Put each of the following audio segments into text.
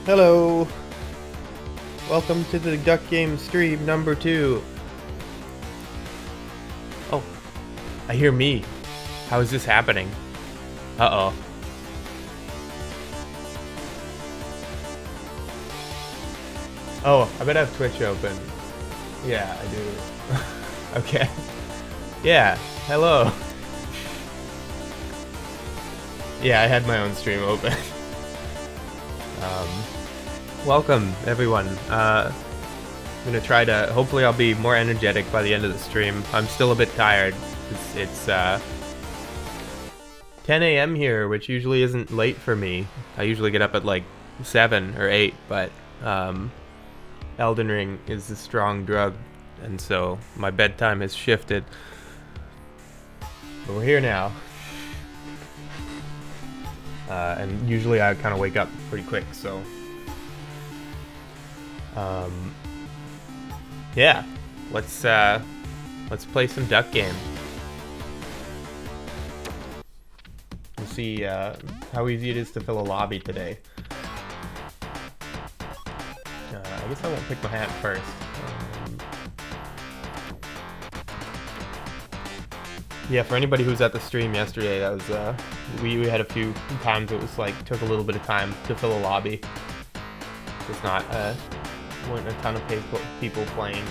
Hello! Welcome to the Duck Game stream number 2. Oh, I hear me. How is this happening? Uh-oh. Oh, I bet I have Twitch open. Yeah, I do. Okay. Yeah, hello. Yeah, I had my own stream open. Welcome, everyone. I'm gonna try to... Hopefully I'll be more energetic by the end of the stream. I'm still a bit tired. It's 10 a.m. here, which usually isn't late for me. I usually get up at like 7 or 8, but Elden Ring is a strong drug, and so my bedtime has shifted. But we're here now. And usually I kind of wake up pretty quick, so... yeah, let's play some Duck Game. We'll see how easy it is to fill a lobby today. I guess I won't pick my hat first. Yeah, for anybody who was at the stream yesterday, that was we had a few times it was like took a little bit of time to fill a lobby. There's not weren't a ton of people playing.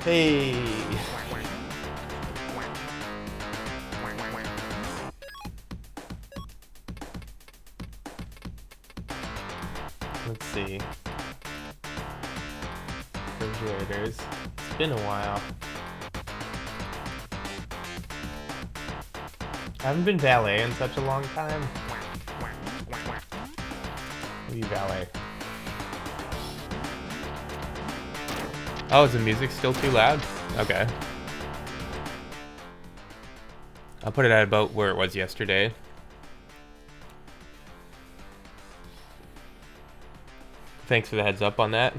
Hey. Let's see. Refrigerators. It's been a while. I haven't been valet in such a long time. What are you valet? Oh, is the music still too loud? Okay. I'll put it at about where it was yesterday. Thanks for the heads up on that.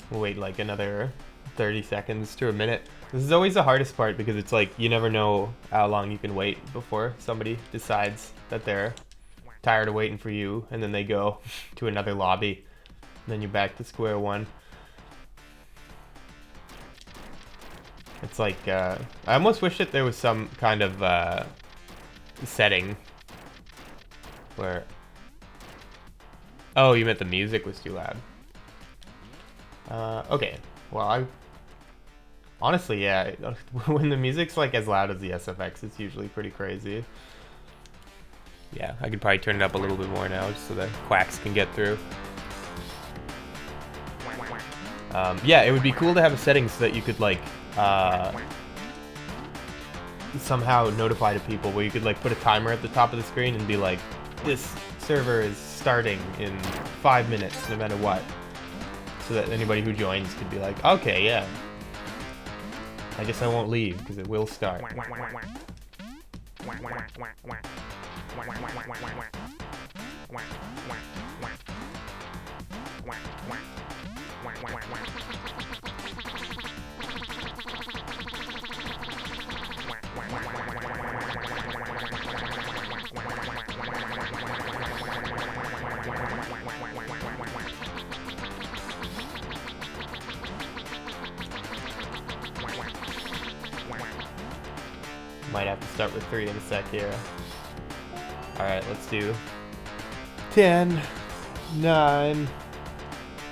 We'll wait like another 30 seconds to a minute. This is always the hardest part because it's like you never know how long you can wait before somebody decides that they're tired of waiting for you, and then they go to another lobby, and then you're back to square one. It's like, I almost wish that there was some kind of setting where... Oh, you meant the music was too loud. Okay, well, honestly, yeah, when the music's like as loud as the SFX, it's usually pretty crazy. Yeah, I could probably turn it up a little bit more now just so that quacks can get through. Yeah, it would be cool to have a setting so that you could like somehow notify to people where you could like put a timer at the top of the screen and be like, this server is starting in 5 minutes no matter what, so that anybody who joins could be like, okay, yeah, I guess I won't leave because it will start. Might have to start with 3 in a sec here. Alright, let's do 10, 9,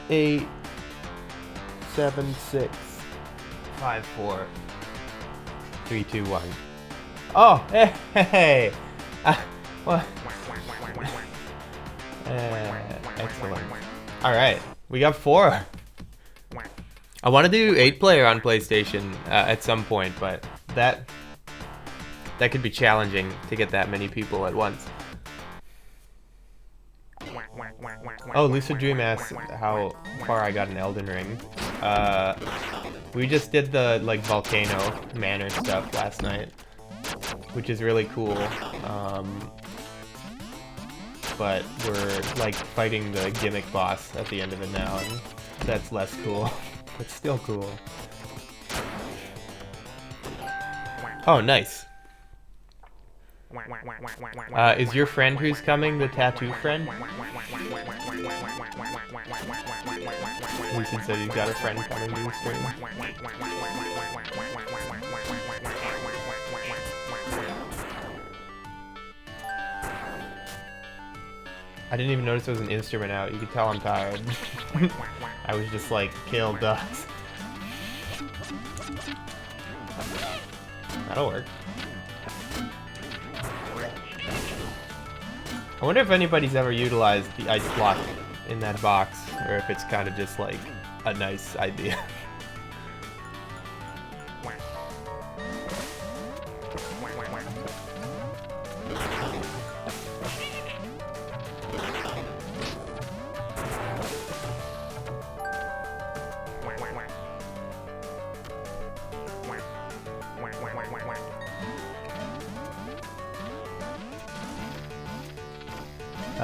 8, 7, 6, 5, 4, 3, 2, 1. Oh, hey, hey. What? Excellent. Alright, we got 4. I want to do 8-player on PlayStation at some point, but that could be challenging to get that many people at once. Oh, Lucid Dream asks how far I got in Elden Ring. We just did the like volcano manor stuff last night, which is really cool. But we're like fighting the gimmick boss at the end of it now, and that's less cool, but still cool. Oh, nice. Is your friend who's coming the tattoo friend? Lucid said he's got a friend coming to the stream. I didn't even notice there was an instrument out. You could tell I'm tired. I was just like, kill ducks. That'll work. I wonder if anybody's ever utilized the ice block in that box, or if it's kind of just like a nice idea.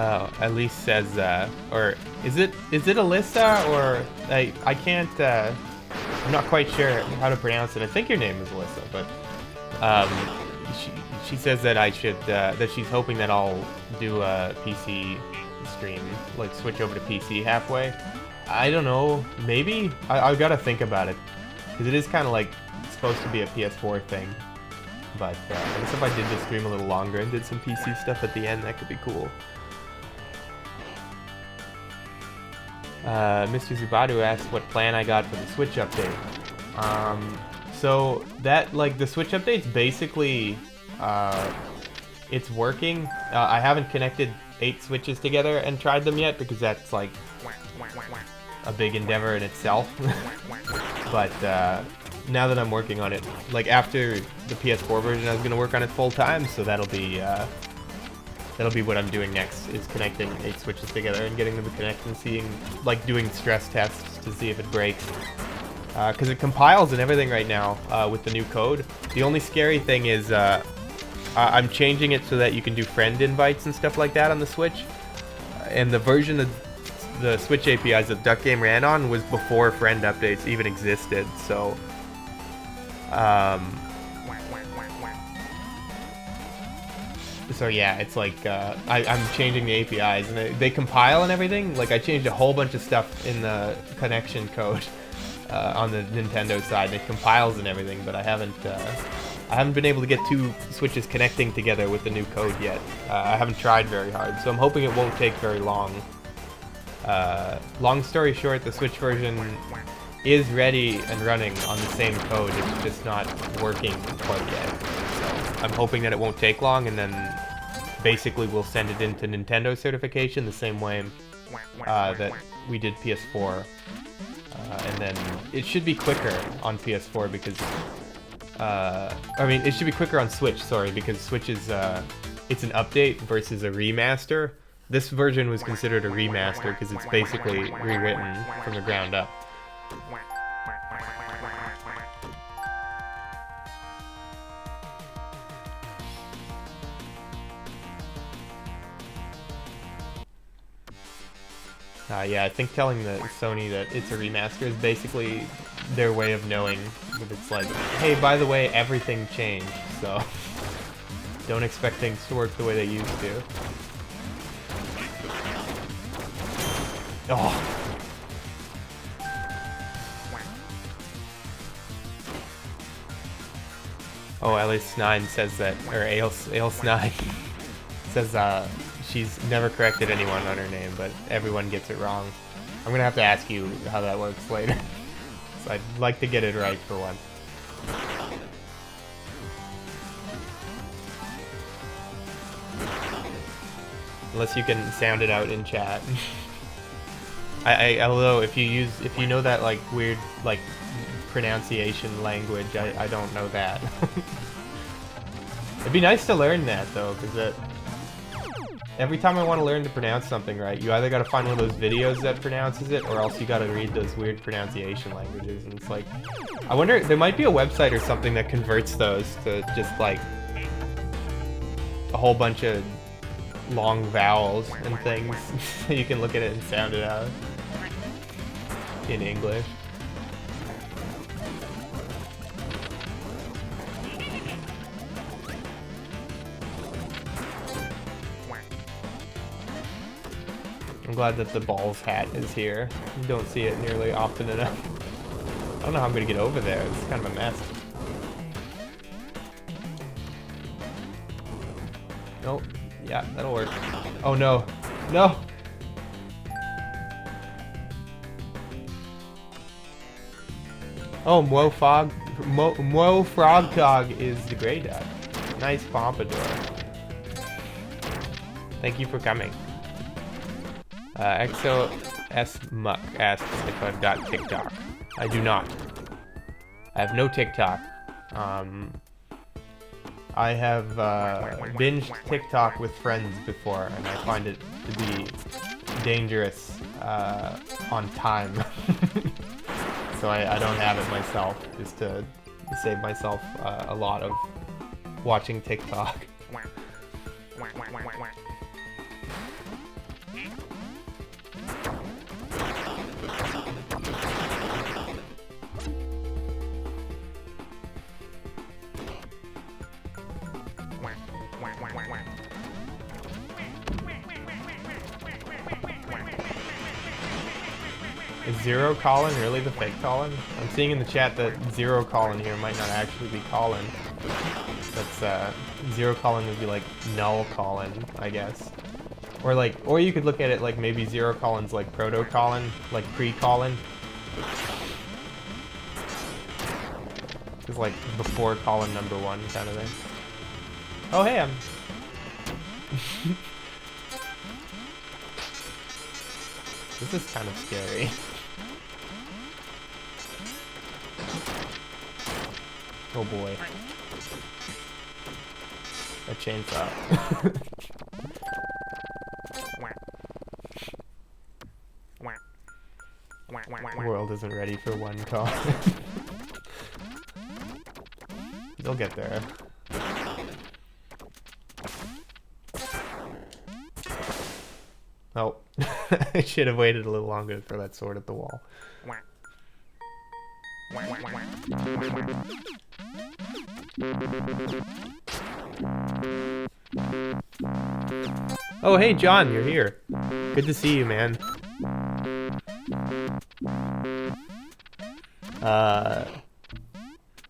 Oh, Elise says, or is it Alyssa, or I can't, I'm not quite sure how to pronounce it. I think your name is Alyssa, but she says that I should, that she's hoping that I'll do a PC stream, like switch over to PC halfway. I don't know, maybe? I've got to think about it, because it is kind of like supposed to be a PS4 thing. But I guess if I did the stream a little longer and did some PC stuff at the end, that could be cool. Mr. Zubadu asked what plan I got for the Switch update. So that, like, the Switch update's basically, it's working. I haven't connected 8 Switches together and tried them yet, because that's, like, a big endeavor in itself. But, now that I'm working on it, like, after the PS4 version, I was gonna work on it full time, so that'll be what I'm doing next, is connecting 8 Switches together and getting them to connect and seeing, like, doing stress tests to see if it breaks. Because it compiles and everything right now with the new code. The only scary thing is I'm changing it so that you can do friend invites and stuff like that on the Switch. And the version of the Switch APIs that Duck Game ran on was before friend updates even existed, so... So yeah, it's like, I'm changing the APIs, and they compile and everything. Like, I changed a whole bunch of stuff in the connection code on the Nintendo side. It compiles and everything, but I haven't been able to get 2 Switches connecting together with the new code yet. I haven't tried very hard, so I'm hoping it won't take very long. Long story short, the Switch version is ready and running on the same code. It's just not working quite yet. So I'm hoping that it won't take long, and then basically we'll send it into Nintendo certification the same way that we did PS4. And then it should be quicker on PS4 because... I mean, it should be quicker on Switch, sorry, because Switch is... it's an update versus a remaster. This version was considered a remaster because it's basically rewritten from the ground up. Yeah, I think telling the Sony that it's a remaster is basically their way of knowing that it's like, hey, by the way, everything changed, so don't expect things to work the way they used to. Oh. Oh, Alice9 says that, or Ails9 says she's never corrected anyone on her name, but everyone gets it wrong. I'm gonna have to ask you how that works later. So I'd like to get it right for once. Unless you can sound it out in chat. Although if you know that like weird like pronunciation language, I don't know that. It'd be nice to learn that though, because every time I want to learn to pronounce something right, you either got to find one of those videos that pronounces it, or else you got to read those weird pronunciation languages. And it's like, I wonder, there might be a website or something that converts those to just like a whole bunch of long vowels and things, so you can look at it and sound it out in English. I'm glad that the balls hat is here. You don't see it nearly often enough. I don't know how I'm gonna get over there. It's kind of a mess. Nope. Yeah, that'll work. Oh no. No! Oh, Mo Frogtog is the gray duck. Nice pompadour. Thank you for coming. XOS Muck asks if I've got TikTok. I do not. I have no TikTok. I have binged TikTok with friends before, and I find it to be dangerous on time. So I don't have it myself, just to save myself a lot of watching TikTok. Is Zero Colin really the fake Colin? I'm seeing in the chat that Zero Colin here might not actually be Colin. That's Zero Colin would be like null Colin, I guess. Or like, or you could look at it like maybe Zero Colin's like proto Colin, like pre-Colin. It's like before Colin #1 kind of thing. Oh hey, I'm this is kind of scary. Oh boy. A chainsaw. The world isn't ready for one call. They'll get there. Oh, I should have waited a little longer to throw that sword at the wall. Oh, hey, John, you're here. Good to see you, man.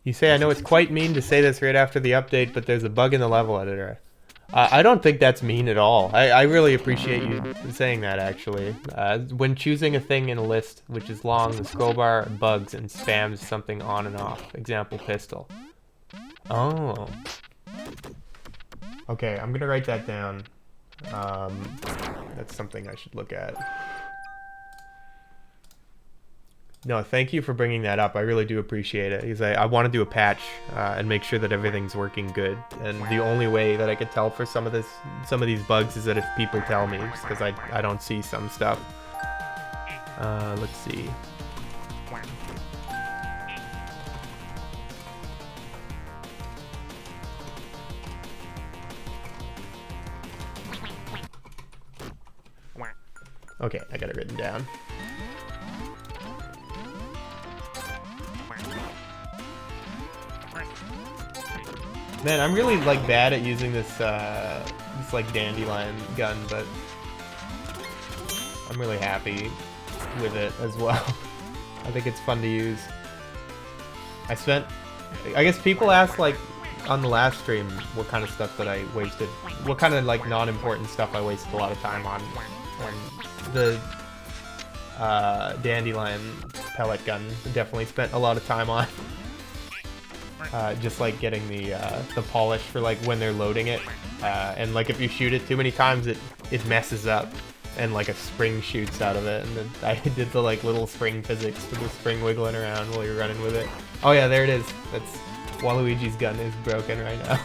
You say, I know it's quite mean to say this right after the update, but there's a bug in the level editor. I don't think that's mean at all. I really appreciate you saying that, actually. When choosing a thing in a list, which is long, the scroll bar bugs and spams something on and off. Example, pistol. Oh. Okay, I'm gonna write that down. That's something I should look at. No, thank you for bringing that up. I really do appreciate it, because I want to do a patch and make sure that everything's working good. And the only way that I could tell for some of these bugs is that if people tell me, just because I don't see some stuff. Let's see. Okay, I got it written down. Man, I'm really like bad at using this like dandelion gun, but I'm really happy with it as well. I think it's fun to use. I guess people asked like on the last stream what kind of stuff that I wasted, what kind of like non-important stuff I wasted a lot of time on, and the dandelion pellet gun definitely spent a lot of time on. Just like getting the polish for like when they're loading it, and like if you shoot it too many times it messes up and like a spring shoots out of it, and then I did the like little spring physics with the spring wiggling around while you're running with it. Oh yeah, there it is. That's Waluigi's gun is broken right now.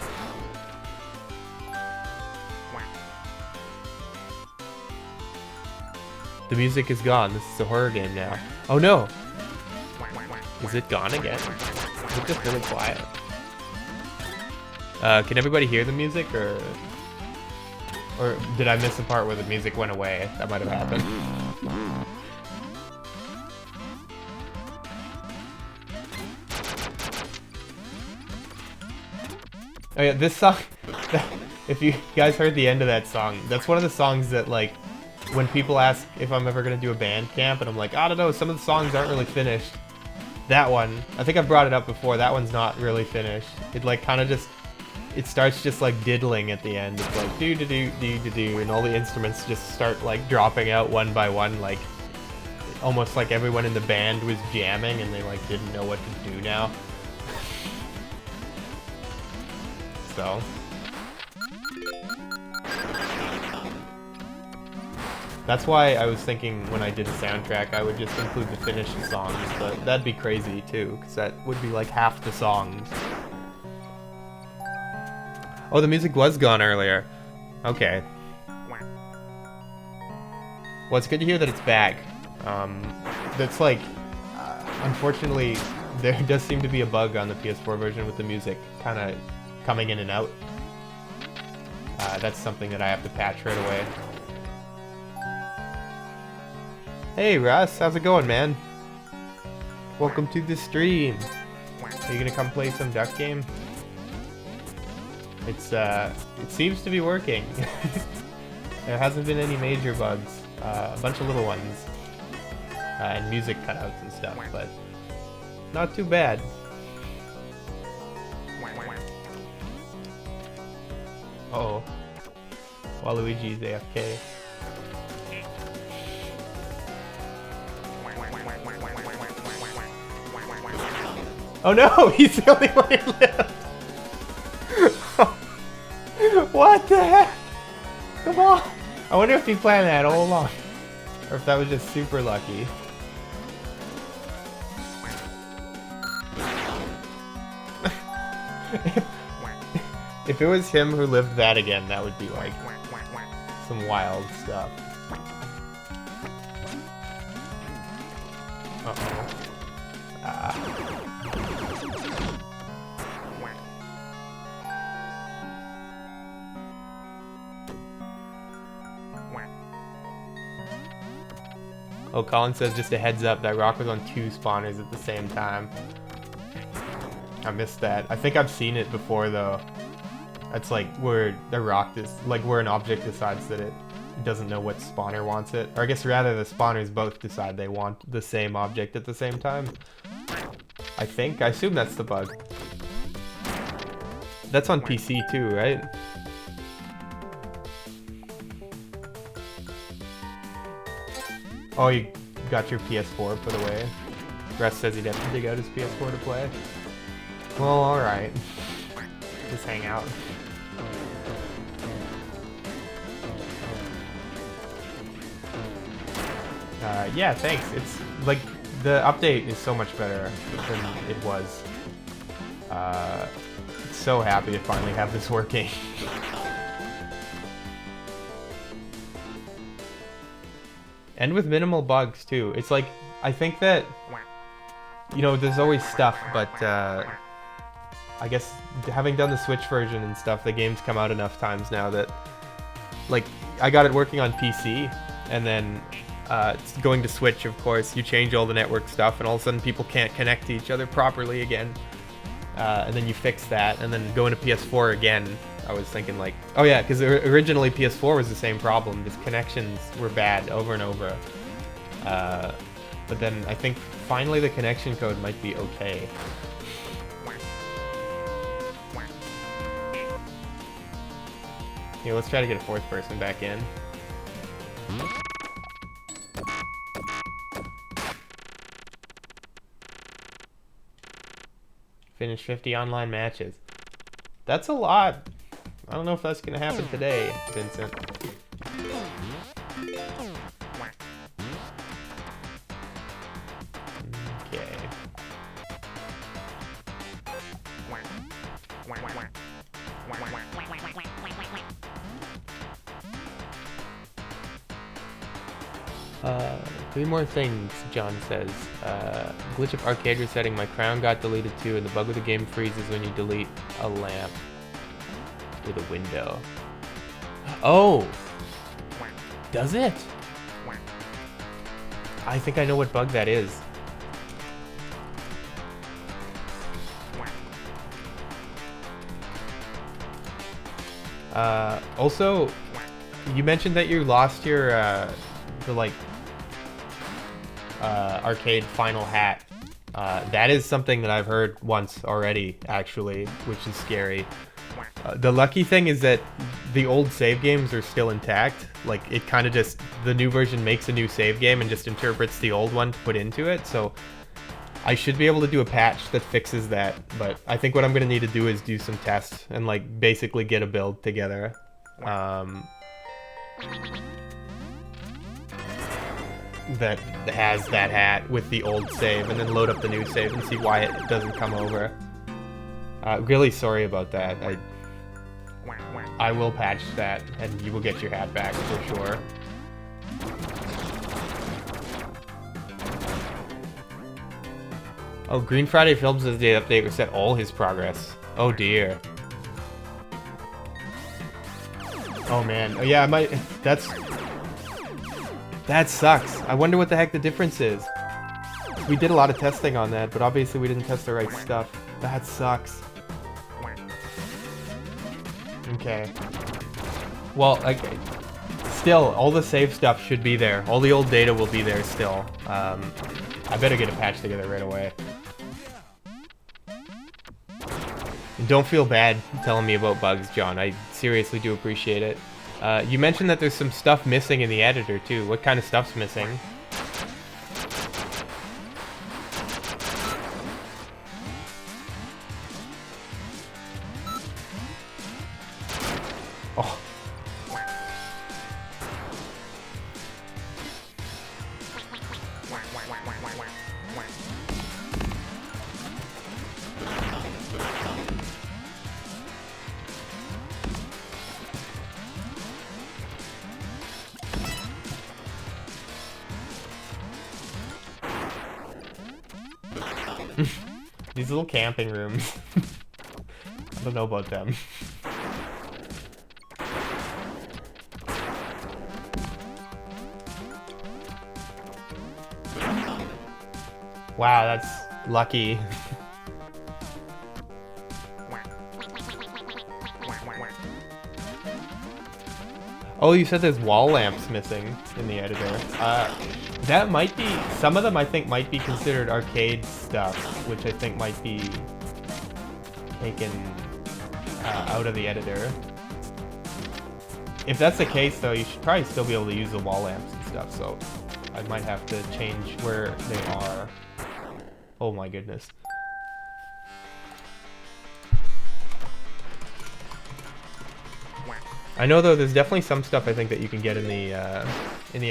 The music is gone. This is a horror game now. Oh no! Is it gone again? Is it just really quiet? Can everybody hear the music, or did I miss the part where the music went away? That might have happened. Oh yeah, this song, if you guys heard the end of that song, that's one of the songs that, like, when people ask if I'm ever going to do a band camp, and I'm like, I don't know, some of the songs aren't really finished. That one, I think I've brought it up before, that one's not really finished. It, like, kind of just, it starts just, like, diddling at the end. It's like, do-do-do, and all the instruments just start, like, dropping out one by one, like, almost like everyone in the band was jamming, and they, like, didn't know what to do now. So... that's why I was thinking when I did a soundtrack I would just include the finished songs, but that'd be crazy too, because that would be like half the songs. Oh, the music was gone earlier. Okay. Well, it's good to hear that it's back. That's like, unfortunately, there does seem to be a bug on the PS4 version with the music kind of coming in and out. That's something that I have to patch right away. Hey Russ, how's it going, man? Welcome to the stream. Are you gonna come play some duck game? It seems to be working. There hasn't been any major bugs. A bunch of little ones. And music cutouts and stuff, but not too bad. Uh-oh. Waluigi's AFK. Oh no, he's the only one who lived! What the heck? Come on! I wonder if he planned that all along. Or if that was just super lucky. If it was him who lived that again, that would be like some wild stuff. Uh-oh. Oh, Colin says, just a heads up, that rock was on 2 spawners at the same time. I missed that. I think I've seen it before, though. It's like where the rock is, like where an object decides that it doesn't know what spawner wants it. Or I guess rather the spawners both decide they want the same object at the same time. I think. I assume that's the bug. That's on PC too, right? Oh, you got your PS4 put away? Russ says he'd have to dig out his PS4 to play. Well, alright. Just hang out. Yeah, thanks. It's like the update is so much better than it was. So happy to finally have this working. And with minimal bugs too. It's like, I think that, you know, there's always stuff, but I guess having done the Switch version and stuff, the game's come out enough times now that, like, I got it working on PC, and then it's going to Switch, of course, you change all the network stuff, and all of a sudden people can't connect to each other properly again. And then you fix that, and then going to PS4 again, I was thinking like, oh yeah, because originally PS4 was the same problem, just connections were bad over and over. But then I think finally the connection code might be okay. Yeah, let's try to get a 4th person back in. Finish 50 online matches. That's a lot. I don't know if that's gonna happen today, Vincent. Okay. Three more things, John says. Glitch of arcade resetting. My crown got deleted too, and the bug with the game freezes when you delete a lamp with a window. Oh! Does it? I think I know what bug that is. Also, you mentioned that you lost your, arcade final hat. That is something that I've heard once already, actually, which is scary. The lucky thing is that the old save games are still intact. Like, it kind of just, the new version makes a new save game and just interprets the old one to put into it, so I should be able to do a patch that fixes that, but I think what I'm going to need to do is do some tests and, like, basically get a build together. That has that hat with the old save, and then load up the new save and see why it doesn't come over. Really sorry about that. I will patch that, and you will get your hat back for sure. Oh, Green Friday Films' day update reset all his progress. Oh dear. Oh man. Oh yeah, I might. That sucks. I wonder what the heck the difference is. We did a lot of testing on that, but obviously we didn't test the right stuff. That sucks. Okay. Well, okay. Still, all the save stuff should be there. All the old data will be there still. I better get a patch together right away. And don't feel bad telling me about bugs, John. I seriously do appreciate it. You mentioned that there's some stuff missing in the editor, too. What kind of stuff's missing? Oh. These little camping rooms. I don't know about them. Wow, that's lucky. Oh, you said there's wall lamps missing in the editor. That might be, some of them I think might be considered arcade stuff, which I think might be taken out of the editor. If that's the case though, you should probably still be able to use the wall lamps and stuff, so I might have to change where they are. Oh my goodness. I know though, there's definitely some stuff I think that you can get in the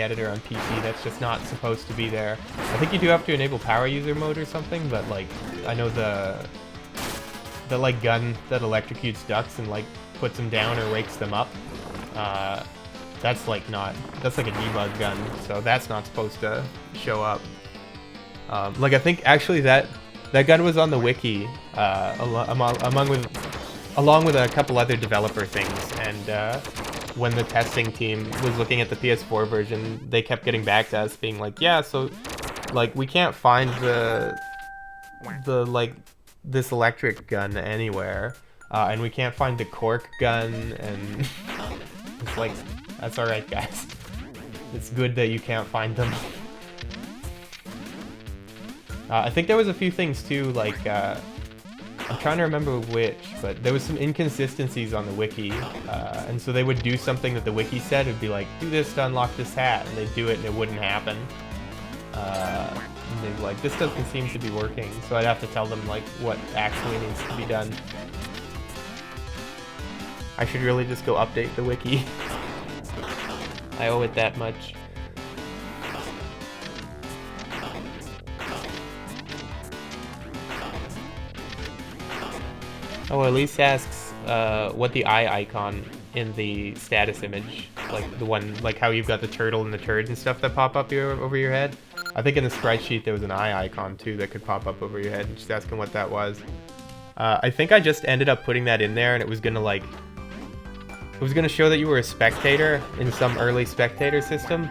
editor on PC that's just not supposed to be there. I think you do have to enable power user mode or something, but like, I know the like gun that electrocutes ducks and like puts them down or wakes them up, that's like that's like a debug gun, so that's not supposed to show up. Like I think actually that gun was on the wiki, along with a couple other developer things, and when the testing team was looking at the PS4 version, they kept getting back to us being like, yeah, so like we can't find the like this electric gun anywhere, and we can't find the cork gun, and it's like, that's alright guys, it's good that you can't find them. I think there was a few things too, like I'm trying to remember which, but there was some inconsistencies on the wiki, and so they would do something that the wiki said. It would be like, do this to unlock this hat, and they'd do it and it wouldn't happen. And they'd be like, this doesn't seem to be working, so I'd have to tell them like what actually needs to be done. I should really just go update the wiki. I owe it that much. Oh, Elise asks what the eye icon in the status image like the one, like how you've got the turtle and the turds and stuff that pop up over your head. I think in the sprite sheet there was an eye icon too that could pop up over your head, and just asking what that was. I think I just ended up putting that in there, and it was gonna like, it was gonna show that you were a spectator in some early spectator system.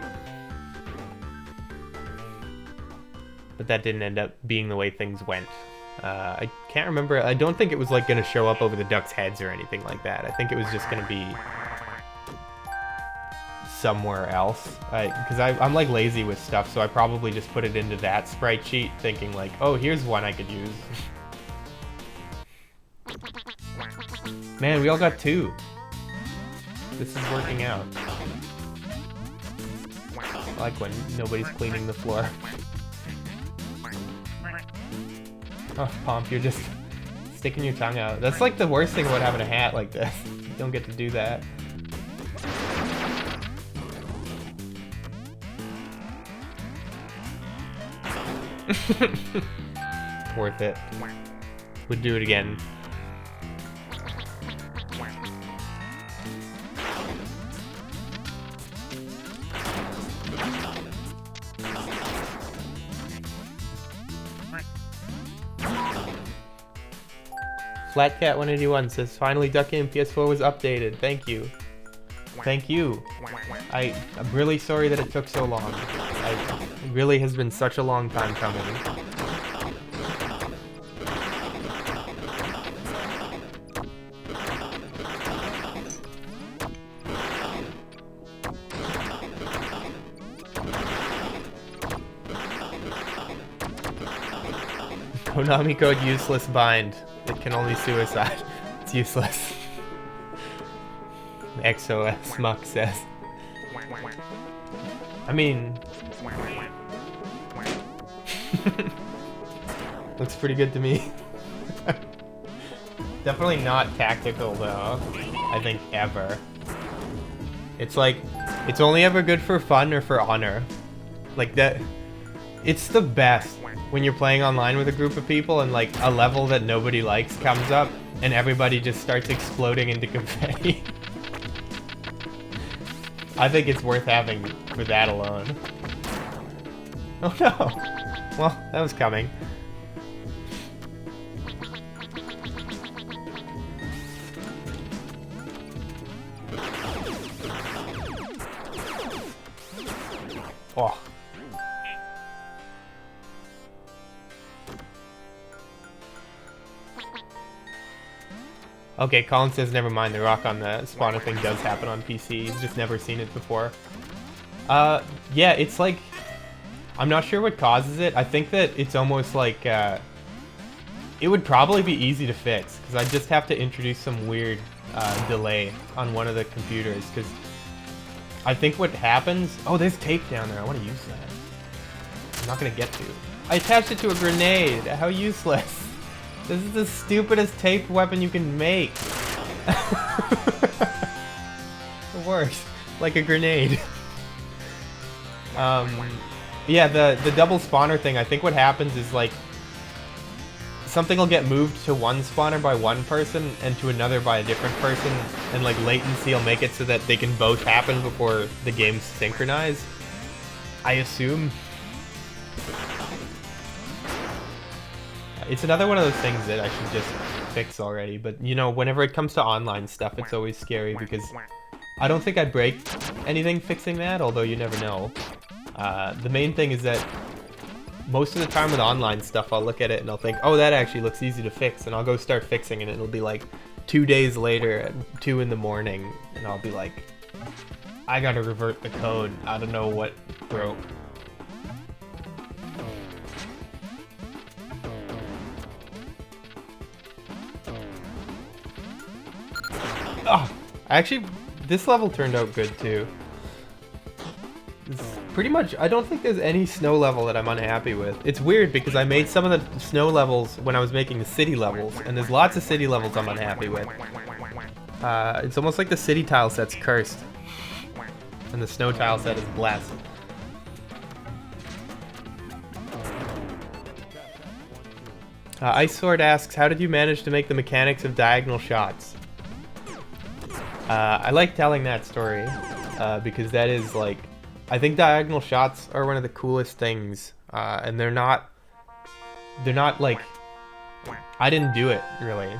But that didn't end up being the way things went. I can't remember. I don't think it was like gonna show up over the ducks' heads or anything like that. I think it was just gonna be somewhere else. Because I'm like lazy with stuff, so I probably just put it into that sprite sheet, thinking like, oh, here's one I could use. Man, we all got 2. This is working out. I like when nobody's cleaning the floor. Oh, Pomp, you're just sticking your tongue out. That's like the worst thing about having a hat like this. You don't get to do that. Worth it. Would do it again. Flatcat181 says, finally Duck Game PS4 was updated. Thank you. Thank you. I'm really sorry that it took so long. It really has been such a long time coming. Konami code useless bind. It can only suicide. It's useless. XOS Muck says. I mean... looks pretty good to me. Definitely not tactical though. I think ever. It's like, it's only ever good for fun or for honor. Like that... It's the best when you're playing online with a group of people and like a level that nobody likes comes up and everybody just starts exploding into confetti. I think it's worth having for that alone. Oh no! Well, that was coming. Oh. Okay, Colin says never mind, the rock on the spawner thing does happen on PC. He's just never seen it before. Yeah, it's like... I'm not sure what causes it. I think that it's almost like... it would probably be easy to fix, because I just have to introduce some weird delay on one of the computers, because I think what happens... Oh, there's tape down there. I want to use that. I'm not going to get to. I attached it to a grenade. How useless. This is the stupidest tape weapon you can make. The worst. Like a grenade. Yeah, the double spawner thing, I think what happens is like something will get moved to one spawner by one person and to another by a different person, and like latency will make it so that they can both happen before the games synchronize. I assume. It's another one of those things that I should just fix already, but you know, whenever it comes to online stuff, it's always scary because I don't think I'd break anything fixing that, although you never know. The main thing is that most of the time with online stuff, I'll look at it and I'll think, oh, that actually looks easy to fix, and I'll go start fixing it, and it'll be like 2 days later at 2 in the morning, and I'll be like, I gotta revert the code. I don't know what broke. Oh, actually, this level turned out good too. It's pretty much, I don't think there's any snow level that I'm unhappy with. It's weird because I made some of the snow levels when I was making the city levels, and there's lots of city levels I'm unhappy with. It's almost like the city tile set's cursed, and the snow tile set is blessed. Ice Sword asks, how did you manage to make the mechanics of diagonal shots? I like telling that story. because that is like, I think diagonal shots are one of the coolest things, and they're not like, I didn't do it really.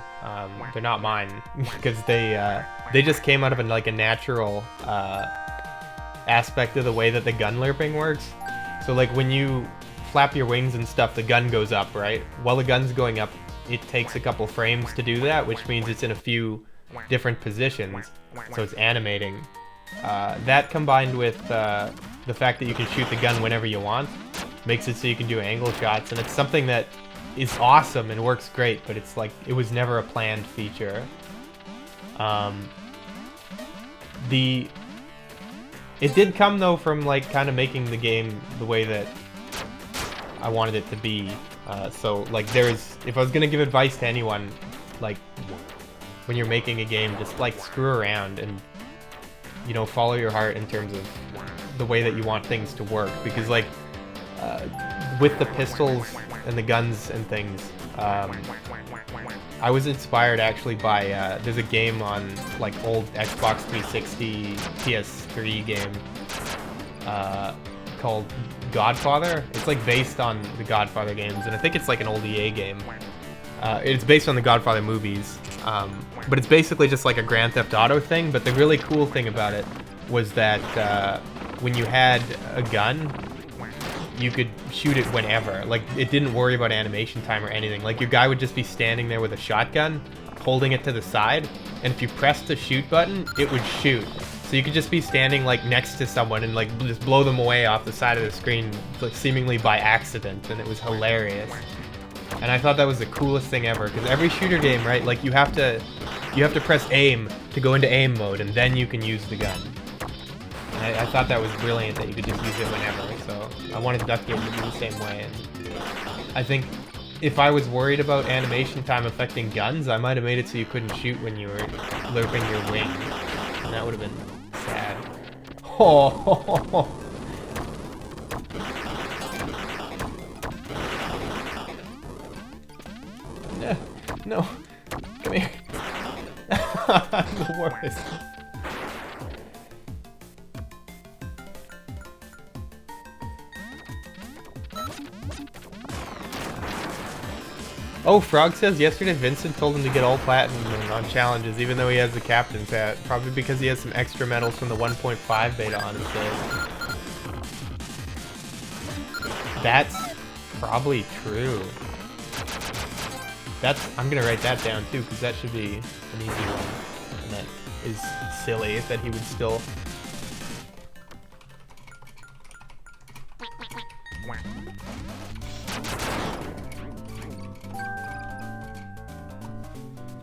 They're not mine because they just came out of like a natural aspect of the way that the gun lerping works. So like when you flap your wings and stuff, the gun goes up, right? While the gun's going up, it takes a couple frames to do that, which means it's in a few different positions, so it's animating. That combined with the fact that you can shoot the gun whenever you want makes it so you can do angle shots, and it's something that is awesome and works great, but it's like, it was never a planned feature. It did come though from like kind of making the game the way that I wanted it to be. So like if I was gonna give advice to anyone, like when you're making a game, just like screw around and, you know, follow your heart in terms of the way that you want things to work. Because like with the pistols and the guns and things, I was inspired actually by there's a game on like old Xbox 360 PS3 game called Godfather. It's like based on the Godfather games, and I think it's like an old EA game. It's based on the Godfather movies, but it's basically just like a Grand Theft Auto thing. But the really cool thing about it was that when you had a gun, you could shoot it whenever. Like, it didn't worry about animation time or anything. Like, your guy would just be standing there with a shotgun, holding it to the side, and if you pressed the shoot button, it would shoot. So you could just be standing like next to someone and like just blow them away off the side of the screen, like seemingly by accident, and it was hilarious. And I thought that was the coolest thing ever, because every shooter game, right, like you have to press aim to go into aim mode, and then you can use the gun. And I thought that was brilliant that you could just use it whenever. So I wanted Duck Game to be the same way. And I think if I was worried about animation time affecting guns, I might have made it so you couldn't shoot when you were lerping your wing, and that would have been sad. Oh. No, come here. I'm the worst. Oh, Frog says yesterday Vincent told him to get all platinum on challenges, even though he has the captain's hat. Probably because he has some extra medals from the 1.5 beta on his day. That's probably true. I'm gonna write that down too, because that should be an easy one. And that is silly that he would still...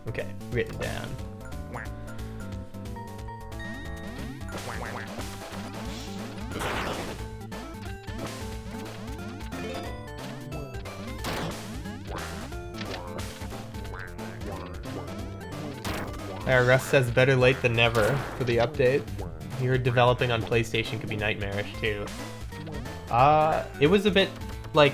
Okay, written down. Russ says better late than never for the update. He heard developing on PlayStation could be nightmarish too. It was a bit like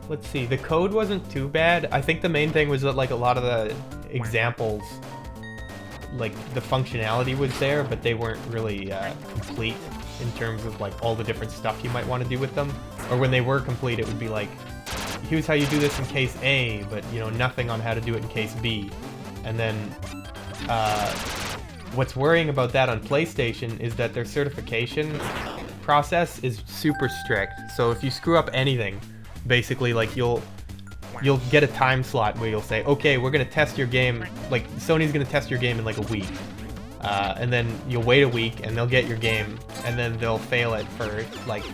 let's see, the code wasn't too bad. I think the main thing was that like a lot of the examples, like the functionality was there, but they weren't really complete in terms of like all the different stuff you might want to do with them. Or when they were complete, it would be like, here's how you do this in case A, but you know, nothing on how to do it in case B. And then what's worrying about that on PlayStation is that their certification process is super strict. So if you screw up anything, basically like you'll get a time slot where you'll say, okay, we're gonna test your game, like Sony's gonna test your game in like a week. And then you'll wait a week and they'll get your game, and then they'll fail it for like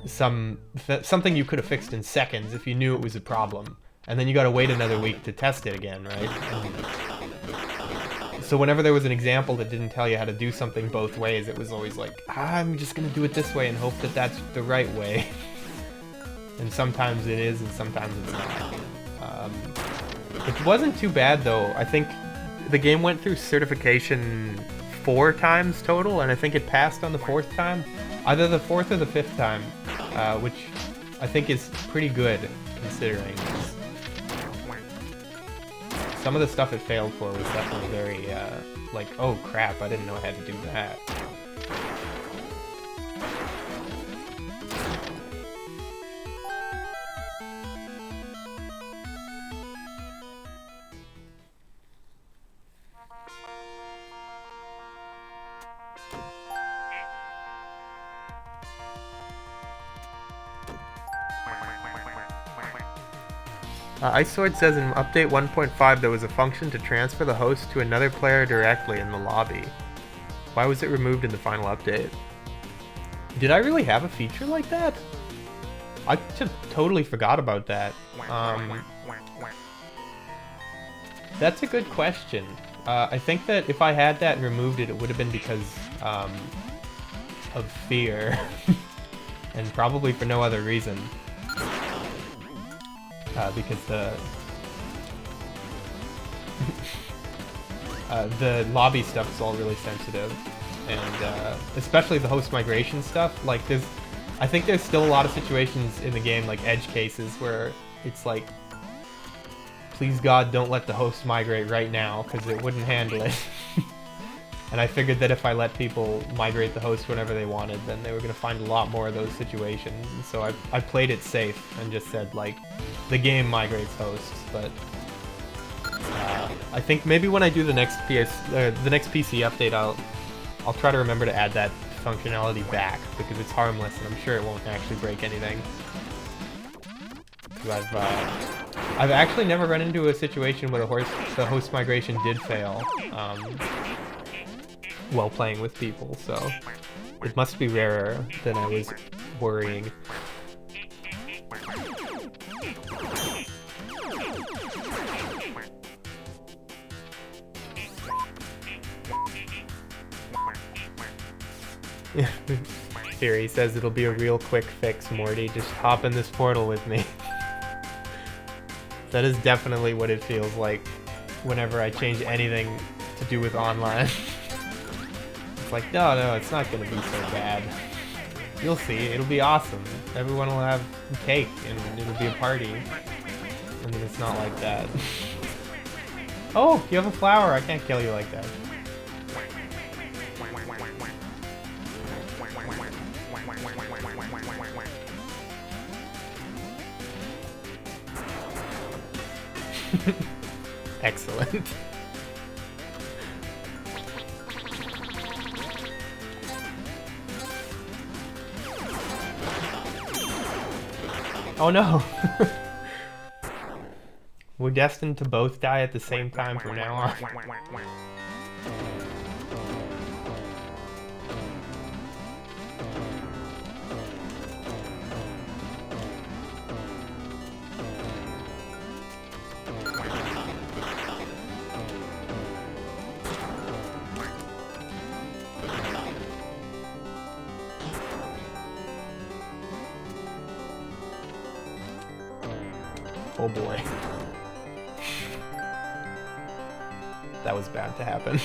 something you could have fixed in seconds if you knew it was a problem, and then you gotta wait another week to test it again, right? And so whenever there was an example that didn't tell you how to do something both ways, it was always like, I'm just gonna do it this way and hope that that's the right way. And sometimes it is, and sometimes it's not. It wasn't too bad though. I think the game went through certification 4 times total, and I think it passed on the 4th time. Either the 4th or the 5th time, which I think is pretty good considering. some of the stuff it failed for was definitely very, like, oh crap, I didn't know I had to do that. Ice Sword says in update 1.5 there was a function to transfer the host to another player directly in the lobby. Why was it removed in the final update? Did I really have a feature like that? I just totally forgot about that. That's a good question. I think that if I had that and removed it, it would have been because of fear. And probably for no other reason. Because the lobby stuff is all really sensitive, and especially the host migration stuff. Like, I think there's still a lot of situations in the game, like edge cases, where it's like, please God, don't let the host migrate right now, because it wouldn't handle it. And I figured that if I let people migrate the host whenever they wanted, then they were going to find a lot more of those situations. And so I played it safe and just said, like, the game migrates hosts. But I think maybe when I do the next PC update, I'll try to remember to add that functionality back, because it's harmless and I'm sure it won't actually break anything. Because I've actually never run into a situation where the host migration did fail. While playing with people, so it must be rarer than I was worrying. Theory says it'll be a real quick fix, Morty. Just hop in this portal with me. That is definitely what it feels like whenever I change anything to do with online. It's like, no, it's not gonna be so bad. You'll see, it'll be awesome. Everyone will have cake and it'll be a party. And then it's not like that. Oh, you have a flower, I can't kill you like that. Excellent. Oh no! We're destined to both die at the same time from now on. Oh boy. That was bad to happen.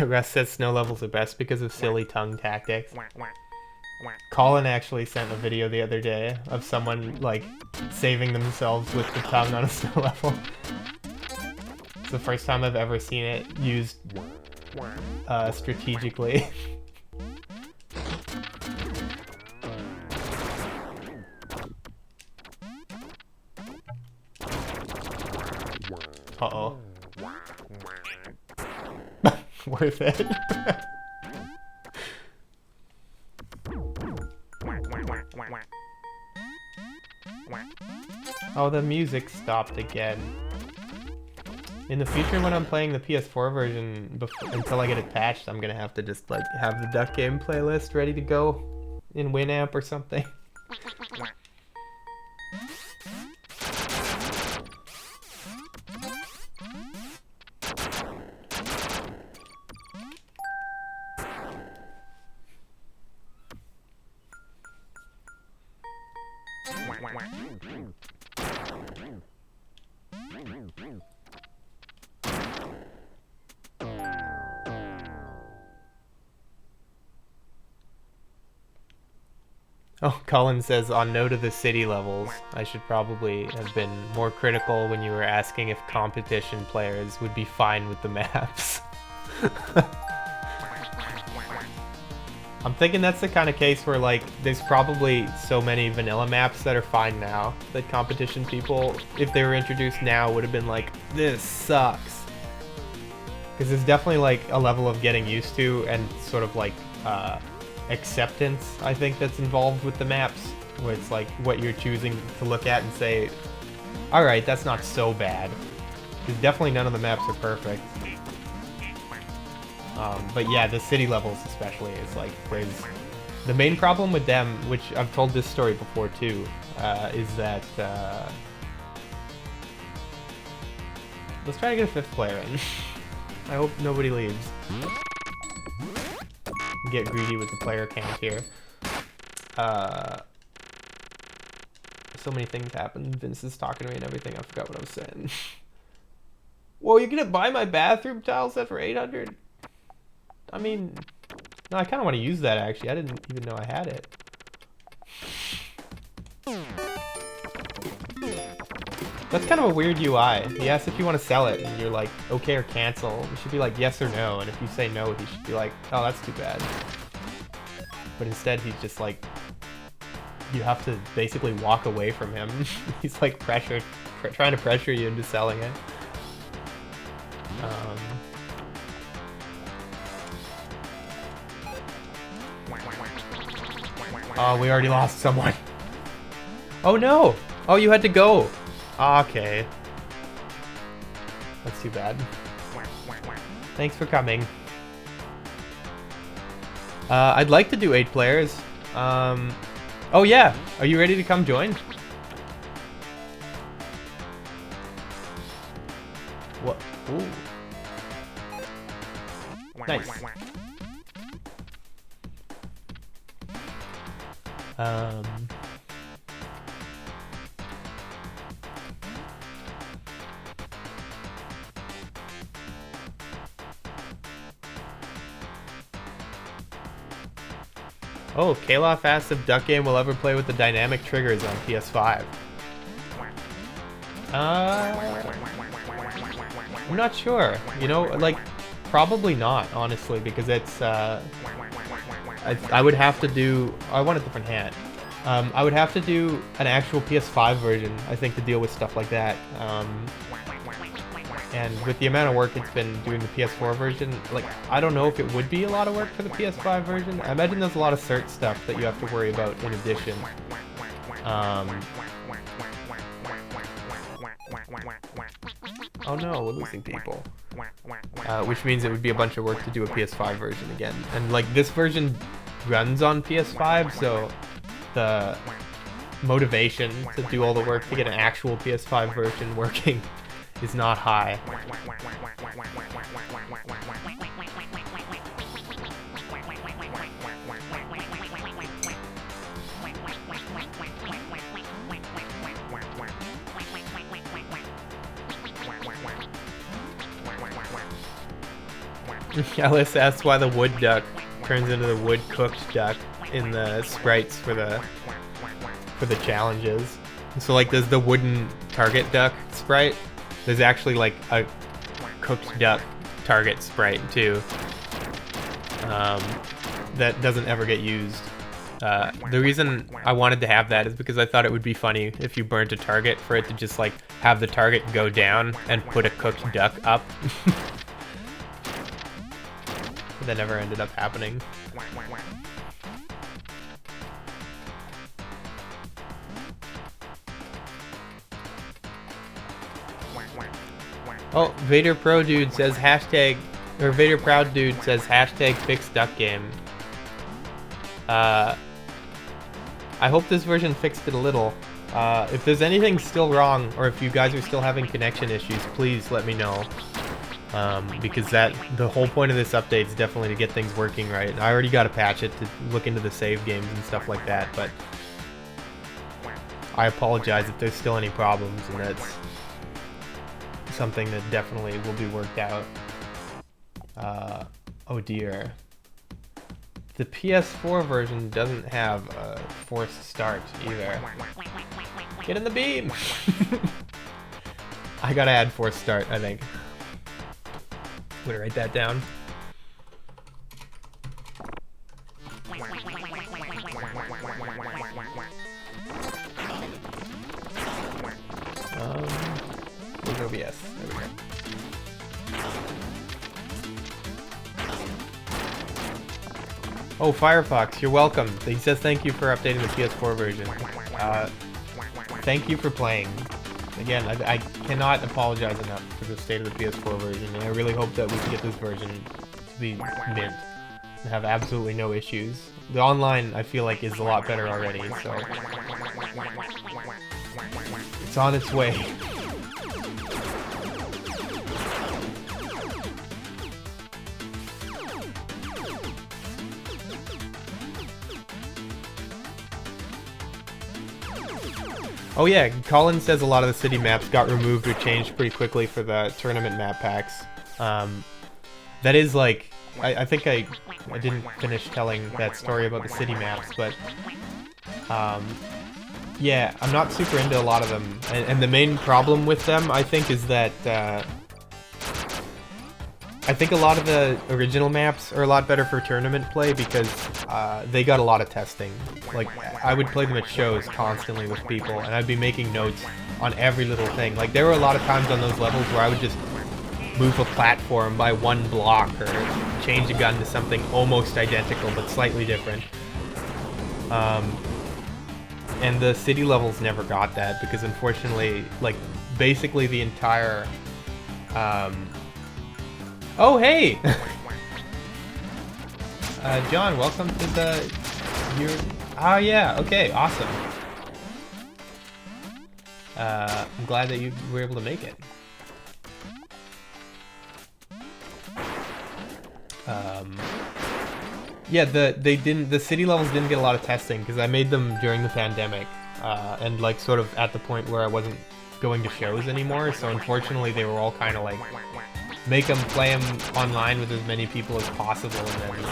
Russ says snow levels are best because of silly tongue tactics. Colin actually sent a video the other day of someone, like, saving themselves with the tongue on a snow level. It's the first time I've ever seen it used strategically. Uh-oh. Worth it. Oh, the music stopped again. In the future, when I'm playing the PS4 version, until I get it patched, I'm gonna have to just, like, have the Duck Game playlist ready to go in Winamp or something. Oh, Cullen says, on note of the city levels, I should probably have been more critical when you were asking if competition players would be fine with the maps. I'm thinking that's the kind of case where, like, there's probably so many vanilla maps that are fine now that competition people, if they were introduced now, would have been like, this sucks. Because there's definitely, like, a level of getting used to and sort of, like, acceptance, I think, that's involved with the maps, where it's like what you're choosing to look at and say, alright, that's not so bad. Because definitely none of the maps are perfect. But yeah, the city levels especially is like, the main problem with them, which I've told this story before too, is that, let's try to get a 5th player in. I hope nobody leaves. Get greedy with the player count here. So many things happened. Vince is talking to me and everything. I forgot what I was saying. Whoa, you're gonna buy my bathroom tile set for 800? I mean, no, I kind of want to use that actually. I didn't even know I had it. That's kind of a weird UI. He asks if you want to sell it, and you're like, okay or cancel. You should be like, yes or no, and if you say no, he should be like, oh, that's too bad. But instead, he's just like, you have to basically walk away from him. He's like trying to pressure you into selling it. Oh, we already lost someone. Oh no! Oh, you had to go. Okay. That's too bad. Thanks for coming. I'd like to do 8 players. Oh yeah, are you ready to come join? What? Ooh. Nice. Oh, Kalof asks if Duck Game will ever play with the dynamic triggers on PS5. I'm not sure. You know, like, probably not, honestly, because it's, I would have to do... I want a different hat. I would have to do an actual PS5 version, I think, to deal with stuff like that. And with the amount of work it's been doing the PS4 version, like, I don't know if it would be a lot of work for the PS5 version. I imagine there's a lot of cert stuff that you have to worry about in addition. Oh no, we're losing people. Which means it would be a bunch of work to do a PS5 version again. And like, this version runs on PS5, so the motivation to do all the work to get an actual PS5 version working is not high. Alice asks why the wood duck turns into the wood cooked duck in the sprites for the challenges. So like, there's the wooden target duck sprite. There's actually like a cooked duck target sprite too. That doesn't ever get used. The reason I wanted to have that is because I thought it would be funny if you burnt a target for it to just like have the target go down and put a cooked duck up. That never ended up happening. Oh, Vader Pro Dude says hashtag, or Vader Proud Dude says hashtag fix duck game. I hope this version fixed it a little. If there's anything still wrong, or if you guys are still having connection issues, please let me know. Because the whole point of this update is definitely to get things working right. I already got to patch it to look into the save games and stuff like that, but I apologize if there's still any problems, and that's something that definitely will be worked out. Oh dear. The PS4 version doesn't have a forced start either. Get in the beam! I gotta add forced start, I think. I'm gonna write that down. Where's OBS? There we go. Oh, Firefox, you're welcome. He says thank you for updating the PS4 version. Thank you for playing. Again, I cannot apologize enough for the state of the PS4 version, and I really hope that we can get this version to be mint and have absolutely no issues. The online, I feel like, is a lot better already, so it's on its way. Oh yeah, Colin says a lot of the city maps got removed or changed pretty quickly for the tournament map packs. That is like, I think I didn't finish telling that story about the city maps, but yeah, I'm not super into a lot of them. And the main problem with them, I think, is that I think a lot of the original maps are a lot better for tournament play because they got a lot of testing. Like, I would play them at shows constantly with people, and I'd be making notes on every little thing. Like, there were a lot of times on those levels where I would just move a platform by one block or change a gun to something almost identical but slightly different. And the city levels never got that because, unfortunately, like, basically the entire... Oh, hey! John, welcome to the... Oh, yeah, okay, awesome. I'm glad that you were able to make it. Yeah, the city levels didn't get a lot of testing because I made them during the pandemic, and like sort of at the point where I wasn't going to shows anymore, so unfortunately they were all kind of like, make them play them online with as many people as possible, and then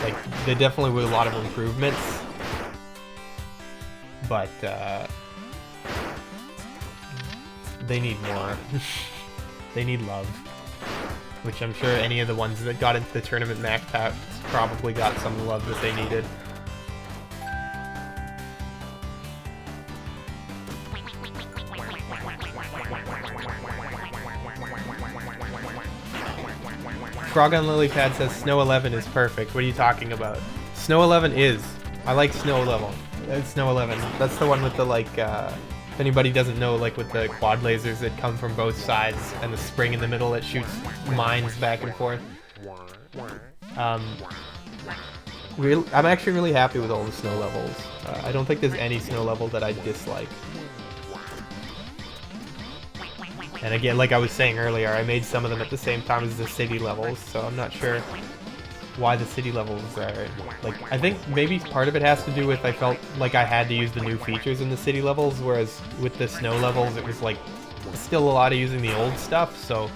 like there definitely were a lot of improvements, but they need more. They need love, which I'm sure any of the ones that got into the tournament map packs probably got some love that they needed. Frog on Lilypad says Snow 11 is perfect. What are you talking about? Snow 11 is. I like Snow Level. It's Snow 11. That's the one with the, like, if anybody doesn't know, like with the quad lasers that come from both sides and the spring in the middle that shoots mines back and forth. I'm actually really happy with all the Snow levels. I don't think there's any Snow level that I dislike. And again, like I was saying earlier, I made some of them at the same time as the city levels, so I'm not sure why the city levels are... Like, I think maybe part of it has to do with I felt like I had to use the new features in the city levels, whereas with the snow levels it was like still a lot of using the old stuff, so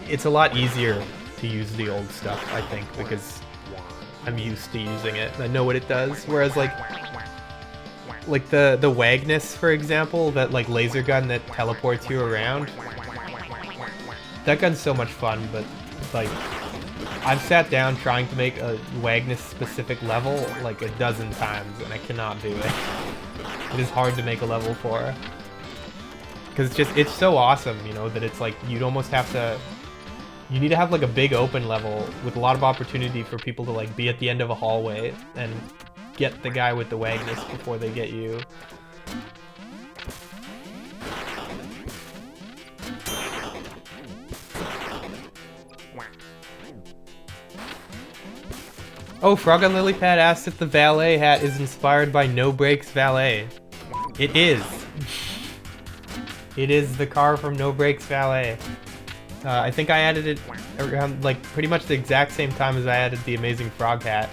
it's a lot easier to use the old stuff, I think, because I'm used to using it. I know what it does, whereas like the Wagnus, for example, that like laser gun that teleports you around, that gun's so much fun, but like I've sat down trying to make a Wagnus specific level like a dozen times and I cannot do it. It is hard to make a level for, because it's so awesome, you know, that it's like you'd almost have to, you need to have like a big open level with a lot of opportunity for people to like be at the end of a hallway and get the guy with the Wagnus before they get you. Oh, Frog on Lilypad asked if the valet hat is inspired by No Brakes Valet. It is. It is the car from No Brakes Valet. I think I added it around like pretty much the exact same time as I added the Amazing Frog hat,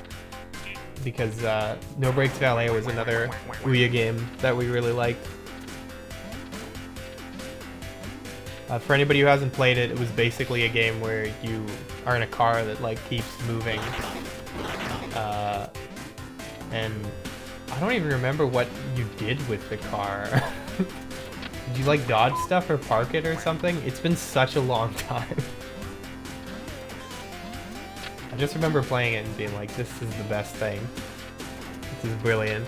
because No Brakes Valet was another Ouya game that we really liked. For anybody who hasn't played it, it was basically a game where you are in a car that like keeps moving. And I don't even remember what you did with the car. Did you like dodge stuff or park it or something? It's been such a long time. I just remember playing it and being like, this is the best thing. This is brilliant.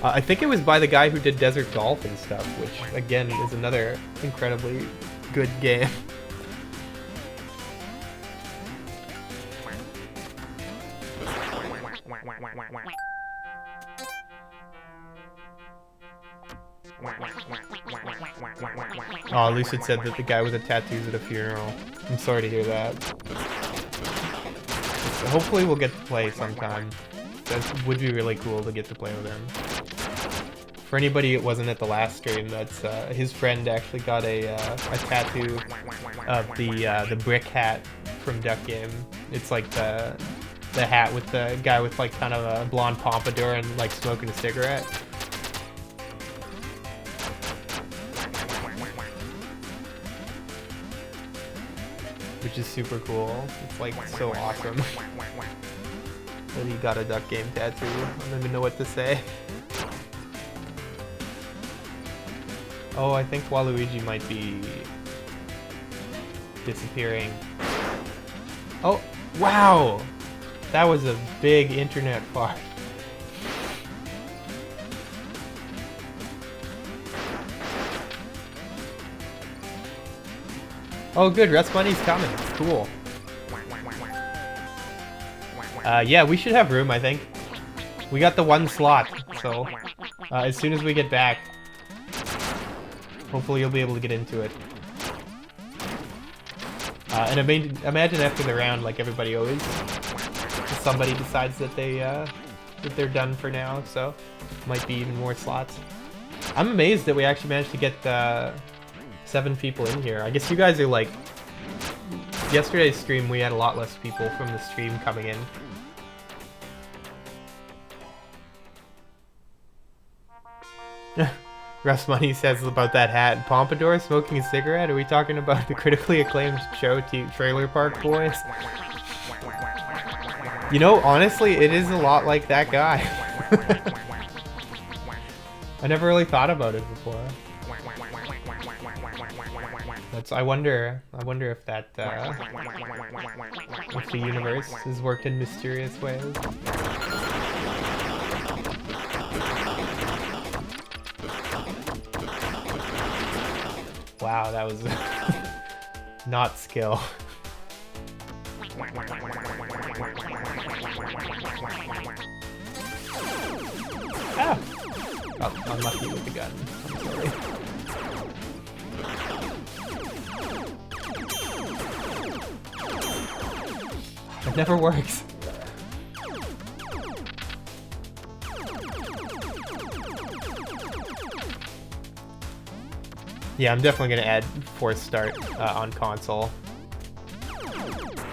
I think it was by the guy who did Desert Golf and stuff, which again is another incredibly good game. Oh, Lucid said that the guy with the tattoos at a funeral. I'm sorry to hear that. Hopefully we'll get to play sometime. That would be really cool to get to play with him. For anybody that wasn't at the last stream, that's his friend actually got a tattoo of the brick hat from Duck Game. It's like the hat with the guy with like kind of a blonde pompadour and like smoking a cigarette. Which is super cool. It's like so awesome that he got a Duck Game tattoo. I don't even know what to say. Oh, I think Waluigi might be disappearing. Oh, wow! That was a big internet fart. Oh good, Rust Money's coming. Cool. Yeah, we should have room, I think. We got the one slot, so as soon as we get back, hopefully you'll be able to get into it. And imagine after the round, like everybody always, somebody decides that that they're done for now, so might be even more slots. I'm amazed that we actually managed to get 7 people in here. I guess you guys are like... Yesterday's stream, we had a lot less people from the stream coming in. Russ Money says about that hat. Pompadour smoking a cigarette? Are we talking about the critically acclaimed show Trailer Park Boys? You know, honestly, it is a lot like that guy. I never really thought about it before. I wonder if that if the universe has worked in mysterious ways. Wow, that was not skill. Ah! Oh, unlucky with the gun. I'm sorry. It never works. Yeah, I'm definitely gonna add force start on console.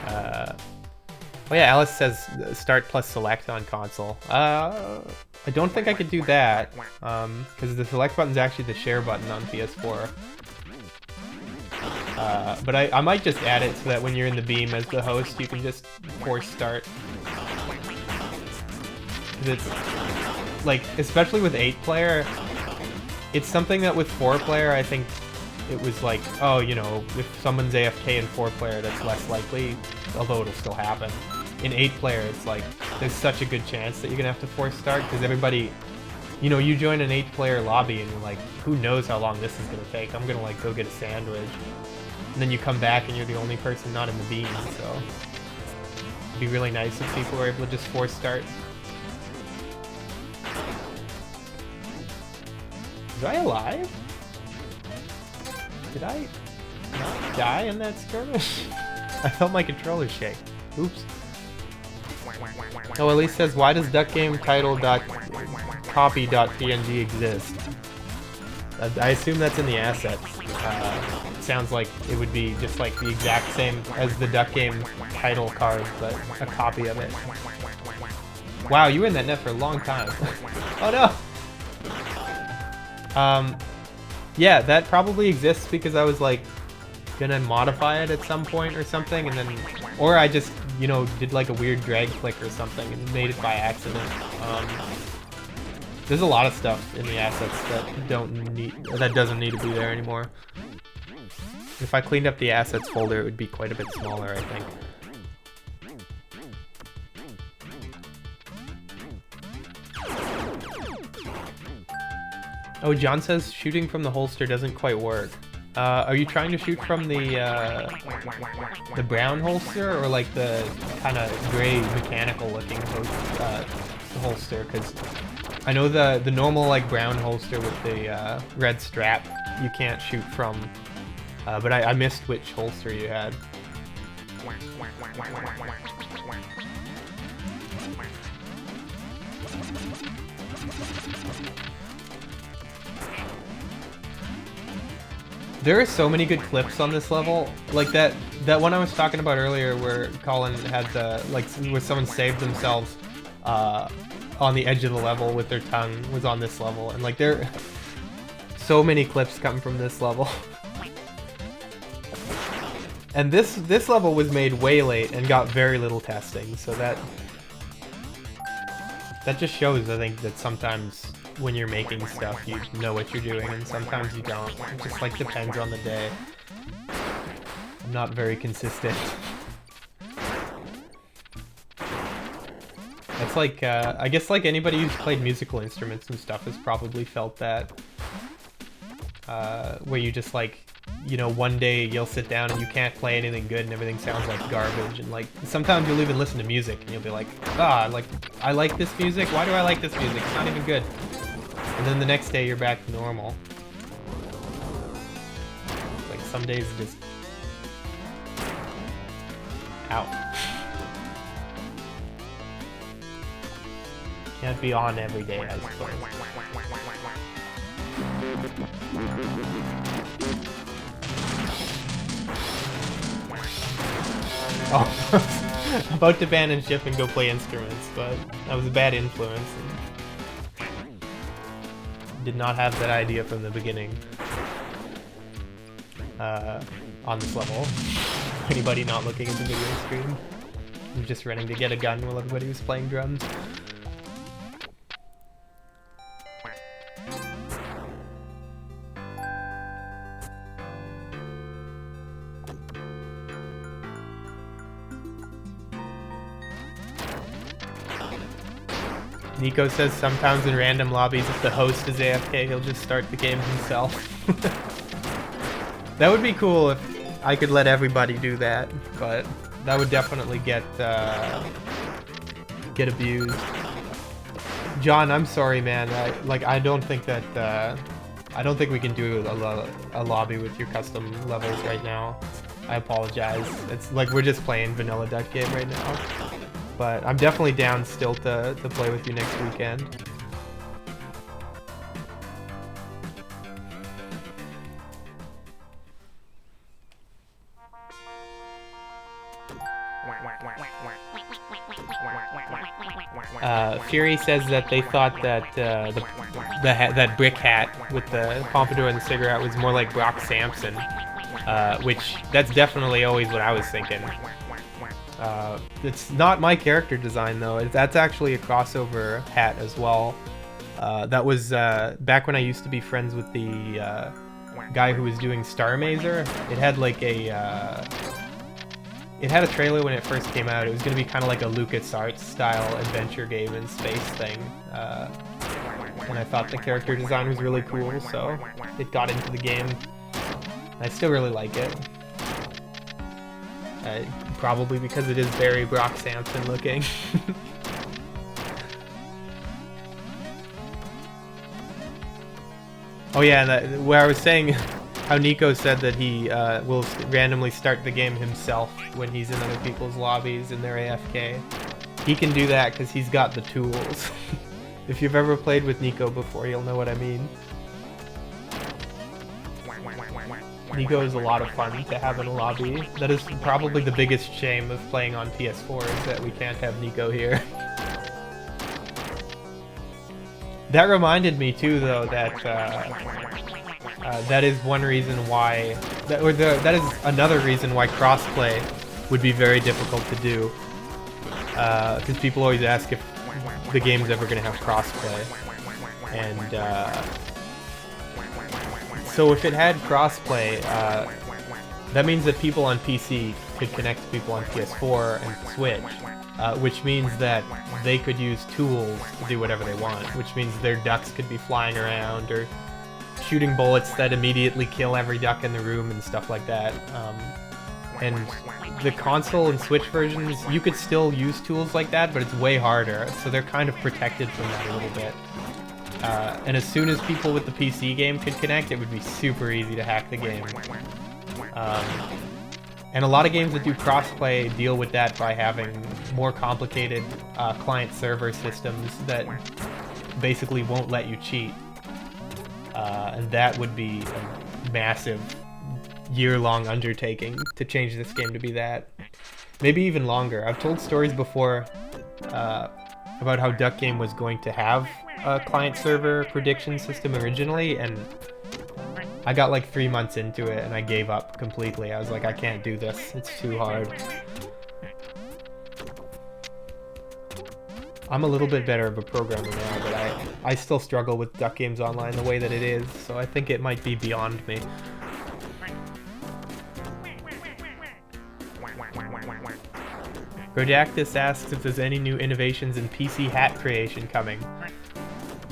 Oh yeah, Alice says start plus select on console. I don't think I could do that, because the select button's actually the share button on PS4. But I might just add it so that when you're in the beam as the host, you can just force start. Because it's, like, especially with 8-player, it's something that with 4-player, I think it was like, oh, you know, if someone's AFK in 4-player, that's less likely, although it'll still happen. In 8-player, it's like, there's such a good chance that you're gonna have to force start, because everybody, you know, you join an 8-player lobby and you're like, who knows how long this is gonna take? I'm gonna, like, go get a sandwich. And then you come back and you're the only person not in the beam, so it'd be really nice if people were able to just force start. Was I alive? Did I not die in that skirmish? I felt my controller shake. Oops. Oh, Elise says, why does duckgametitle.copy.png exist? I assume that's in the assets. It sounds like it would be just like the exact same as the Duck Game title card, but a copy of it. Wow, you were in that net for a long time. Oh no! Yeah, that probably exists because I was like gonna modify it at some point or something, and then Or I just, you know, did like a weird drag click or something and made it by accident. There's a lot of stuff in the assets that doesn't need to be there anymore. If I cleaned up the assets folder, it would be quite a bit smaller, I think. Oh, John says shooting from the holster doesn't quite work. Are you trying to shoot from the brown holster, or like the kind of gray mechanical looking holster? Because I know the normal like brown holster with the red strap you can't shoot from, but I missed which holster you had. There are so many good clips on this level, like that one I was talking about earlier, where Colin had the where someone saved themselves on the edge of the level with their tongue was on this level, and like there so many clips come from this level. And this level was made way late and got very little testing, so that just shows, I think, that sometimes when you're making stuff, you know what you're doing, and sometimes you don't. It just like depends on the day. I'm not very consistent. It's like, I guess like anybody who's played musical instruments and stuff has probably felt that. Where you just like, you know, one day you'll sit down and you can't play anything good and everything sounds like garbage, and like sometimes you'll even listen to music and you'll be like, like I like this music, why do I like this music? It's not even good. And then the next day you're back to normal. Like some days just... Ow. Can't be on every day, I suppose. Oh, about to ban and ship and go play instruments, but that was a bad influence. Did not have that idea from the beginning on this level. Anybody not looking at the video screen? I'm just running to get a gun while everybody was playing drums. Nico says sometimes in random lobbies, if the host is AFK, he'll just start the game himself. That would be cool if I could let everybody do that, but that would definitely get abused. John, I'm sorry, man. I don't think that I don't think we can do a lobby with your custom levels right now. I apologize. It's like we're just playing vanilla duck game right now. But I'm definitely down still to play with you next weekend. Fury says that they thought that that brick hat with the pompadour and the cigarette was more like Brock Sampson, which that's definitely always what I was thinking. It's not my character design though. That's actually a crossover hat as well. That was back when I used to be friends with the guy who was doing Star Mazer. It had like a it had a trailer when it first came out. It was going to be kind of like a LucasArts style adventure game in space thing. And I thought the character design was really cool, so it got into the game. I still really like it. Probably because it is very Brock Sampson looking. Oh yeah, and where I was saying how Nico said that he will randomly start the game himself when he's in other people's lobbies and they're AFK. He can do that because he's got the tools. If you've ever played with Nico before, you'll know what I mean. Nico is a lot of fun to have in a lobby. That is probably the biggest shame of playing on PS4 is that we can't have Nico here. That reminded me too, though, that that is one reason why, that is another reason why crossplay would be very difficult to do. Because people always ask if the game's ever going to have crossplay. And so if it had crossplay, that means that people on PC could connect to people on PS4 and Switch, which means that they could use tools to do whatever they want, which means their ducks could be flying around or shooting bullets that immediately kill every duck in the room and stuff like that. And the console and Switch versions, you could still use tools like that, but it's way harder, so they're kind of protected from that a little bit. And as soon as people with the PC game could connect, it would be super easy to hack the game. And a lot of games that do crossplay deal with that by having more complicated client-server systems that basically won't let you cheat. And that would be a massive year-long undertaking to change this game to be that. Maybe even longer. I've told stories before about how Duck Game was going to have a client-server prediction system originally, and I got like 3 months into it and I gave up completely. I was like, I can't do this. It's too hard. I'm a little bit better of a programmer now, but I still struggle with Duck Games Online the way that it is, so I think it might be beyond me. Rodactus asks if there's any new innovations in PC hat creation coming.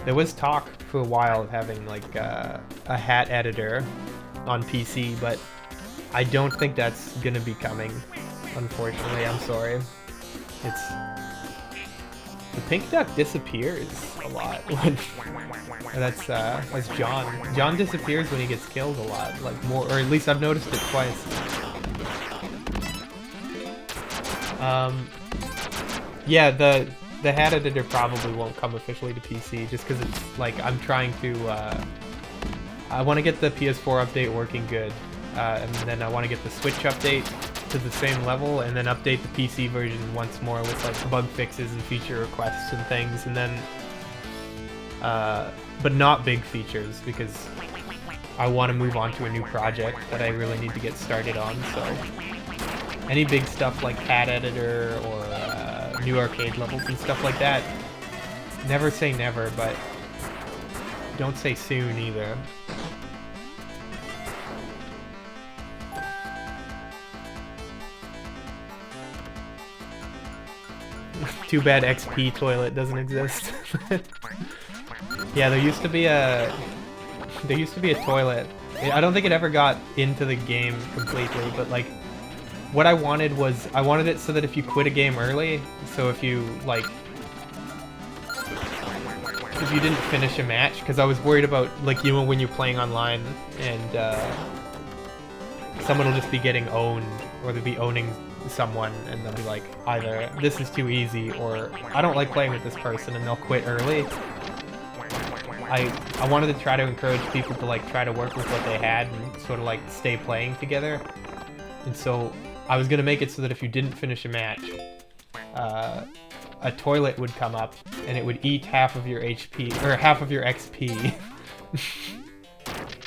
There was talk for a while of having like a hat editor on PC, but I don't think that's gonna be coming, unfortunately. I'm sorry. The pink duck disappears a lot. That's John. John disappears when he gets killed a lot, like more, or at least I've noticed it twice. Yeah, the hat editor probably won't come officially to PC, just because it's like I'm trying to. I want to get the PS4 update working good, and then I want to get the Switch update to the same level, and then update the PC version once more with like bug fixes and feature requests and things, and then but not big features, because I want to move on to a new project that I really need to get started on. So any big stuff like hat editor or new arcade levels and stuff like that, never say never, but don't say soon either. Too bad XP toilet doesn't exist. Yeah, there used to be a toilet. I don't think it ever got into the game completely, but like what I wanted was, I wanted it so that if you quit a game early, so if you like, if you didn't finish a match, because I was worried about like, you know, when you're playing online and someone will just be getting owned, or they'll be owning someone, and they'll be like, either this is too easy, or I don't like playing with this person, and they'll quit early. I wanted to try to encourage people to like try to work with what they had and sort of like stay playing together. And so I was gonna make it so that if you didn't finish a match, a toilet would come up and it would eat half of your HP, or half of your XP.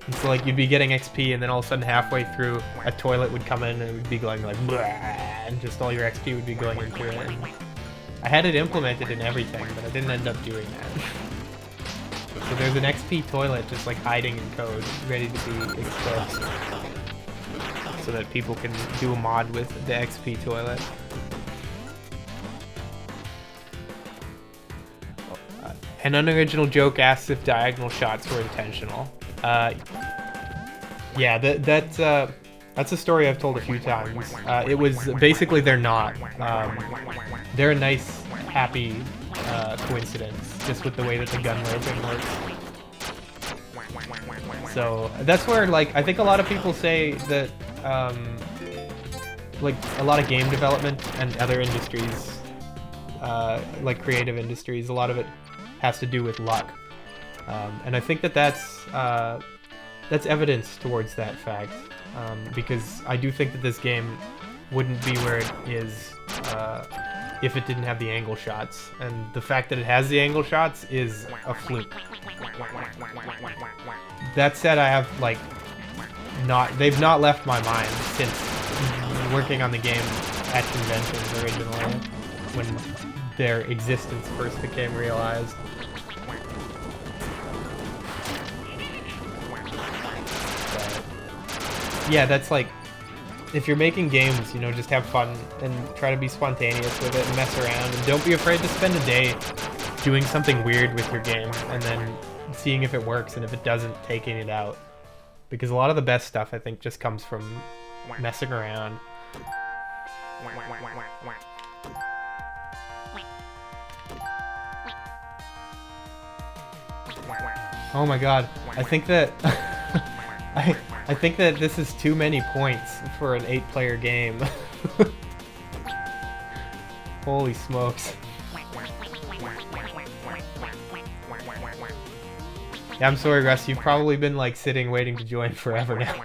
And so like you'd be getting XP, and then all of a sudden halfway through a toilet would come in and it would be going like blah, and just all your XP would be going into it. And I had it implemented in everything, but I didn't end up doing that. So there's an XP toilet just like hiding in code, ready to be exposed, so that people can do a mod with the XP toilet. An unoriginal joke asks if diagonal shots were intentional. Yeah, that's a story I've told a few times. It was basically, they're not. They're a nice, happy coincidence, just with the way that the gun looping works. So that's where, like, I think a lot of people say that, like, a lot of game development and other industries, like creative industries, a lot of it has to do with luck. And I think that that's evidence towards that fact, because I do think that this game wouldn't be where it is if it didn't have the angle shots, and the fact that it has the angle shots is a fluke. That said, I have they've not left my mind since working on the game at conventions originally, when their existence first became realized. But, yeah, that's like, if you're making games, you know, just have fun and try to be spontaneous with it and mess around, and don't be afraid to spend a day doing something weird with your game and then seeing if it works, and if it doesn't, taking it out. Because a lot of the best stuff, I think, just comes from messing around. Oh my god, I think that I think that this is too many points for an 8-player game. Holy smokes. Yeah, I'm sorry, Russ, you've probably been like sitting waiting to join forever now.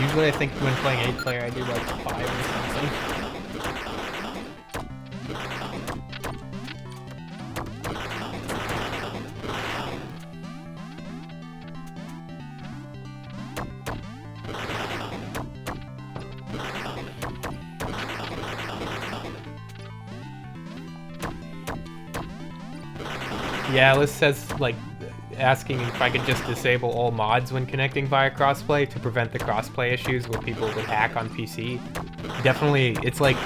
Usually I think when playing 8-player I do like 5 or something. Yeah, Alice says, like, asking if I could just disable all mods when connecting via crossplay to prevent the crossplay issues where people would hack on PC. Definitely, it's like,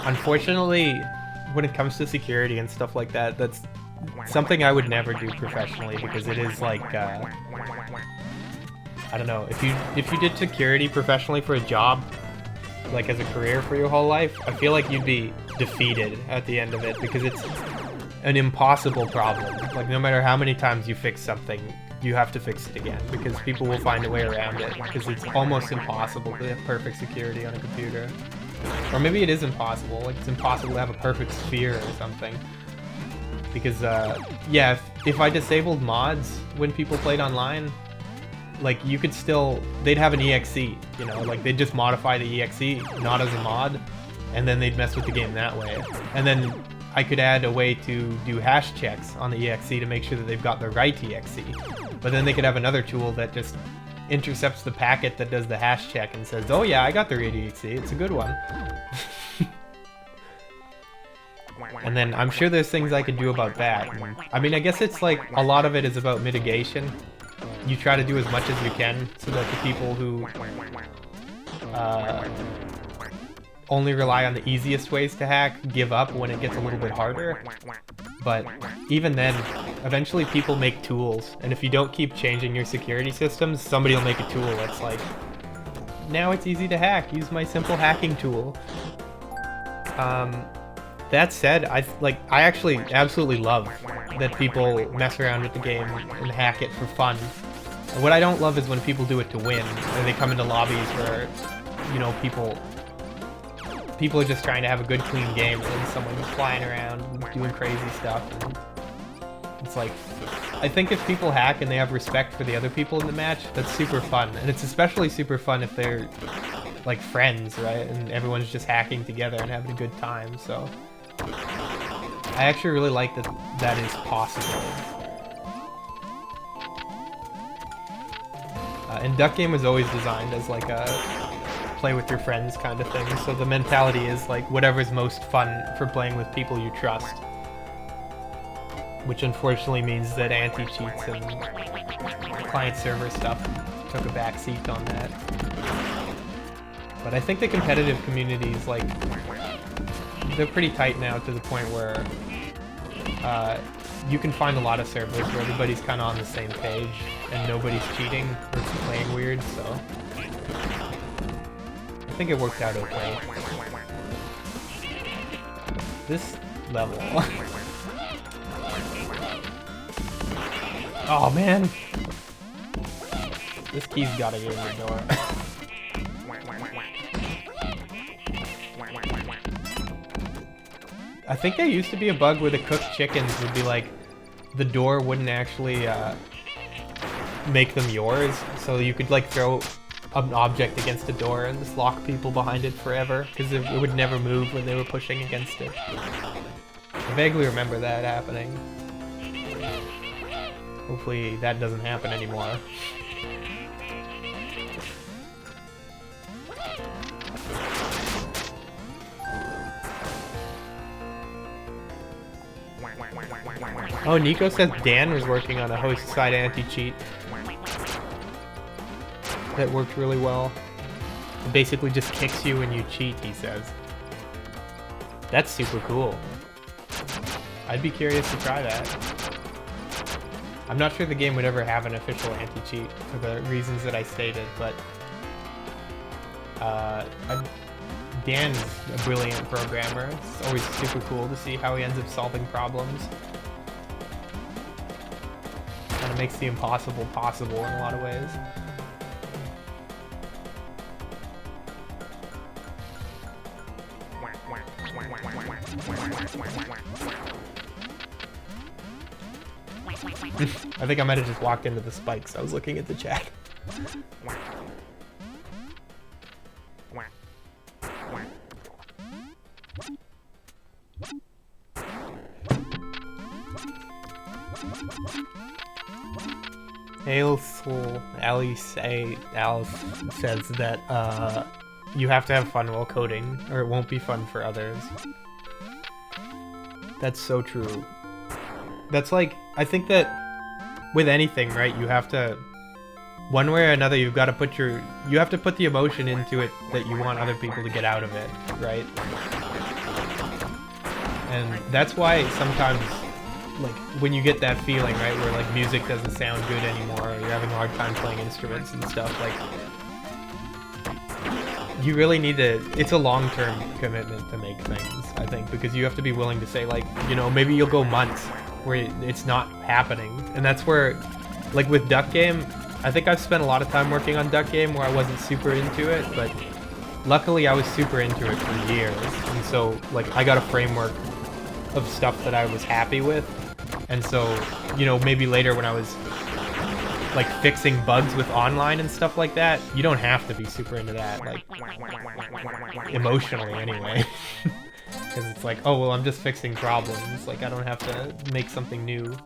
unfortunately, when it comes to security and stuff like that, that's something I would never do professionally, because it is like, I don't know, if you did security professionally for a job, like as a career for your whole life, I feel like you'd be defeated at the end of it, because it's an impossible problem. Like, no matter how many times you fix something, you have to fix it again, because people will find a way around it, because it's almost impossible to have perfect security on a computer. Or maybe it is impossible, like it's impossible to have a perfect sphere or something. Because, yeah, if I disabled mods when people played online, like, you could still, they'd have an EXE, you know, like, they'd just modify the EXE, not as a mod, and then they'd mess with the game that way. And then I could add a way to do hash checks on the EXE to make sure that they've got the right EXE. But then they could have another tool that just intercepts the packet that does the hash check and says, oh yeah, I got the right EXE, it's a good one. And then I'm sure there's things I could do about that. I mean, I guess it's like, a lot of it is about mitigation. You try to do as much as you can so that the people who only rely on the easiest ways to hack give up when it gets a little bit harder. But even then, eventually people make tools, and if you don't keep changing your security systems, somebody will make a tool that's like, now it's easy to hack, use my simple hacking tool. That said, I actually absolutely love that people mess around with the game and hack it for fun. What I don't love is when people do it to win, and they come into lobbies where, you know, people are just trying to have a good, clean game, and someone's flying around and doing crazy stuff. And it's like, I think if people hack and they have respect for the other people in the match, that's super fun. And it's especially super fun if they're like friends, right? And everyone's just hacking together and having a good time. So I actually really like that that is possible. And Duck Game was always designed as like a play with your friends kind of thing, so the mentality is like whatever's most fun for playing with people you trust, which unfortunately means that anti-cheats and client-server stuff took a back seat on that. But I think the competitive communities, like, they're pretty tight now to the point where you can find a lot of servers where everybody's kind of on the same page and nobody's cheating or playing weird, so I think it worked out okay. This level. Oh man! This key's gotta get in the door. I think there used to be a bug where the cooked chickens would be like, the door wouldn't actually make them yours, so you could like throw an object against a door and just lock people behind it forever, because it would never move when they were pushing against it. I vaguely remember that happening. Hopefully that doesn't happen anymore. Oh, Nico says Dan was working on a host-side anti-cheat that worked really well. It basically just kicks you when you cheat, he says. That's super cool. I'd be curious to try that. I'm not sure the game would ever have an official anti-cheat for the reasons that I stated, but Dan's a brilliant programmer. It's always super cool to see how he ends up solving problems. Kind of makes the impossible possible in a lot of ways. I think I might have just walked into the spikes. I was looking at the chat. Alice says that you have to have fun while coding, or it won't be fun for others. That's so true. That's like, I think that with anything, right, you have to, one way or another, you've got to put you have to put the emotion into it that you want other people to get out of it, right? And that's why sometimes, like, when you get that feeling, right, where, like, music doesn't sound good anymore, or you're having a hard time playing instruments and stuff, like, you really need to, it's a long-term commitment to make things, I think, because you have to be willing to say, like, you know, maybe you'll go months where it's not happening. And that's where, like with Duck Game, I think I've spent a lot of time working on Duck Game where I wasn't super into it, but luckily I was super into it for years. And so, like, I got a framework of stuff that I was happy with. And so, you know, maybe later when I was like fixing bugs with online and stuff like that, you don't have to be super into that, like, emotionally anyway. Because it's like, oh, well, I'm just fixing problems. Like, I don't have to make something new.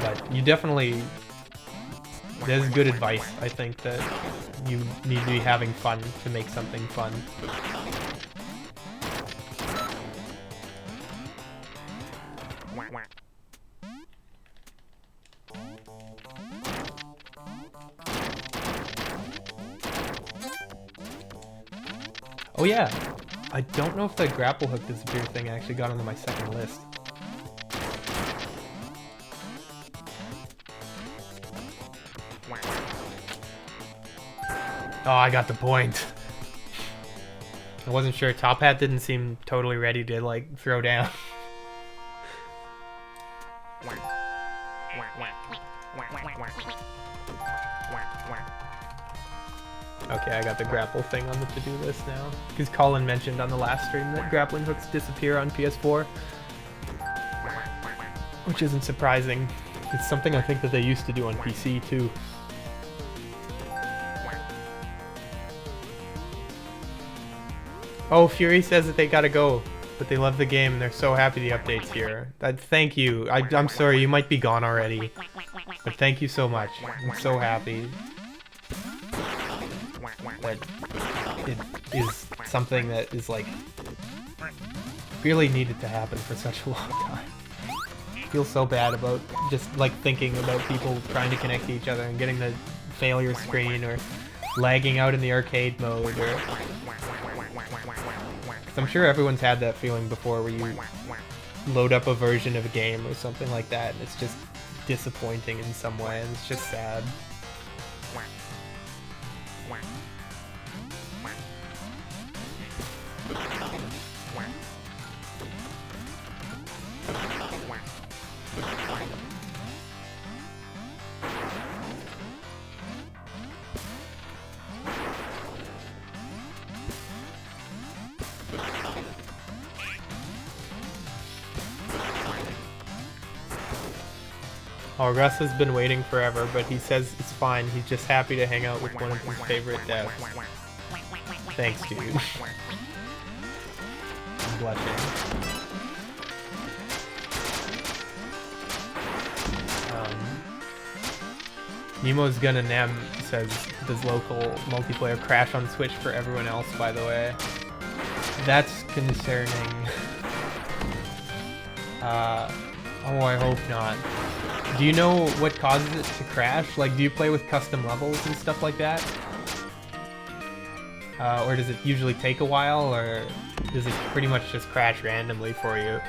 But you definitely, there's good advice, I think, that you need to be having fun to make something fun. Oh yeah, I don't know if the grapple hook disappear thing actually got onto my second list. Oh, I got the point. I wasn't sure. Top Hat didn't seem totally ready to, like, throw down. Okay, I got the grapple thing on the to-do list now. Because Colin mentioned on the last stream that grappling hooks disappear on PS4. Which isn't surprising. It's something I think that they used to do on PC too. Oh, Fury says that they gotta go, but they love the game. They're so happy the update's here. Thank you. I'm sorry, you might be gone already. But thank you so much. I'm so happy that it is something that is, like, really needed to happen for such a long time. I feel so bad about just, like, thinking about people trying to connect to each other and getting the failure screen or lagging out in the arcade mode, or... Cause I'm sure everyone's had that feeling before where you load up a version of a game or something like that and it's just disappointing in some way and it's just sad. Oh, Russ has been waiting forever, but he says it's fine. He's just happy to hang out with one of his favorite devs. Thanks, dude. I'm blushing. Nemo's Gonna Nem says, does local multiplayer crash on Switch for everyone else, by the way? That's concerning. Oh, I hope not. Do you know what causes it to crash? Like, do you play with custom levels and stuff like that? Or does it usually take a while, or does it pretty much just crash randomly for you?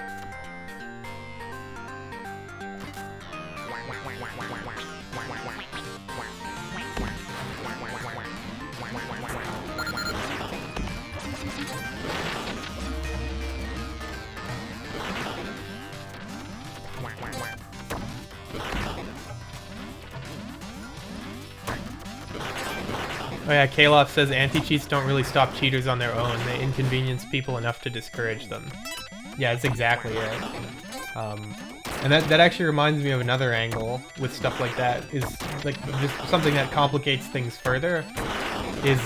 Oh yeah, Kaloff says anti-cheats don't really stop cheaters on their own. They inconvenience people enough to discourage them. Yeah, that's exactly it. And that actually reminds me of another angle with stuff like that, is like just something that complicates things further, is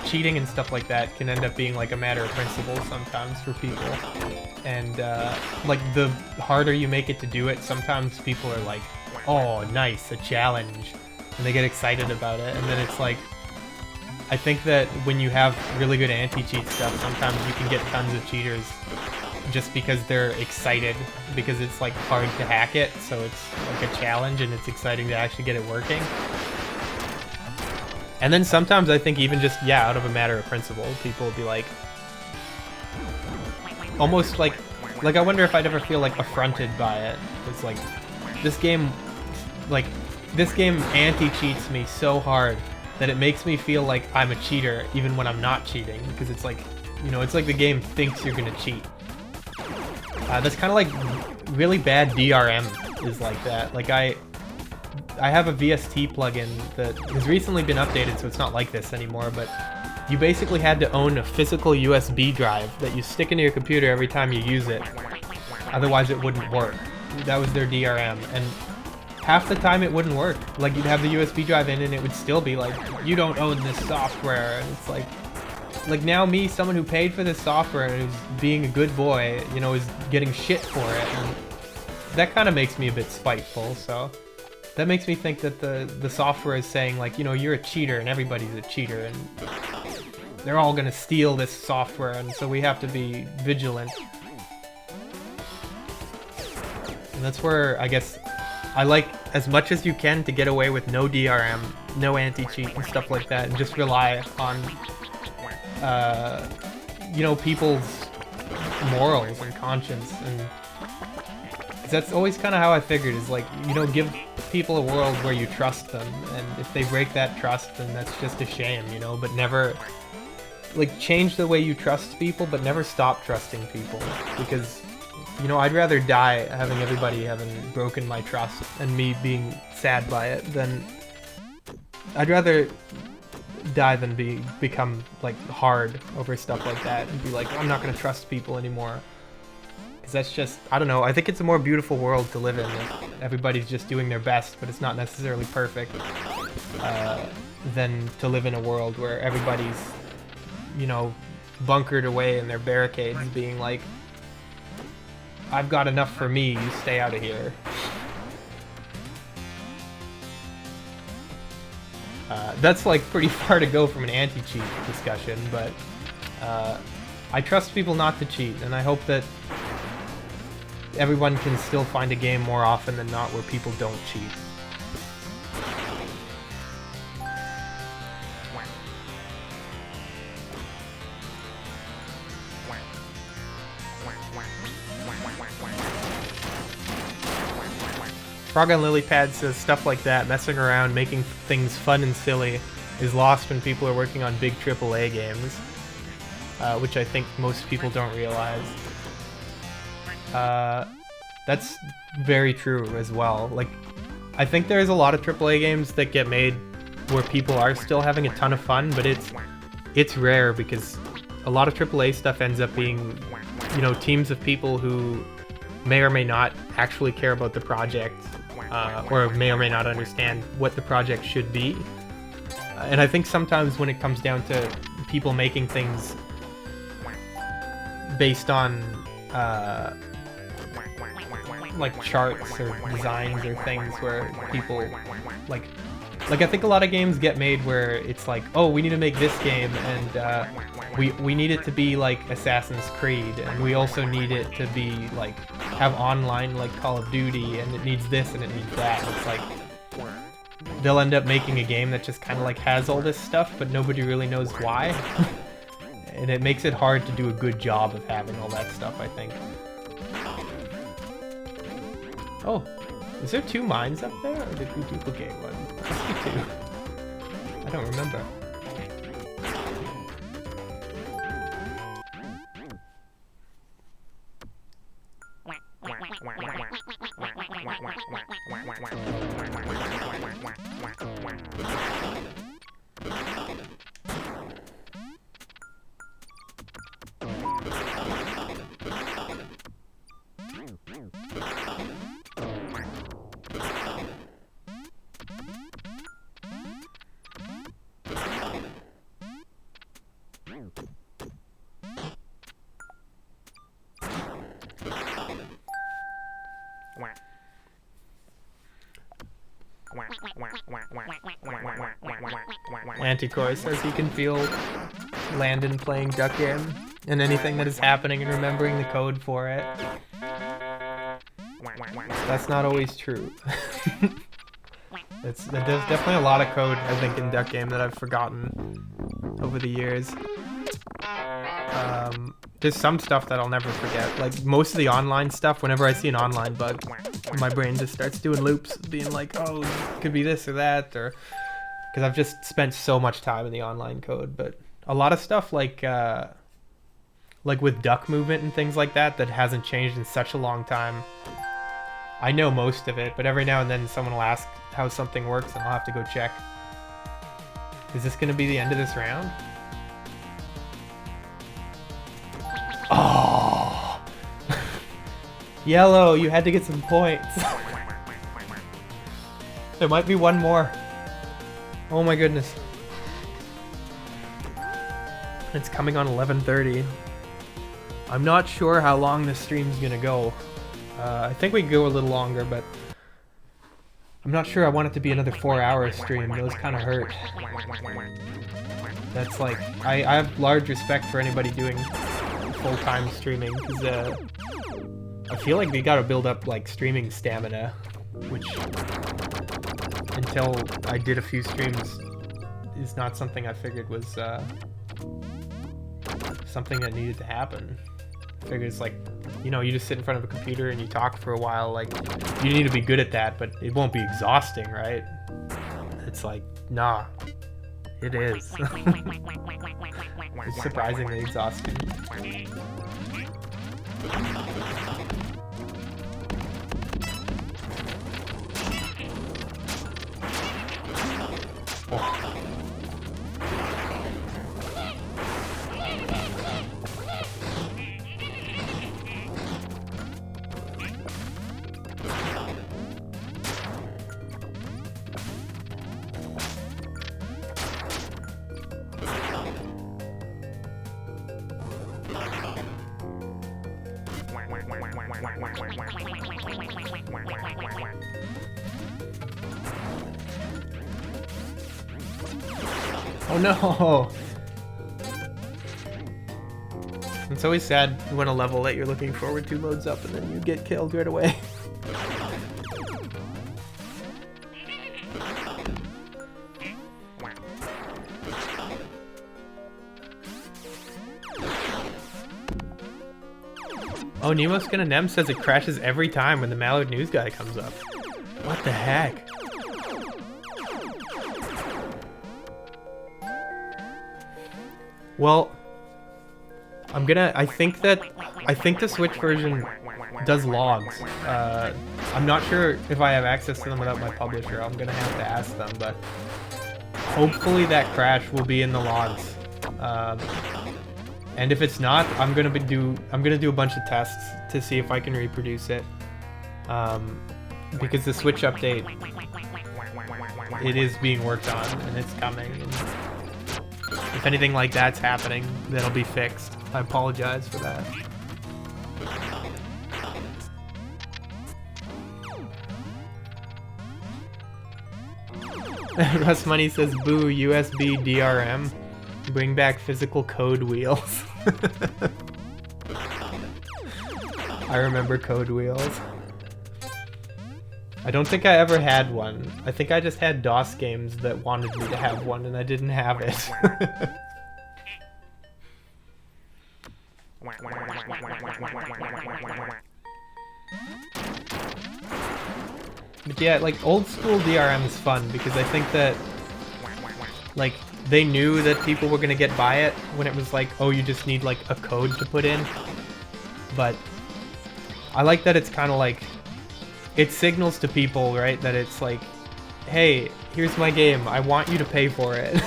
cheating and stuff like that can end up being like a matter of principle sometimes for people. And like the harder you make it to do it, sometimes people are like, oh nice, a challenge, and they get excited about it, and then it's like, I think that when you have really good anti-cheat stuff, sometimes you can get tons of cheaters just because they're excited, because it's like hard to hack it, so it's like a challenge and it's exciting to actually get it working. And then sometimes I think even just, yeah, out of a matter of principle, people will be like, almost like I wonder if I'd ever feel like affronted by it. It's like, this game anti-cheats me so hard that it makes me feel like I'm a cheater even when I'm not cheating, because it's like, you know, it's like the game thinks you're gonna cheat. That's kind of like really bad DRM is like that. Like I have a VST plugin that has recently been updated, so it's not like this anymore, but you basically had to own a physical USB drive that you stick into your computer every time you use it. Otherwise it wouldn't work. That was their DRM, and half the time it wouldn't work. Like, you'd have the USB drive in and it would still be like, you don't own this software. And it's like now me, someone who paid for this software and who's being a good boy, you know, is getting shit for it. And that kind of makes me a bit spiteful, so that makes me think that the software is saying, like, you know, you're a cheater and everybody's a cheater and they're all gonna steal this software, and so we have to be vigilant. And that's where, I guess, I like as much as you can to get away with no DRM, no anti-cheat and stuff like that, and just rely on, you know, people's morals and conscience. And that's always kind of how I figured, is like, you know, give people a world where you trust them, and if they break that trust, then that's just a shame, you know, but never, like, change the way you trust people, but never stop trusting people, because, you know, I'd rather die having everybody having broken my trust and me being sad by it than... I'd rather die than become, like, hard over stuff like that and be like, I'm not gonna trust people anymore. Because that's just, I don't know, I think it's a more beautiful world to live in if everybody's just doing their best, but it's not necessarily perfect, than to live in a world where everybody's, you know, bunkered away in their barricades being like, I've got enough for me, you stay out of here. That's like pretty far to go from an anti-cheat discussion, but I trust people not to cheat, and I hope that everyone can still find a game more often than not where people don't cheat. Frog on Lilypad says stuff like that, messing around, making things fun and silly, is lost when people are working on big AAA games, which I think most people don't realize. That's very true as well. Like, I think there's a lot of AAA games that get made where people are still having a ton of fun, but it's rare, because a lot of AAA stuff ends up being, you know, teams of people who may or may not actually care about the project, or may or may not understand what the project should be. And I think sometimes when it comes down to people making things based on like charts or designs or things where people like Like, I think a lot of games get made where it's like, oh, we need to make this game, and we need it to be like Assassin's Creed, and we also need it to be like have online like Call of Duty, and it needs this and it needs that. And it's like they'll end up making a game that just kind of like has all this stuff, but nobody really knows why. And it makes it hard to do a good job of having all that stuff, I think. Oh, is there 2 mines up there, or did we duplicate one? Must be 2. I don't remember. Anticore says he can feel Landon playing Duck Game and anything that is happening and remembering the code for it. That's not always true. There's definitely a lot of code, I think, in Duck Game that I've forgotten over the years. There's some stuff that I'll never forget. Like, most of the online stuff, whenever I see an online bug, my brain just starts doing loops, being like, oh, it could be this or that, or... Because I've just spent so much time in the online code. But a lot of stuff like with duck movement and things like that hasn't changed in such a long time. I know most of it, but every now and then someone will ask how something works and I'll have to go check. Is this going to be the end of this round? Oh! Yellow, you had to get some points. There might be one more. Oh my goodness. It's coming on 11:30. I'm not sure how long this stream's gonna go. I think we can go a little longer, but I'm not sure I want it to be another 4-hour stream. Those kind of hurt. That's like, I have large respect for anybody doing full-time streaming, because I feel like they gotta build up like streaming stamina, which until I did a few streams is not something I figured was something that needed to happen. I figured it's like, you know, you just sit in front of a computer and you talk for a while, like, you need to be good at that, but it won't be exhausting, right? It's like, nah, it is. It's surprisingly exhausting. Oh no! It's always sad when a level that you're looking forward to loads up and then you get killed right away. Oh, Nemo Skin and Nem says it crashes every time when the Mallard News guy comes up. What the heck? Well, I think the Switch version does logs. I'm not sure if I have access to them without my publisher. I'm gonna have to ask them, but hopefully that crash will be in the logs. And if it's not, I'm gonna do a bunch of tests to see if I can reproduce it. Because the Switch update, it is being worked on and it's coming. And if anything like that's happening, that'll be fixed. I apologize for that. Russ Money says, boo, USB DRM. Bring back physical code wheels. I remember code wheels. I don't think I ever had one. I think I just had DOS games that wanted me to have one and I didn't have it. But yeah, like, old school DRM is fun because I think that, like, they knew that people were gonna get by it when it was like, oh, you just need, like, a code to put in. But I like that it's kind of like, it signals to people, right, that it's like, hey, here's my game, I want you to pay for it.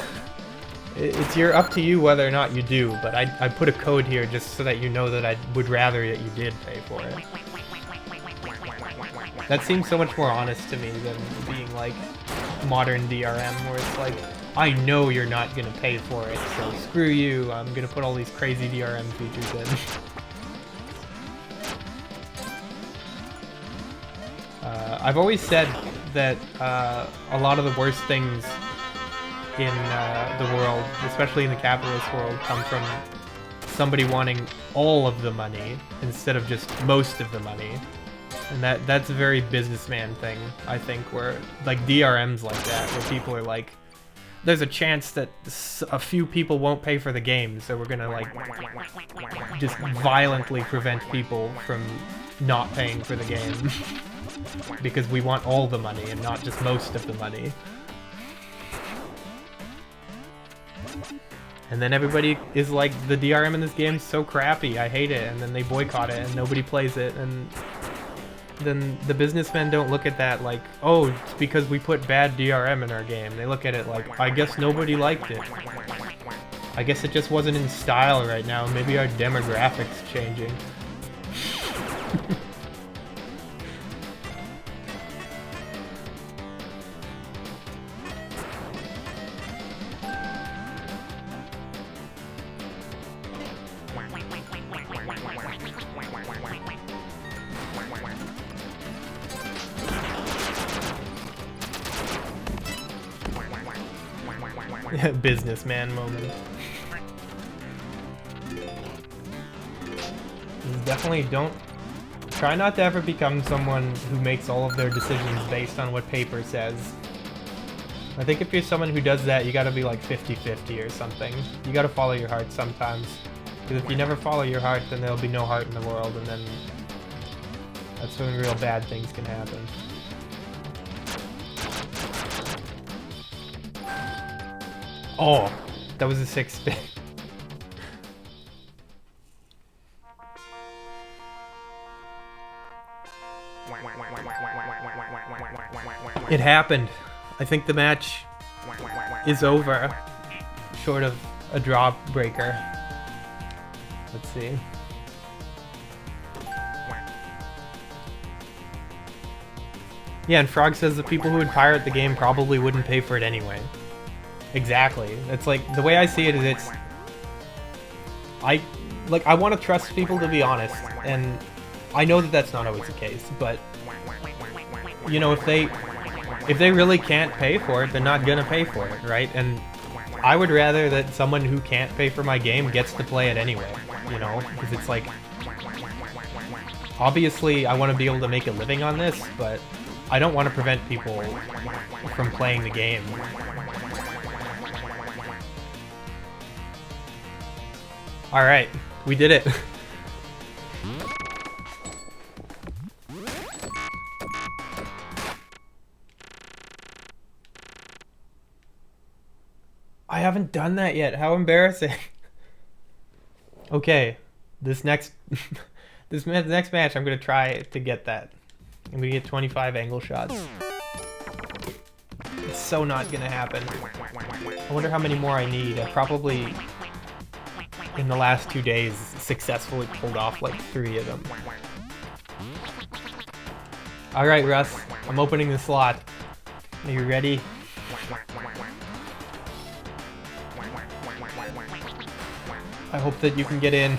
It's up to you whether or not you do, but I put a code here just so that you know that I would rather that you did pay for it. That seems so much more honest to me than being like modern DRM, where it's like, I know you're not gonna pay for it, so screw you, I'm gonna put all these crazy DRM features in. I've always said that a lot of the worst things in the world, especially in the capitalist world, come from somebody wanting all of the money instead of just most of the money. And that's a very businessman thing, I think, where, like, DRMs like that, where people are like, there's a chance that a few people won't pay for the game, so we're gonna, like, just violently prevent people from not paying for the game. Because we want all the money and not just most of the money. And then everybody is like, the DRM in this game is so crappy, I hate it, and then they boycott it and nobody plays it, and then the businessmen don't look at that like, oh, it's because we put bad DRM in our game. They look at it like, I guess nobody liked it. I guess it just wasn't in style right now. Maybe our demographics changing. Businessman moment. Definitely try not to ever become someone who makes all of their decisions based on what paper says. I think if you're someone who does that, you gotta be like 50-50 or something. You gotta follow your heart sometimes. Because if you never follow your heart, then there'll be no heart in the world, and then that's when real bad things can happen. Oh, that was a 6-spin. It happened. I think the match is over, short of a draw breaker. Let's see. Yeah, and Frog says the people who would pirate the game probably wouldn't pay for it anyway. Exactly. It's like, the way I see it is I want to trust people to be honest, and I know that that's not always the case, but, you know, if they really can't pay for it, they're not gonna pay for it, right? And I would rather that someone who can't pay for my game gets to play it anyway, you know? Because it's like, obviously I want to be able to make a living on this, but I don't want to prevent people from playing the game. Alright, we did it. I haven't done that yet. How embarrassing. Okay, this next next match I'm gonna try to get that. I'm gonna get 25 angle shots. It's so not gonna happen. I wonder how many more I need. I probably, in the last 2 days, successfully pulled off like 3 of them. Alright, Russ, I'm opening the slot. Are you ready? I hope that you can get in.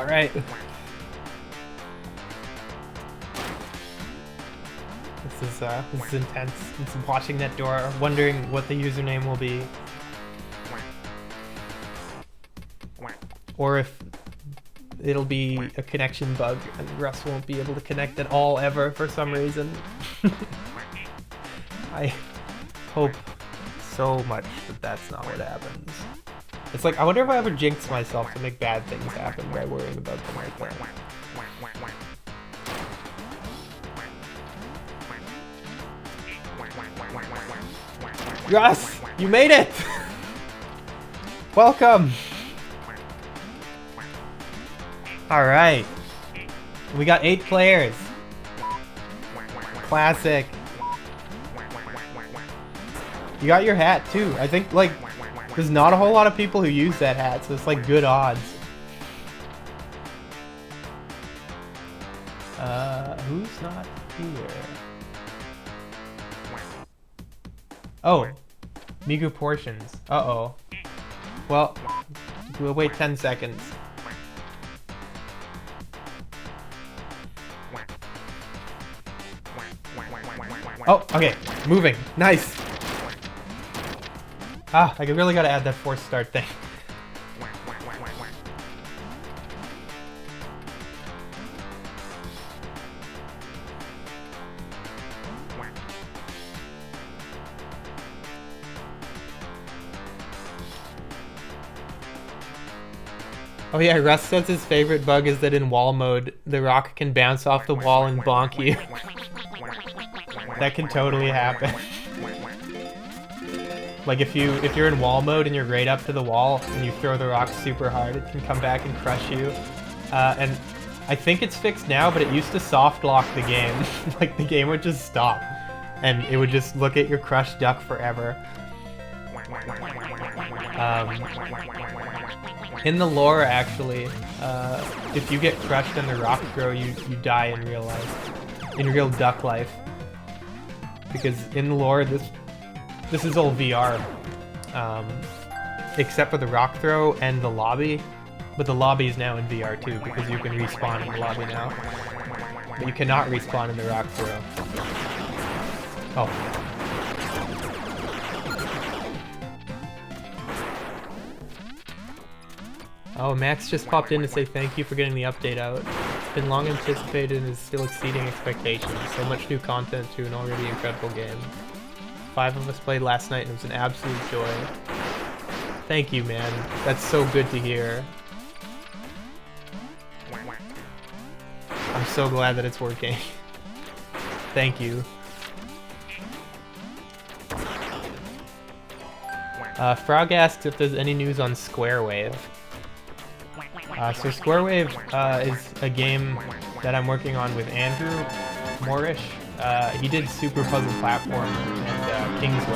Alright. This is intense. It's watching that door, wondering what the username will be. Or if it'll be a connection bug and Russ won't be able to connect at all ever for some reason. I hope so much that that's not what happens. It's like, I wonder if I ever jinx myself to make bad things happen by worrying about them like that. Russ! You made it! Welcome! Alright. We got 8 players. Classic. You got your hat too. I think, like, there's not a whole lot of people who use that hat, so it's like good odds. Who's not here? Oh, Migu Portions. Uh-oh. Well, we'll wait 10 seconds. Oh, okay. Moving. Nice. Ah, I really gotta add that force start thing. Oh yeah, Russ says his favorite bug is that in wall mode, the rock can bounce off the wall and bonk you. That can totally happen. Like if you're in wall mode and you're right up to the wall and you throw the rock super hard, it can come back and crush you. And I think it's fixed now, but it used to soft lock the game. Like the game would just stop and it would just look at your crushed duck forever. In the lore, actually, if you get crushed in the rock throw, you die in real life, in real duck life. Because in the lore, this is all VR, except for the rock throw and the lobby. But the lobby is now in VR too, because you can respawn in the lobby now. But you cannot respawn in the rock throw. Oh. Oh, Max just popped in to say thank you for getting the update out. It's been long anticipated and is still exceeding expectations. So much new content to an already incredible game. 5 of us played last night and it was an absolute joy. Thank you, man. That's so good to hear. I'm so glad that it's working. Thank you. Frog asks if there's any news on Squarewave. So Squarewave is a game that I'm working on with Andrew Moorish. He did Super Puzzle Platform and Kingsway.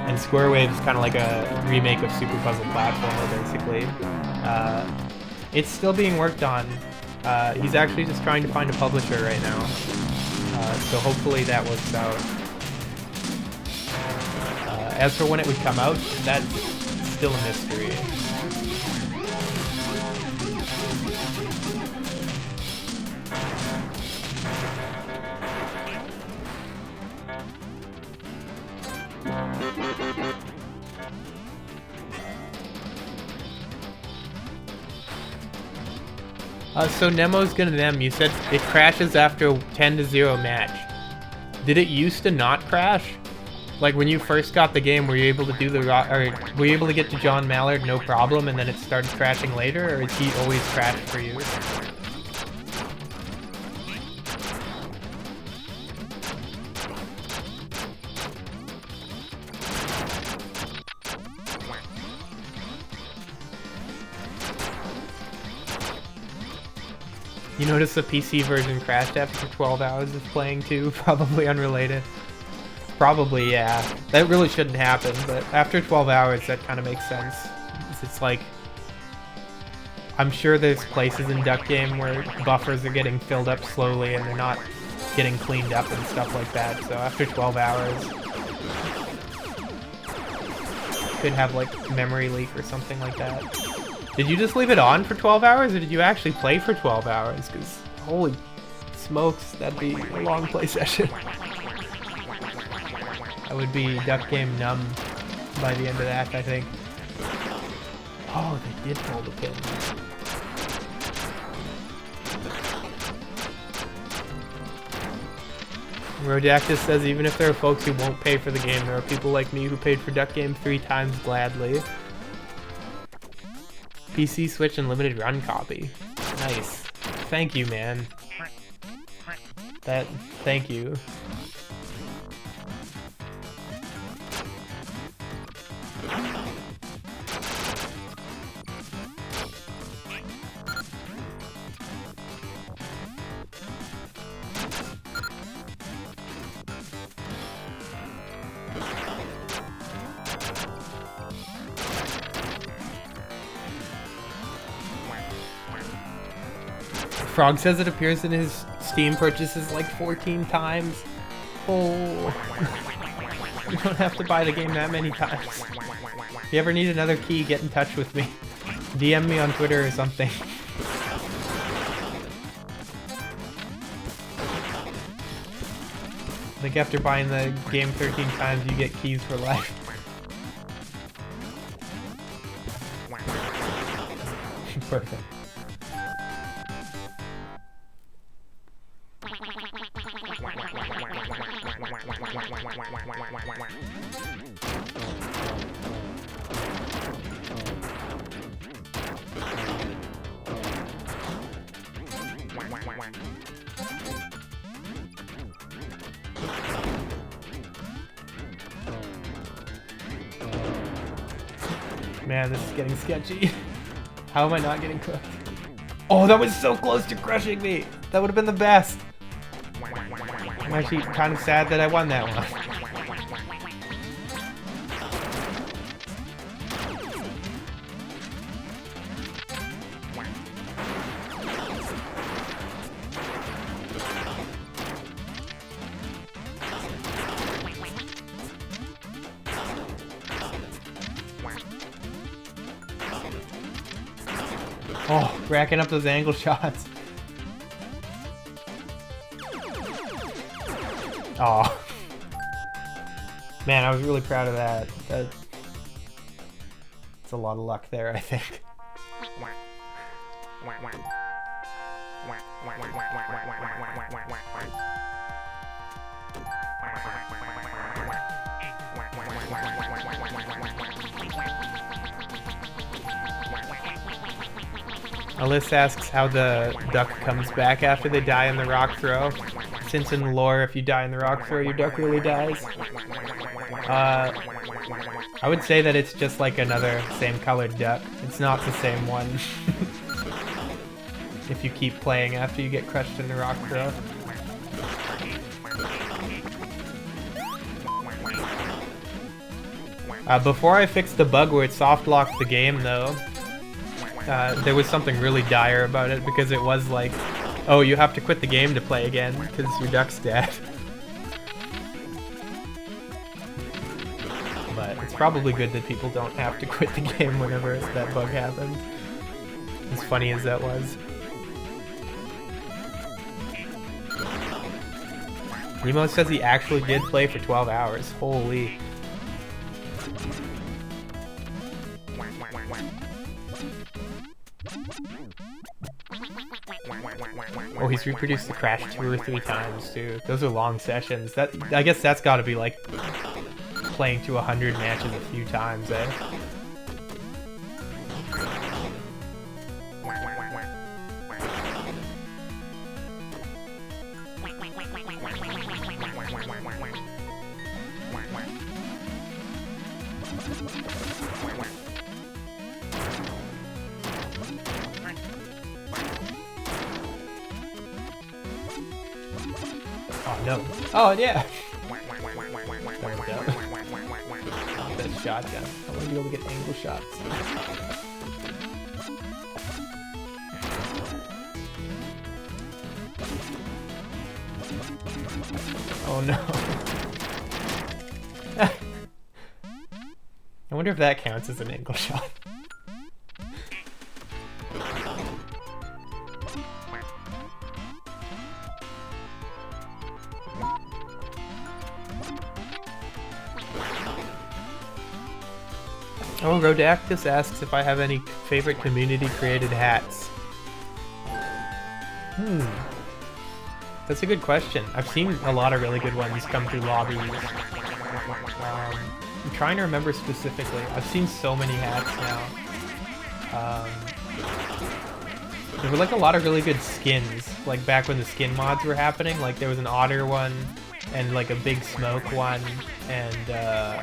And Squarewave is kind of like a remake of Super Puzzle Platformer, basically. It's still being worked on. He's actually just trying to find a publisher right now. So hopefully that works out. As for when it would come out, that's still a mystery. So Nemo's gonna them. You said it crashes after a 10-0 match. Did it used to not crash? Like when you first got the game, were you able to do the were you able to get to John Mallard no problem, and then it started crashing later, or is he always crashed for you? You notice the PC version crashed after 12 hours of playing too? Probably unrelated. Probably, yeah. That really shouldn't happen, but after 12 hours, that kind of makes sense. It's like, I'm sure there's places in Duck Game where buffers are getting filled up slowly and they're not getting cleaned up and stuff like that. So after 12 hours, could have like memory leak or something like that. Did you just leave it on for 12 hours, or did you actually play for 12 hours? Because, holy smokes, that'd be a long play session. I would be duck game numb by the end of that, I think. Oh, they did pull the pin. Rodactus says, even if there are folks who won't pay for the game, there are people like me who paid for Duck Game 3 times gladly. PC, Switch, and limited run copy. Nice. Thank you, man. Thank you. Frog says it appears in his Steam purchases like 14 times. Oh. You don't have to buy the game that many times. If you ever need another key, get in touch with me. DM me on Twitter or something. I think after buying the game 13 times, you get keys for life. Perfect. Man, this is getting sketchy. How am I not getting cooked? Oh, that was so close to crushing me! That would have been the best! I'm actually kind of sad that I won that one. Oh, racking up those angle shots. Oh. Man, I was really proud of that. That's a lot of luck there, I think. Alyssa asks how the duck comes back after they die in the rock throw. Since in lore, if you die in the rock throw, your duck really dies. I would say that it's just like another same colored duck. It's not the same one. If you keep playing after you get crushed in the rock throw. Before I fixed the bug where it soft locked the game though, there was something really dire about it because it was like, oh, you have to quit the game to play again because your duck's dead. But it's probably good that people don't have to quit the game whenever that bug happens. As funny as that was. Remo says he actually did play for 12 hours. Holy. Oh, he's reproduced the crash 2 or 3 times too. Those are long sessions. I guess that's got to be like playing to 100 matches a few times, eh? Oh no. Oh yeah. That shotgun. I want to be able to get angle shots. Oh no. I wonder if that counts as an angle shot. Oh, Rodactus asks if I have any favorite community-created hats. That's a good question. I've seen a lot of really good ones come through lobbies. I'm trying to remember specifically. I've seen so many hats now. There were like a lot of really good skins, like back when the skin mods were happening. Like there was an otter one, and like a big smoke one, and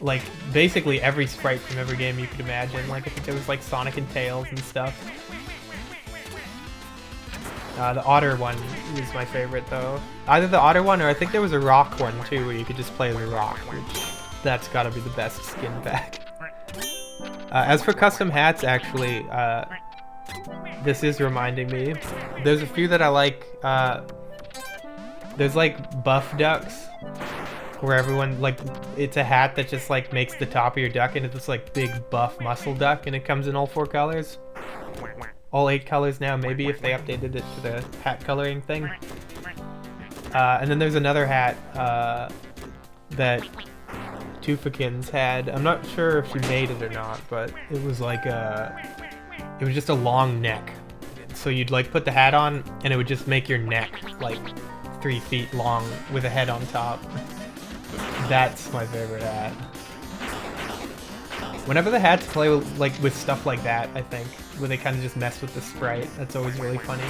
like basically every sprite from every game you could imagine. Like I think there was like Sonic and Tails and stuff. The otter one was my favorite though. Either the otter one or I think there was a rock one too where you could just play as a rock, which that's gotta be the best skin pack. As for custom hats, actually, this is reminding me. There's a few that I like. There's like buff ducks, where everyone, like, it's a hat that just like makes the top of your duck into this like big buff muscle duck, and it comes in all 4 colors. All 8 colors now, maybe if they updated it to the hat coloring thing. And then there's another hat that Tufakins had. I'm not sure if she made it or not, but it was like it was just a long neck. So you'd like put the hat on and it would just make your neck like 3 feet long with a head on top. That's my favorite hat. Whenever the hats play with stuff like that, I think, where they kind of just mess with the sprite, that's always really funny.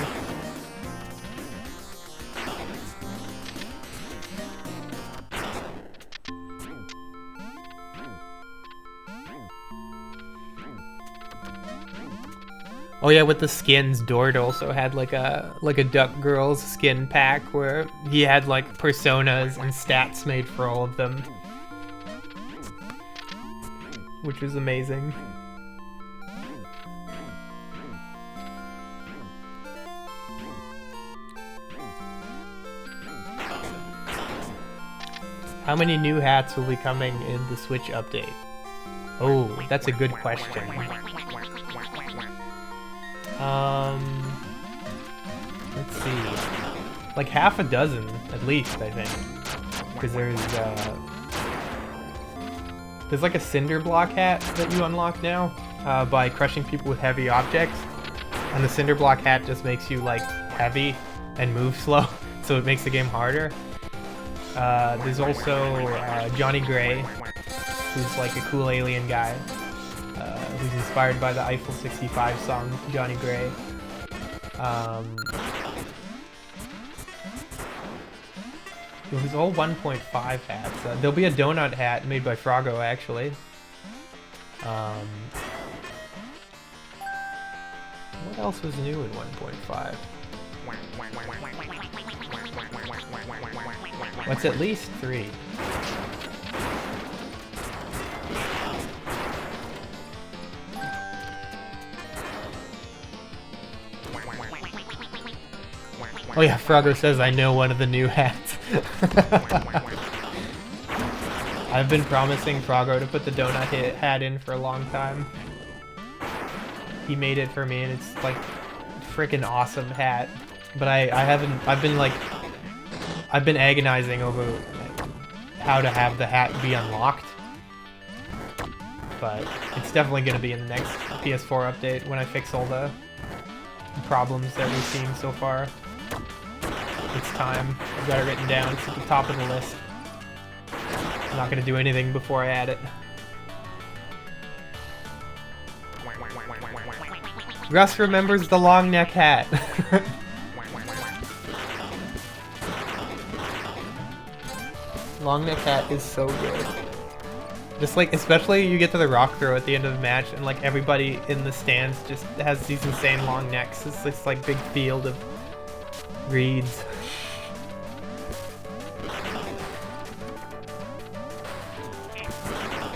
Oh yeah, with the skins, Dort also had like a Duck Girls skin pack where he had like personas and stats made for all of them, which was amazing. How many new hats will be coming in the Switch update? Oh, that's a good question. Let's see. Like half a dozen, at least, I think. Because there's like a cinder block hat that you unlock now by crushing people with heavy objects. And the cinder block hat just makes you like heavy and move slow, so it makes the game harder. There's also Johnny Gray, who's like a cool alien guy. Who's inspired by the Eiffel 65 song, Johnny Gray. It was all 1.5 hats. There'll be a donut hat made by Froggo, actually. What else was new in 1.5? What's at least 3? Oh yeah, Froggo says I know one of the new hats. I've been promising Froggo to put the donut hat in for a long time. He made it for me and it's like freaking awesome hat. But I've been agonizing over how to have the hat be unlocked. But it's definitely gonna be in the next PS4 update when I fix all the problems that we've seen so far. It's time. I've got it written down. It's at the top of the list. I'm not gonna do anything before I add it. Russ remembers the long neck hat. Long neck hat is so good. Just like, especially you get to the rock throw at the end of the match and like everybody in the stands just has these insane long necks. It's this like big field of reeds.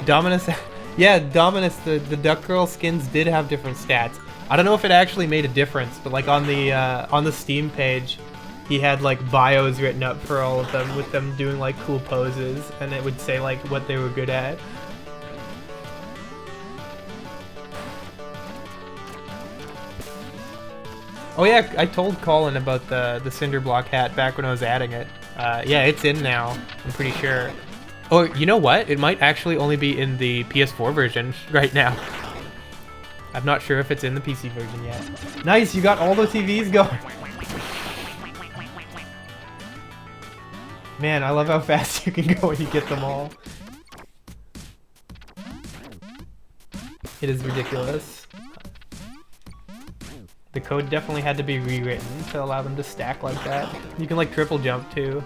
Dominus, yeah, Dominus, the Duck Girl skins did have different stats. I don't know if it actually made a difference, but like on the Steam page, he had like bios written up for all of them with them doing like cool poses, and it would say like what they were good at. Oh yeah, I told Colin about the cinder block hat back when I was adding it. Yeah, it's in now, I'm pretty sure. Or you know what? It might actually only be in the PS4 version right now. I'm not sure if it's in the PC version yet. Nice, you got all the TVs going. Man, I love how fast you can go when you get them all. It is ridiculous. The code definitely had to be rewritten to allow them to stack like that. You can like triple jump too.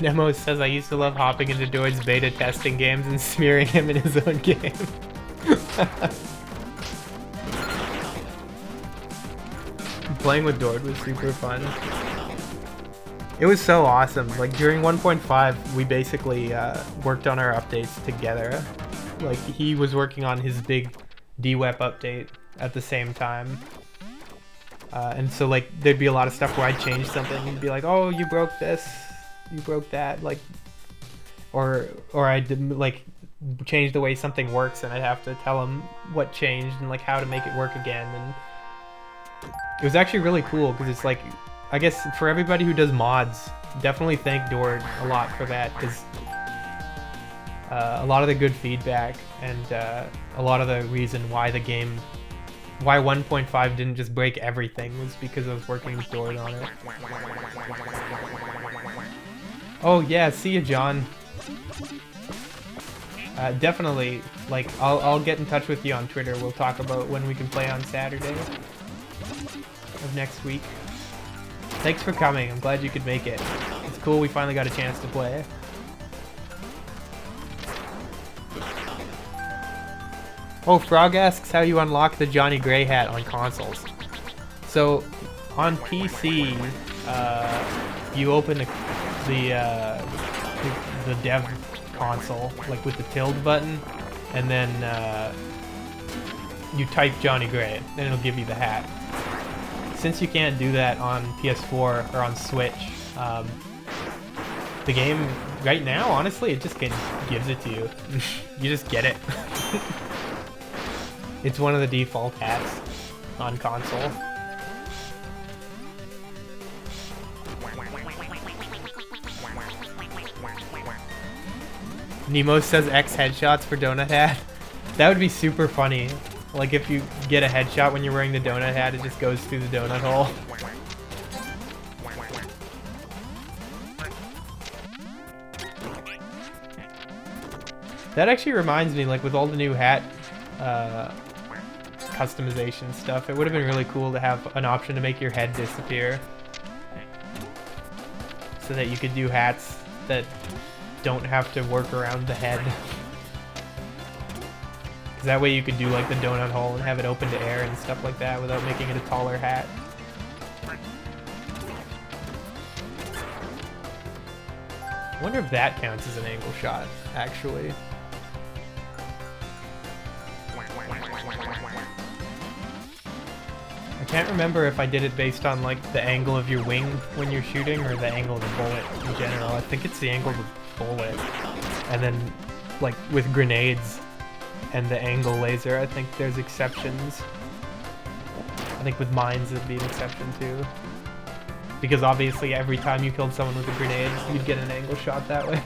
Nemo says, I used to love hopping into Dord's beta testing games and smearing him in his own game. Playing with Dord was super fun. It was so awesome. Like during 1.5, we basically worked on our updates together. Like he was working on his big DWEP update at the same time. And so like there'd be a lot of stuff where I'd change something and be like, oh, you broke this. You broke that, like, or I didn't like change the way something works, and I'd have to tell him what changed and like how to make it work again. And it was actually really cool because it's like, I guess for everybody who does mods, definitely thank Dord a lot for that, because a lot of the good feedback and a lot of the reason why the game, why 1.5 didn't just break everything was because I was working with Dord on it. Oh yeah, see you, John. Definitely, like, I'll get in touch with you on Twitter. We'll talk about when we can play on Saturday of next week. Thanks for coming. I'm glad you could make it. It's cool we finally got a chance to play. Oh, Frog asks how you unlock the Johnny Gray hat on consoles. So, on PC, you open the dev console, like with the tilde button, and then you type Johnny Gray, and it'll give you the hat. Since you can't do that on PS4 or on Switch, the game right now, honestly, it just gives it to you. You just get it. It's one of the default hats on console. Nemo says X headshots for donut hat. That would be super funny. Like if you get a headshot when you're wearing the donut hat, it just goes through the donut hole. That actually reminds me, like with all the new hat customization stuff, it would have been really cool to have an option to make your head disappear. So that you could do hats that don't have to work around the head. Because that way you could do like the donut hole and have it open to air and stuff like that without making it a taller hat. I wonder if that counts as an angle shot, actually. I can't remember if I did it based on like the angle of your wing when you're shooting or the angle of the bullet in general. I think it's the angle of the bullet. And then like with grenades and the angle laser, I think there's exceptions. I think with mines it'd be an exception too. Because obviously every time you killed someone with a grenade, you'd get an angle shot that way.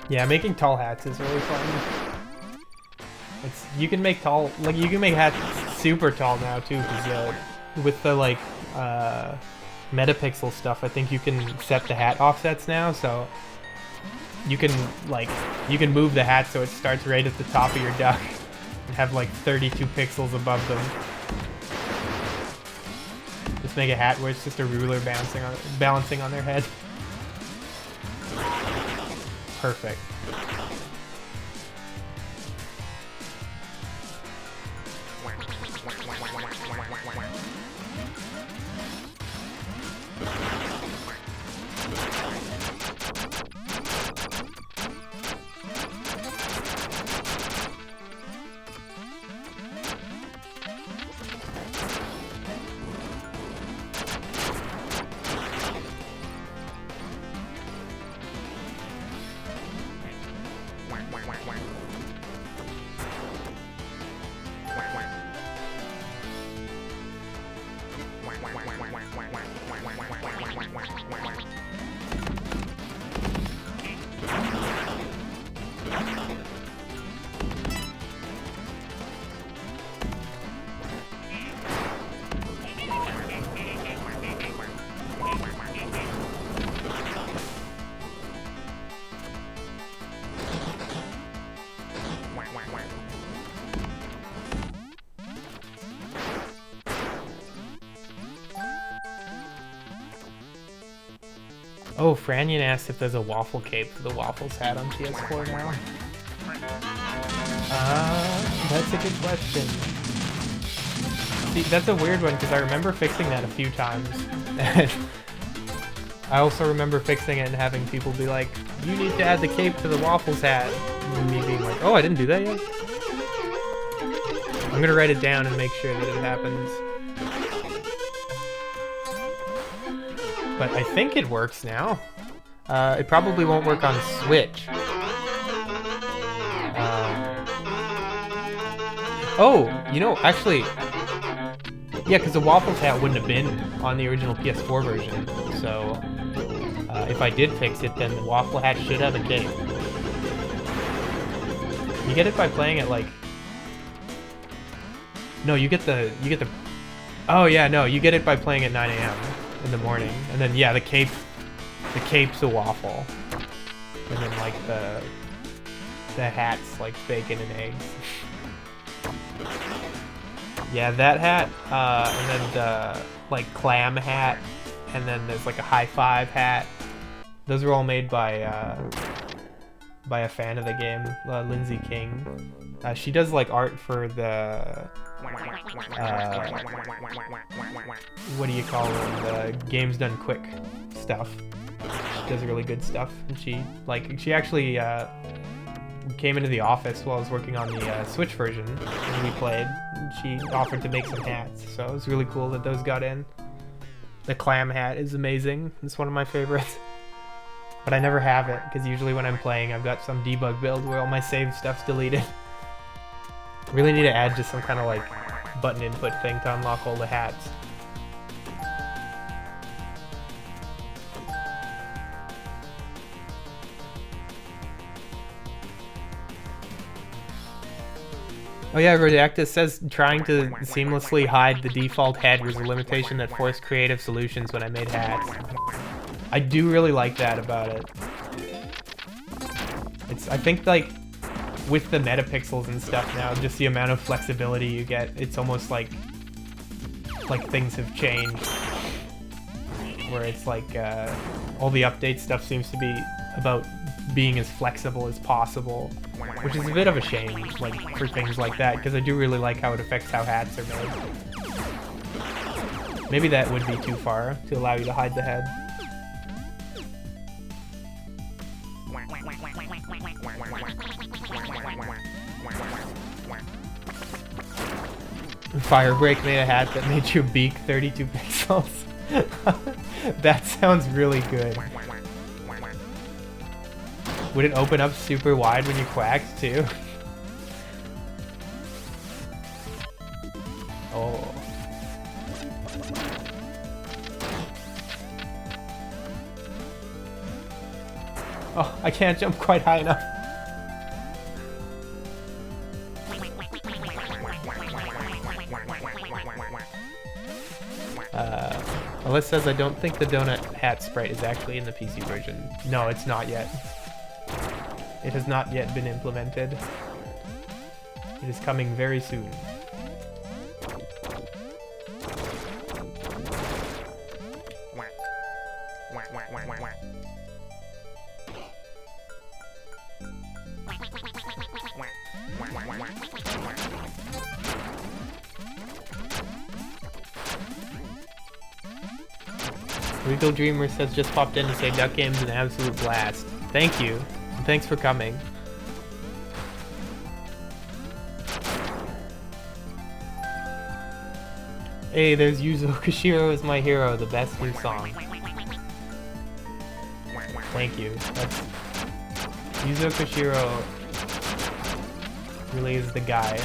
Yeah, making tall hats is really fun. You can make you can make hats super tall now too, because with the like metapixel stuff, I think you can set the hat offsets now. So you can move the hat so it starts right at the top of your duck and have like 32 pixels above them. Just make a hat where it's just a ruler balancing on their head. Perfect. Oh, Franyon asked if there's a waffle cape for the Waffles hat on PS4 now. That's a good question. See, that's a weird one because I remember fixing that a few times. And I also remember fixing it and having people be like, you need to add the cape to the Waffles hat. And me being like, oh, I didn't do that yet? I'm gonna write it down and make sure that it happens. But I think it works now. It probably won't work on Switch. Oh, you know, actually, yeah, because the Waffles hat wouldn't have been on the original PS4 version. So if I did fix it, then the Waffle hat should have a cape. You get it by playing it like. No, you get the. Oh yeah, no, you get it by playing at 9 AM in the morning, and then yeah, the cape's a waffle, and then like the hat's like bacon and eggs. Yeah, that hat, and then the like clam hat, and then there's like a high five hat. Those were all made by a fan of the game, Lindsay King. She does like art for the what do you call them? The Games Done Quick stuff. She does really good stuff, and she actually came into the office while I was working on the Switch version, and we played. And she offered to make some hats, so it was really cool that those got in. The clam hat is amazing. It's one of my favorites. But I never have it, because usually when I'm playing, I've got some debug build where all my saved stuff's deleted. Really need to add just some kind of like button input thing to unlock all the hats. Oh yeah, Redactus says trying to seamlessly hide the default head was a limitation that forced creative solutions when I made hats. I do really like that about it. I think like with the metapixels and stuff now, just the amount of flexibility you get, it's almost like things have changed. Where it's like all the update stuff seems to be about being as flexible as possible, which is a bit of a shame, like for things like that, because I do really like how it affects how hats are made. Maybe that would be too far to allow you to hide the head. Firebreak made a hat that made your beak 32 pixels. That sounds really good. Would it open up super wide when you quacked too? Oh. Oh, I can't jump quite high enough. Alyssa says, I don't think the donut hat sprite is actually in the PC version. No, it's not yet. It has not yet been implemented. It is coming very soon. Regal Dreamer says just popped in to say Duck Game's an absolute blast. Thank you. And thanks for coming. Hey, there's Yuzo Koshiro is my hero, the best new song. Thank you. That's Yuzo Koshiro really is the guy.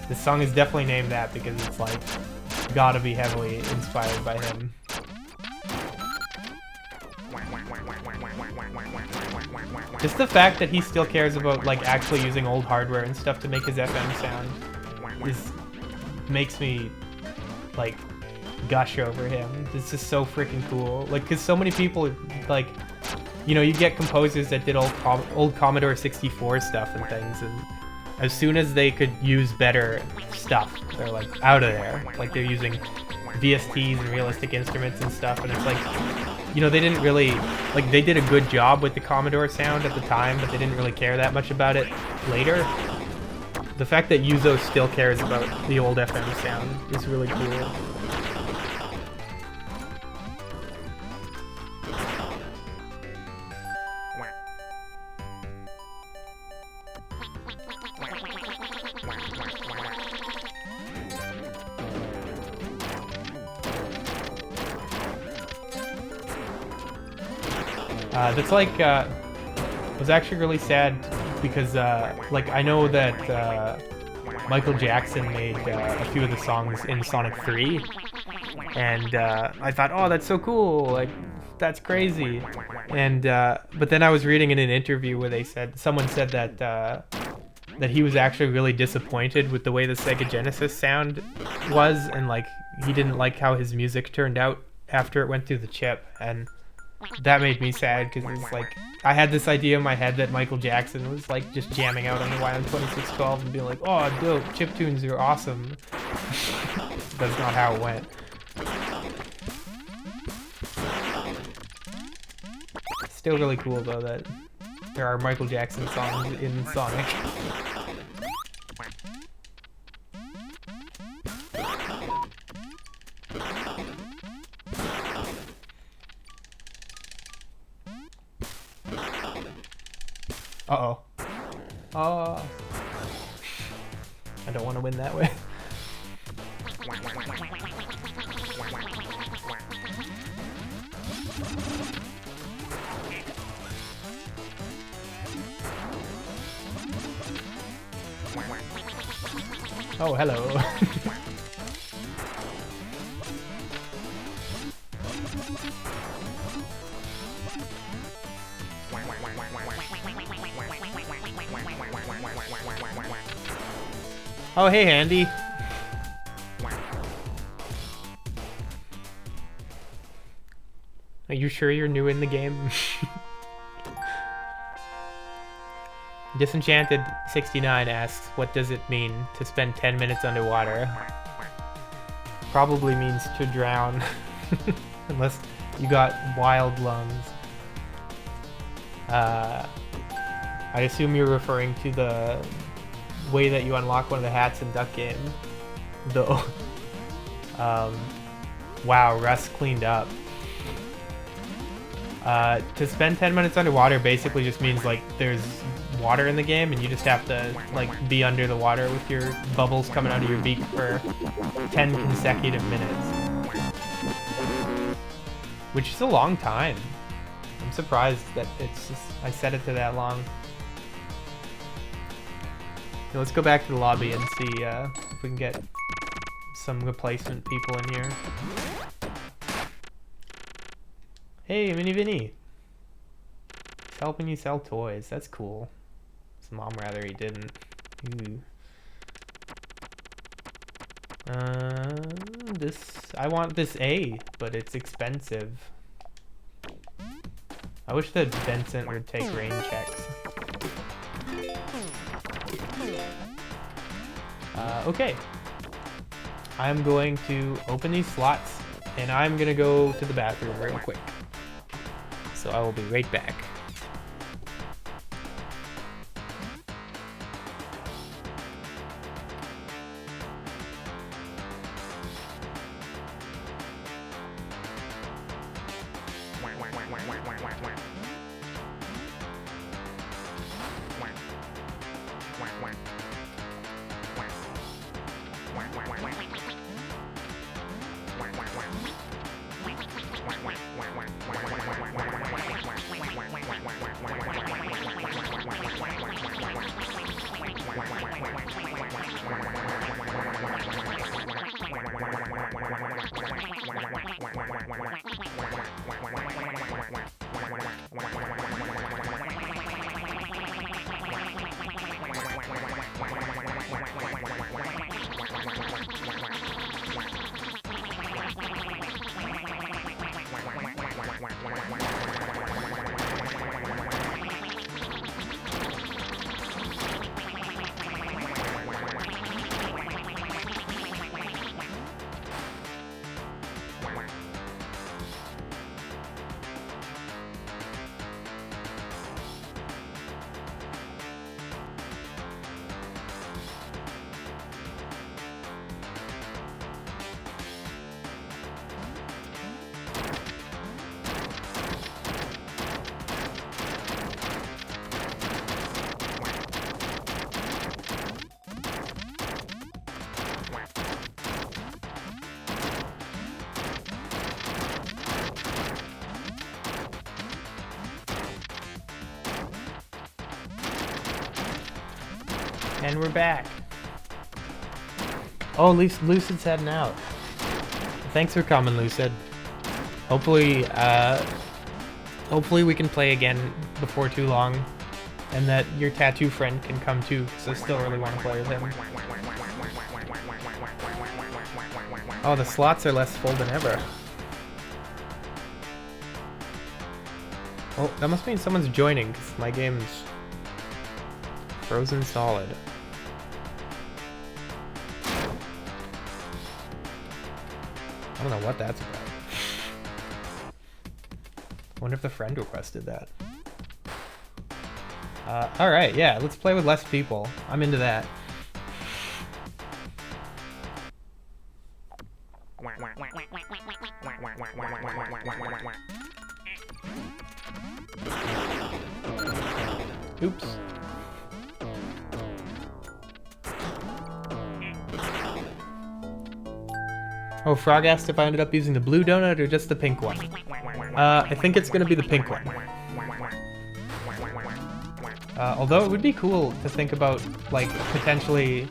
This song is definitely named that because it's like gotta be heavily inspired by him. Just the fact that he still cares about like actually using old hardware and stuff to make his FM sound makes me like gush over him. It's just so freaking cool. Like, cause so many people like, you know, you get composers that did old Commodore 64 stuff and things, and as soon as they could use better stuff, they're like out of there. Like they're using VSTs and realistic instruments and stuff, and it's like, you know, they didn't really, like, they did a good job with the Commodore sound at the time, but they didn't really care that much about it later. The fact that Yuzo still cares about the old FM sound is really cool. That's like, was actually really sad because, like, I know that Michael Jackson made a few of the songs in Sonic 3, and I thought, oh, that's so cool, like, that's crazy. And but then I was reading in an interview where they said, someone said that that he was actually really disappointed with the way the Sega Genesis sound was, and like he didn't like how his music turned out after it went through the chip, and that made me sad because it's like I had this idea in my head that Michael Jackson was like just jamming out on the YM2612 and being like, oh dope, chiptunes are awesome. That's not how it went. Still really cool though that there are Michael Jackson songs in Sonic. Uh-oh. Oh. I don't want to win that way. Oh, hello. Oh, hey, Andy. Are you sure you're new in the game? Disenchanted69 asks, what does it mean to spend 10 minutes underwater? Probably means to drown. Unless you got wild lungs. I assume you're referring to the way that you unlock one of the hats in Duck Game. Though. Wow, Russ cleaned up. To spend 10 minutes underwater basically just means like there's water in the game and you just have to like be under the water with your bubbles coming out of your beak for 10 consecutive minutes. Which is a long time. I'm surprised that it's just, I set it to that long. Okay, let's go back to the lobby and see if we can get some replacement people in here. Hey, Mini Vinny. He's helping you sell toys. That's cool. His mom rather he didn't. Ooh. I want this A, but it's expensive. I wish that Vincent would take rain checks. Okay. I'm going to open these slots, and I'm gonna go to the bathroom real quick. So I will be right back. And we're back. Oh, Lucid's heading out. Thanks for coming, Lucid. Hopefully we can play again before too long, and that your tattoo friend can come too, because I still really want to play with him. Oh, the slots are less full than ever. Oh, that must mean someone's joining, because my game's frozen solid. I don't know what that's about. I wonder if the friend requested that. Alright, yeah, let's play with less people. I'm into that. Oops. Oh, Frog asked if I ended up using the blue donut or just the pink one. I think it's gonna be the pink one. Although it would be cool to think about, like, potentially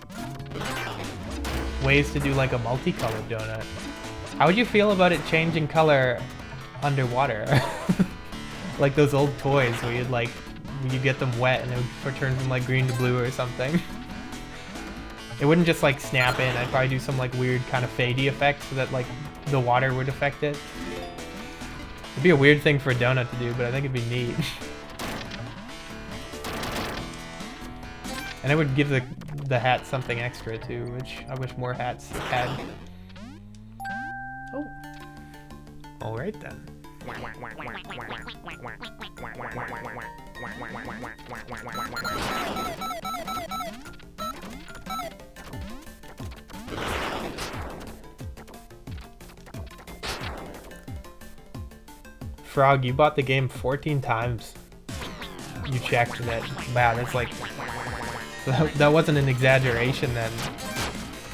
ways to do, like, a multicolored donut. How would you feel about it changing color underwater? Like those old toys where you'd, like, you get them wet and it would turn from, like, green to blue or something. It wouldn't just, like, snap in. I'd probably do some, like, weird kind of fadey effect so that, like, the water would affect it. It'd be a weird thing for a donut to do, but I think it'd be neat. And it would give the hat something extra too, which I wish more hats had. Oh. Alright then. Frog, you bought the game 14 times. You checked that. Wow, that's like... That wasn't an exaggeration then.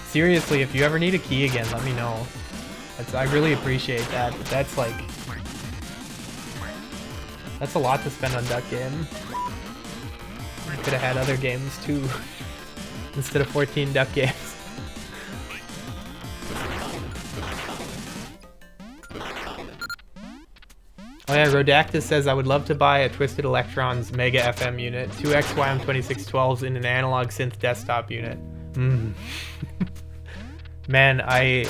Seriously, if you ever need a key again, let me know. I really appreciate that. That's like... That's a lot to spend on Duck Game. I could have had other games too. Instead of 14 Duck Games. Oh yeah, Rodactus says, I would love to buy a Twisted Electrons Mega FM unit, 2 XYM2612s in an analog synth desktop unit. Man, I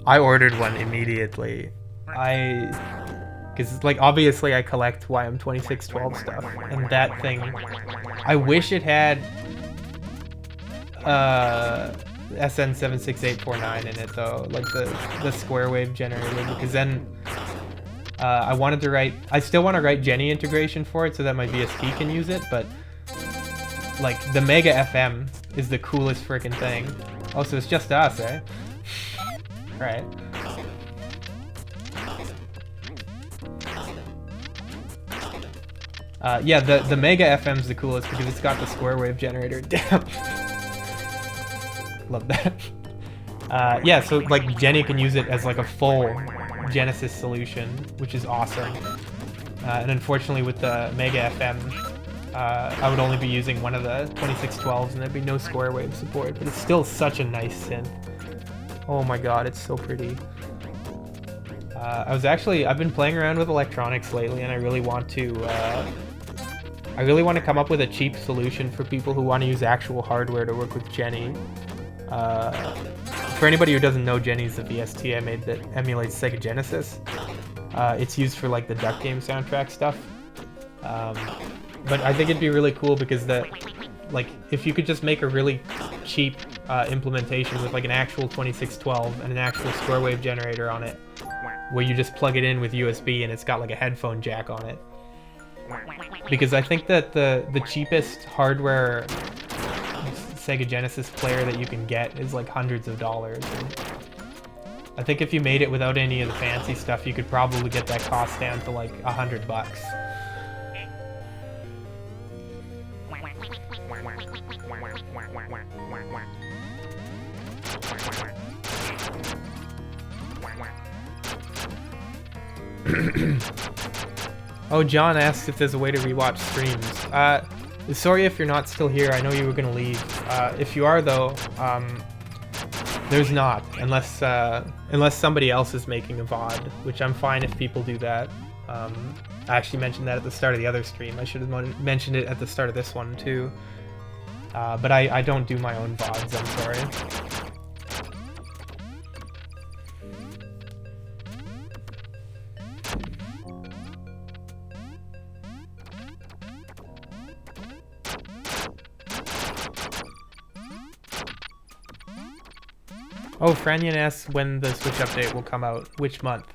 ordered one immediately. Because, like, obviously I collect YM2612 stuff, and that thing, I wish it had SN76849 in it though, like the square wave generator, because then I wanted to write. I still want to write Jenny integration for it so that my VST can use it, but like the Mega FM is the coolest freaking thing. Oh, so it's just us, eh? Right. Yeah, the Mega FM's the coolest because it's got the square wave generator. Damn. Love that. Yeah, so like Jenny can use it as like a full Genesis solution, which is awesome. And unfortunately with the Mega FM, I would only be using one of the 2612s and there'd be no square wave support, but it's still such a nice synth. Oh my god, it's so pretty. I've been playing around with electronics lately, and I really want to come up with a cheap solution for people who want to use actual hardware to work with Jenny. For anybody who doesn't know, Jenny's the VST I made that emulates Sega Genesis. It's used for like the Duck Game soundtrack stuff. But I think it'd be really cool because like if you could just make a really cheap implementation with like an actual 2612 and an actual square wave generator on it, where you just plug it in with USB and it's got like a headphone jack on it. Because I think that the cheapest hardware Sega Genesis player that you can get is like hundreds of dollars. And I think if you made it without any of the fancy stuff, you could probably get that cost down to like $100. Oh, John asks if there's a way to rewatch streams. Sorry if you're not still here. I know you were gonna leave. If you are though, there's not, unless somebody else is making a VOD, which I'm fine if people do that. I actually mentioned that at the start of the other stream. I should have mentioned it at the start of this one too. But I don't do my own VODs, I'm sorry. Oh, Franyan asks when the Switch update will come out. Which month?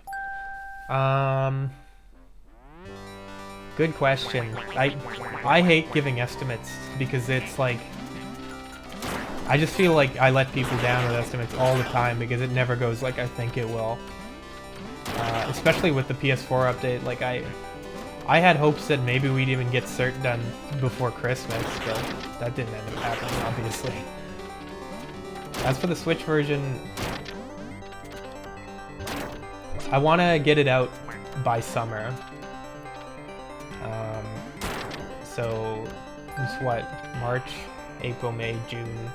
Good question. I hate giving estimates because it's like, I just feel like I let people down with estimates all the time because it never goes like I think it will. Especially with the PS4 update, like I had hopes that maybe we'd even get cert done before Christmas, but that didn't end up happening, obviously. As for the Switch version, I want to get it out by summer. So it's what? March, April, May, June.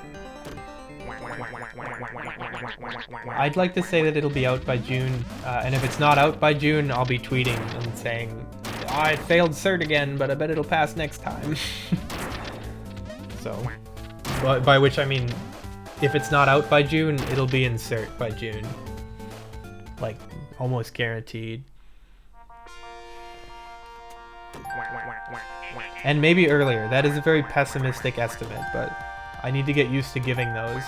I'd like to say that it'll be out by June, and if it's not out by June, I'll be tweeting and saying, I failed cert again, but I bet it'll pass next time. So, by which I mean, if it's not out by June, it'll be in cert by June. Like, almost guaranteed. And maybe earlier. That is a very pessimistic estimate, but I need to get used to giving those.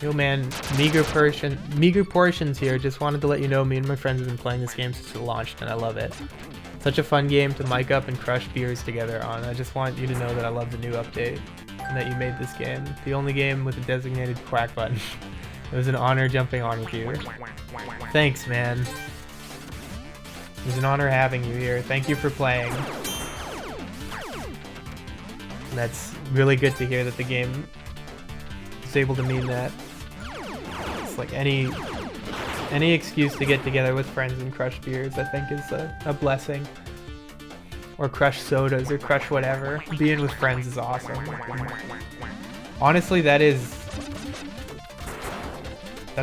Yo man, meager portions here. Just wanted to let you know me and my friends have been playing this game since it launched and I love it. Such a fun game to mic up and crush beers together on. I just want you to know that I love the new update and that you made this game. The only game with a designated quack button. It was an honor jumping on with you. Thanks, man. It was an honor having you here. Thank you for playing. And that's really good to hear that the game is able to mean that. It's like any excuse to get together with friends and crush beers, I think is a blessing. Or crush sodas, or crush whatever. Being with friends is awesome. Honestly, that's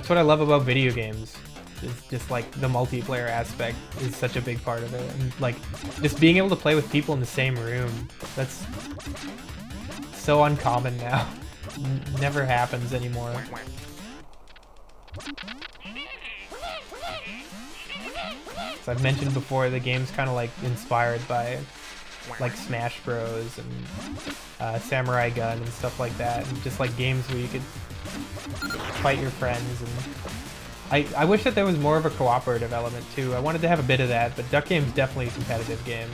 what I love about video games. It's just like the multiplayer aspect is such a big part of it, and like just being able to play with people in the same room, that's so uncommon now. Never happens anymore. So I've mentioned before, the game's kind of like inspired by like Smash Bros and Samurai Gun and stuff like that, and just like games where you could fight your friends. And I wish that there was more of a cooperative element too. I wanted to have a bit of that, but Duck Game's definitely a competitive game.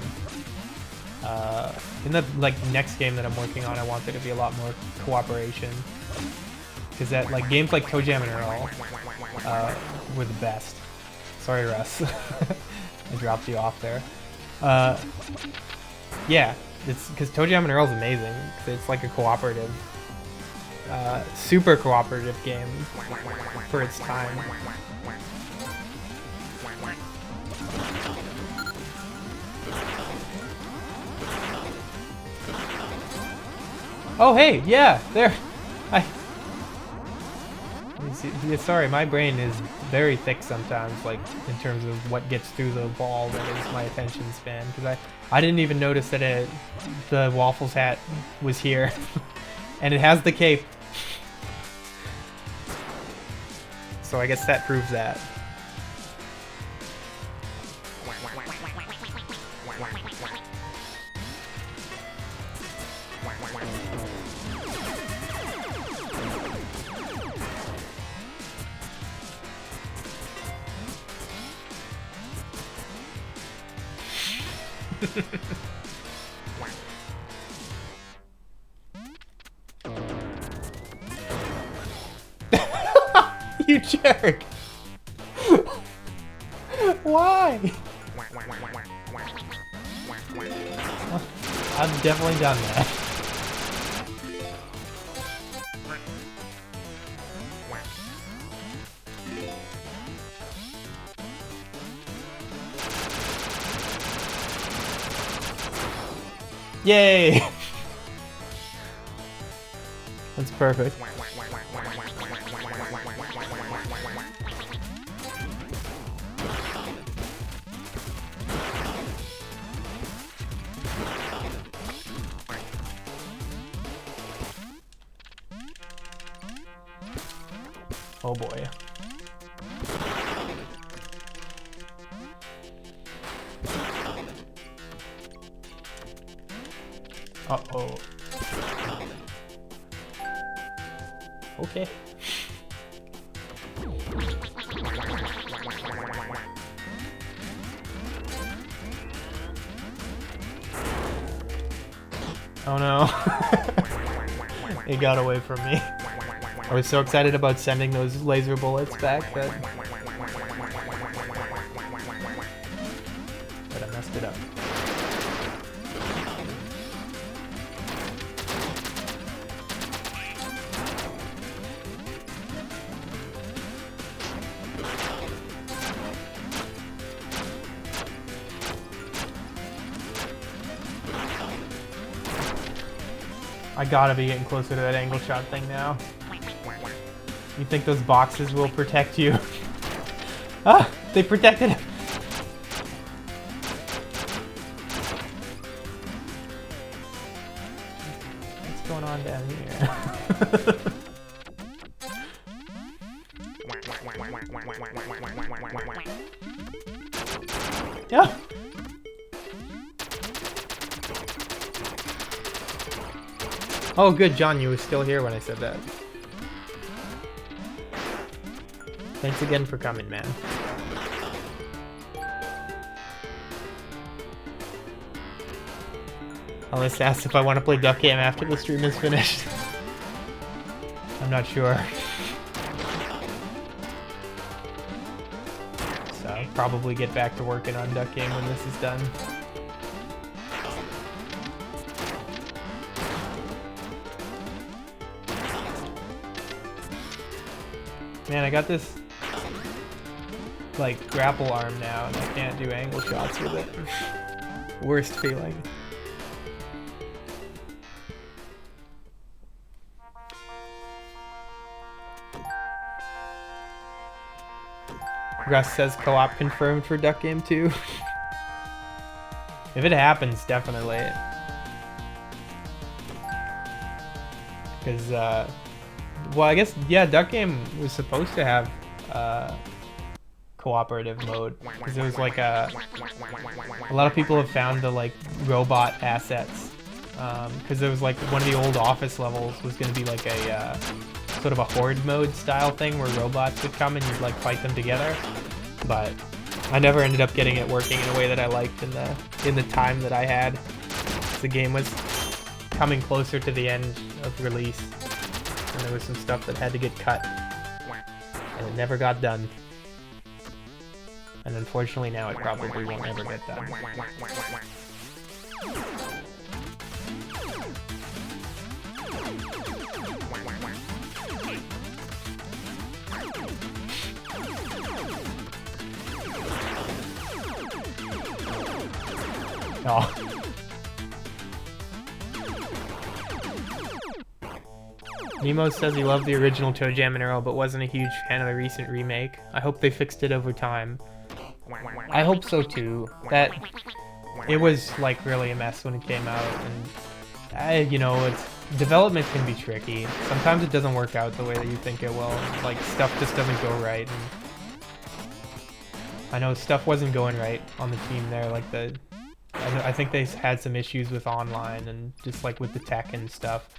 In the like next game that I'm working on, I want there to be a lot more cooperation, because that like games like Toe Jam and Earl were the best. Sorry, Russ. I dropped you off there. Yeah, it's because Toe Jam and Earl's amazing. It's like a cooperative, super cooperative game for its time. Oh hey, yeah, there. Yeah, sorry, my brain is very thick sometimes, like in terms of what gets through the ball that is my attention span. Because I didn't even notice that the Waffles hat was here, and it has the cape. So I guess that proves that. You jerk! Why? I've definitely done that. Yay! That's perfect. Oh boy. Uh-oh. Okay. Oh no. It got away from me. I was so excited about sending those laser bullets back that I messed it up. I gotta be getting closer to that angle shot thing now. You think those boxes will protect you? Ah! They protected him! What's going on down here? Yeah! Oh good, John, you were still here when I said that. Thanks again for coming, man. Alice asked if I want to play Duck Game after the stream is finished. I'm not sure. So I'll probably get back to working on Duck Game when this is done. Man, I got this like grapple arm now and I can't do angle shots with it. Worst feeling. Russ says co-op confirmed for Duck Game 2. If it happens, definitely. Because, well, I guess, yeah, Duck Game was supposed to have cooperative mode. Because there was like a lot of people have found the like robot assets. Because there was like one of the old Office levels was going to be like a sort of a horde mode style thing where robots would come and you'd like fight them together. But I never ended up getting it working in a way that I liked in the time that I had. The game was coming closer to the end of release, and there was some stuff that had to get cut, and it never got done. And unfortunately now it probably won't ever get done. Oh. Nemo says he loved the original ToeJam and Earl, but wasn't a huge fan of the recent remake. I hope they fixed it over time. I hope so too. That it was like really a mess when it came out, and you know, development can be tricky. Sometimes it doesn't work out the way that you think it will. Like stuff just doesn't go right. And I know stuff wasn't going right on the team there. Like I think they had some issues with online and just like with the tech and stuff.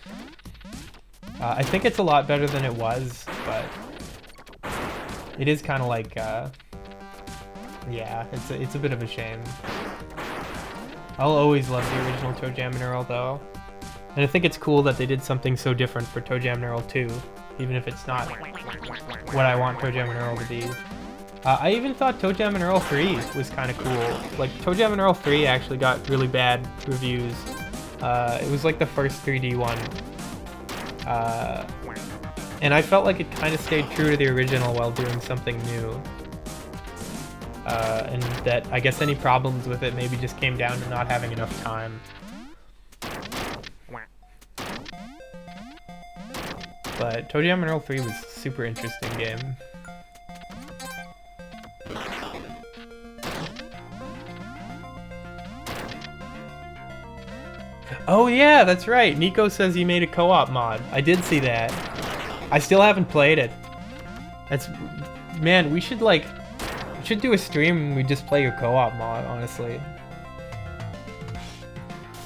I think it's a lot better than it was, but it is kind of like, yeah, it's a bit of a shame. I'll always love the original ToeJam and Earl though, and I think it's cool that they did something so different for ToeJam and Earl 2, even if it's not what I want ToeJam and Earl to be. I even thought ToeJam and Earl 3 was kind of cool. Like, ToeJam and Earl 3 actually got really bad reviews. It was like the first 3D one. And I felt like it kind of stayed true to the original while doing something new. And that I guess any problems with it maybe just came down to not having enough time. But ToeJam and Earl 3 was a super interesting game. Oh yeah, that's right. Nico says he made a co-op mod. I did see that. I still haven't played it. Man, we should do a stream and we just play your co-op mod, honestly.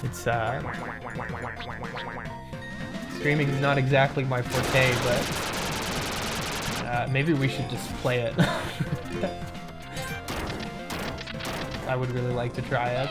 It's streaming is not exactly my forte, but maybe we should just play it. I would really like to try it.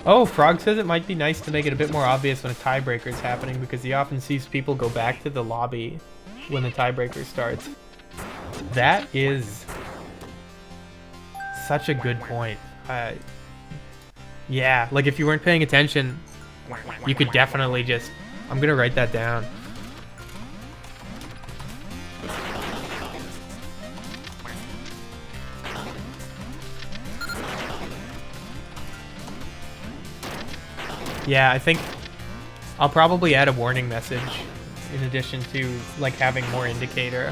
Oh, Frog says it might be nice to make it a bit more obvious when a tiebreaker is happening because he often sees people go back to the lobby when the tiebreaker starts. That is such a good point. Yeah, like if you weren't paying attention, you could definitely just... I'm gonna write that down. Yeah, I think I'll probably add a warning message in addition to like having more indicator.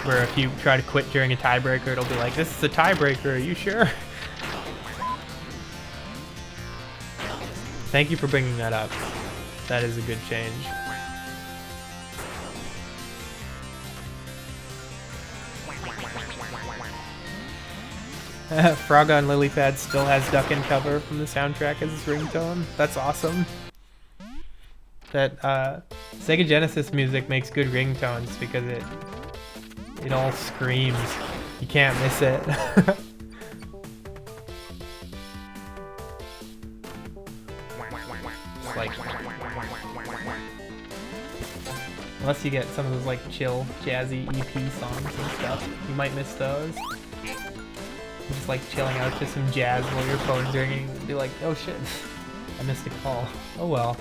Where if you try to quit during a tiebreaker, it'll be like, this is a tiebreaker, are you sure? Thank you for bringing that up. That is a good change. Frog on Lilypad still has Duck and Cover from the soundtrack as his ringtone. That's awesome. That Sega Genesis music makes good ringtones because it all screams. You can't miss it. It's like, unless you get some of those like chill, jazzy EP songs and stuff, you might miss those. Just like chilling out to some jazz while your phone's ringing and be like, oh shit, I missed a call. Oh well.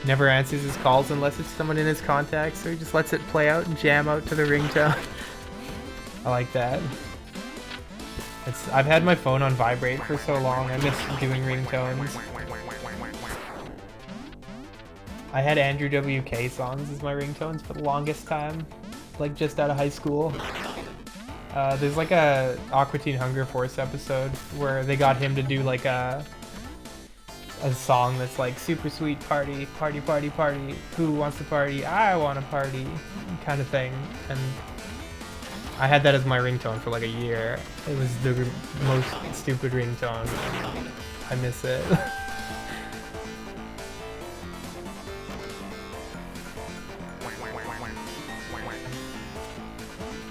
never answers his calls unless it's someone in his contacts, so he just lets it play out and jam out to the ringtone. I like that. I've had my phone on vibrate for so long, I miss doing ringtones. I had Andrew WK songs as my ringtones for the longest time, like just out of high school. There's like a Aqua Teen Hunger Force episode where they got him to do like a song that's like super sweet party, party, party, party, who wants to party, I want to party, kind of thing. And I had that as my ringtone for like a year. It was the most stupid ringtone. I miss it.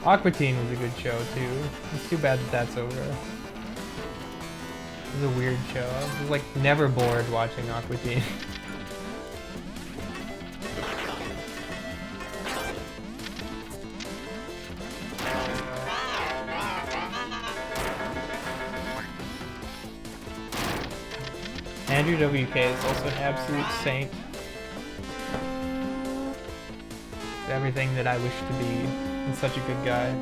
Aqua Teen was a good show too. It's too bad that that's over. It was a weird show. I was like never bored watching Aqua Teen. Andrew WK is also an absolute saint. Everything that I wish to be. He's such a good guy.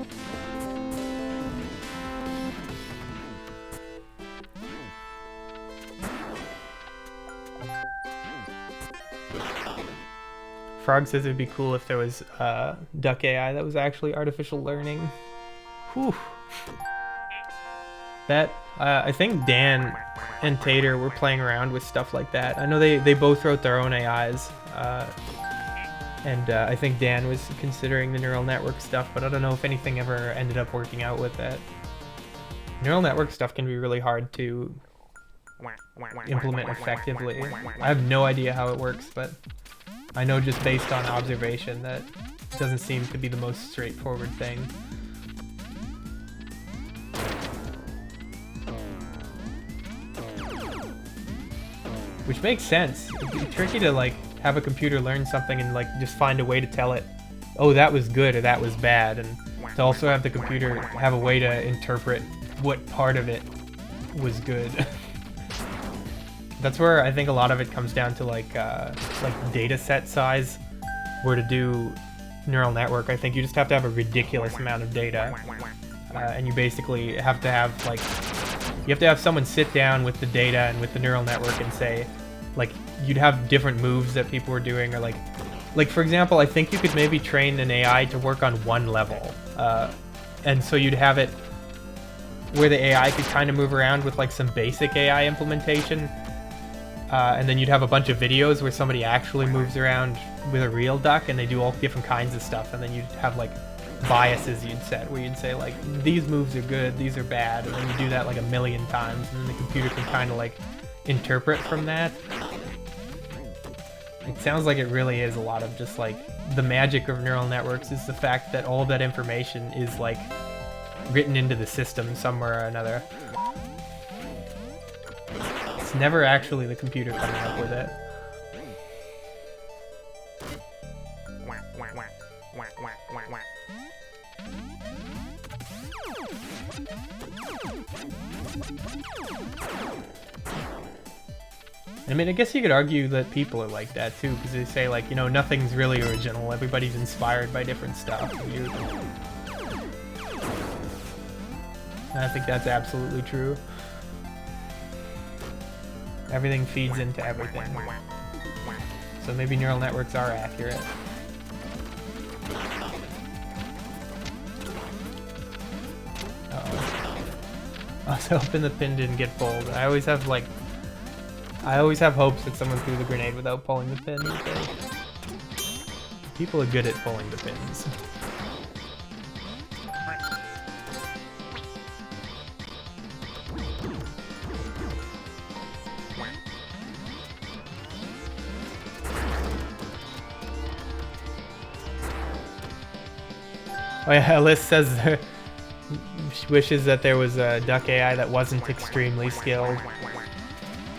Frog says it'd be cool if there was duck AI that was actually artificial learning. Whew. That, I think Dan and Tater were playing around with stuff like that. I know they both wrote their own AIs. And I think Dan was considering the neural network stuff, but I don't know if anything ever ended up working out with it. Neural network stuff can be really hard to implement effectively. I have no idea how it works, but I know just based on observation that it doesn't seem to be the most straightforward thing. Which makes sense. It'd be tricky to like have a computer learn something and like just find a way to tell it, oh, that was good or that was bad, and to also have the computer have a way to interpret what part of it was good. That's where I think a lot of it comes down to like data set size. Where to do neural network, I think you just have to have a ridiculous amount of data, and you basically have to have like, you have to have someone sit down with the data and with the neural network and say, like, you'd have different moves that people were doing, or like for example, I think you could maybe train an AI to work on one level, and so you'd have it where the AI could kind of move around with like some basic AI implementation, and then you'd have a bunch of videos where somebody actually moves around with a real duck and they do all different kinds of stuff, and then you'd have like biases you'd set where you'd say like, these moves are good, these are bad, and then you do that like a million times, and then the computer can kind of like interpret from that. It sounds like it really is a lot of just like the magic of neural networks is the fact that all of that information is like written into the system somewhere or another. It's never actually the computer coming up with it. I mean, I guess you could argue that people are like that too, because they say like, you know, nothing's really original, everybody's inspired by different stuff. And I think that's absolutely true. Everything feeds into everything. So maybe neural networks are accurate. Uh-oh. I was hoping the pin didn't get pulled. I always have hopes that someone threw the grenade without pulling the pin. People are good at pulling the pins. Oh yeah, Alice says she wishes that there was a duck AI that wasn't extremely skilled.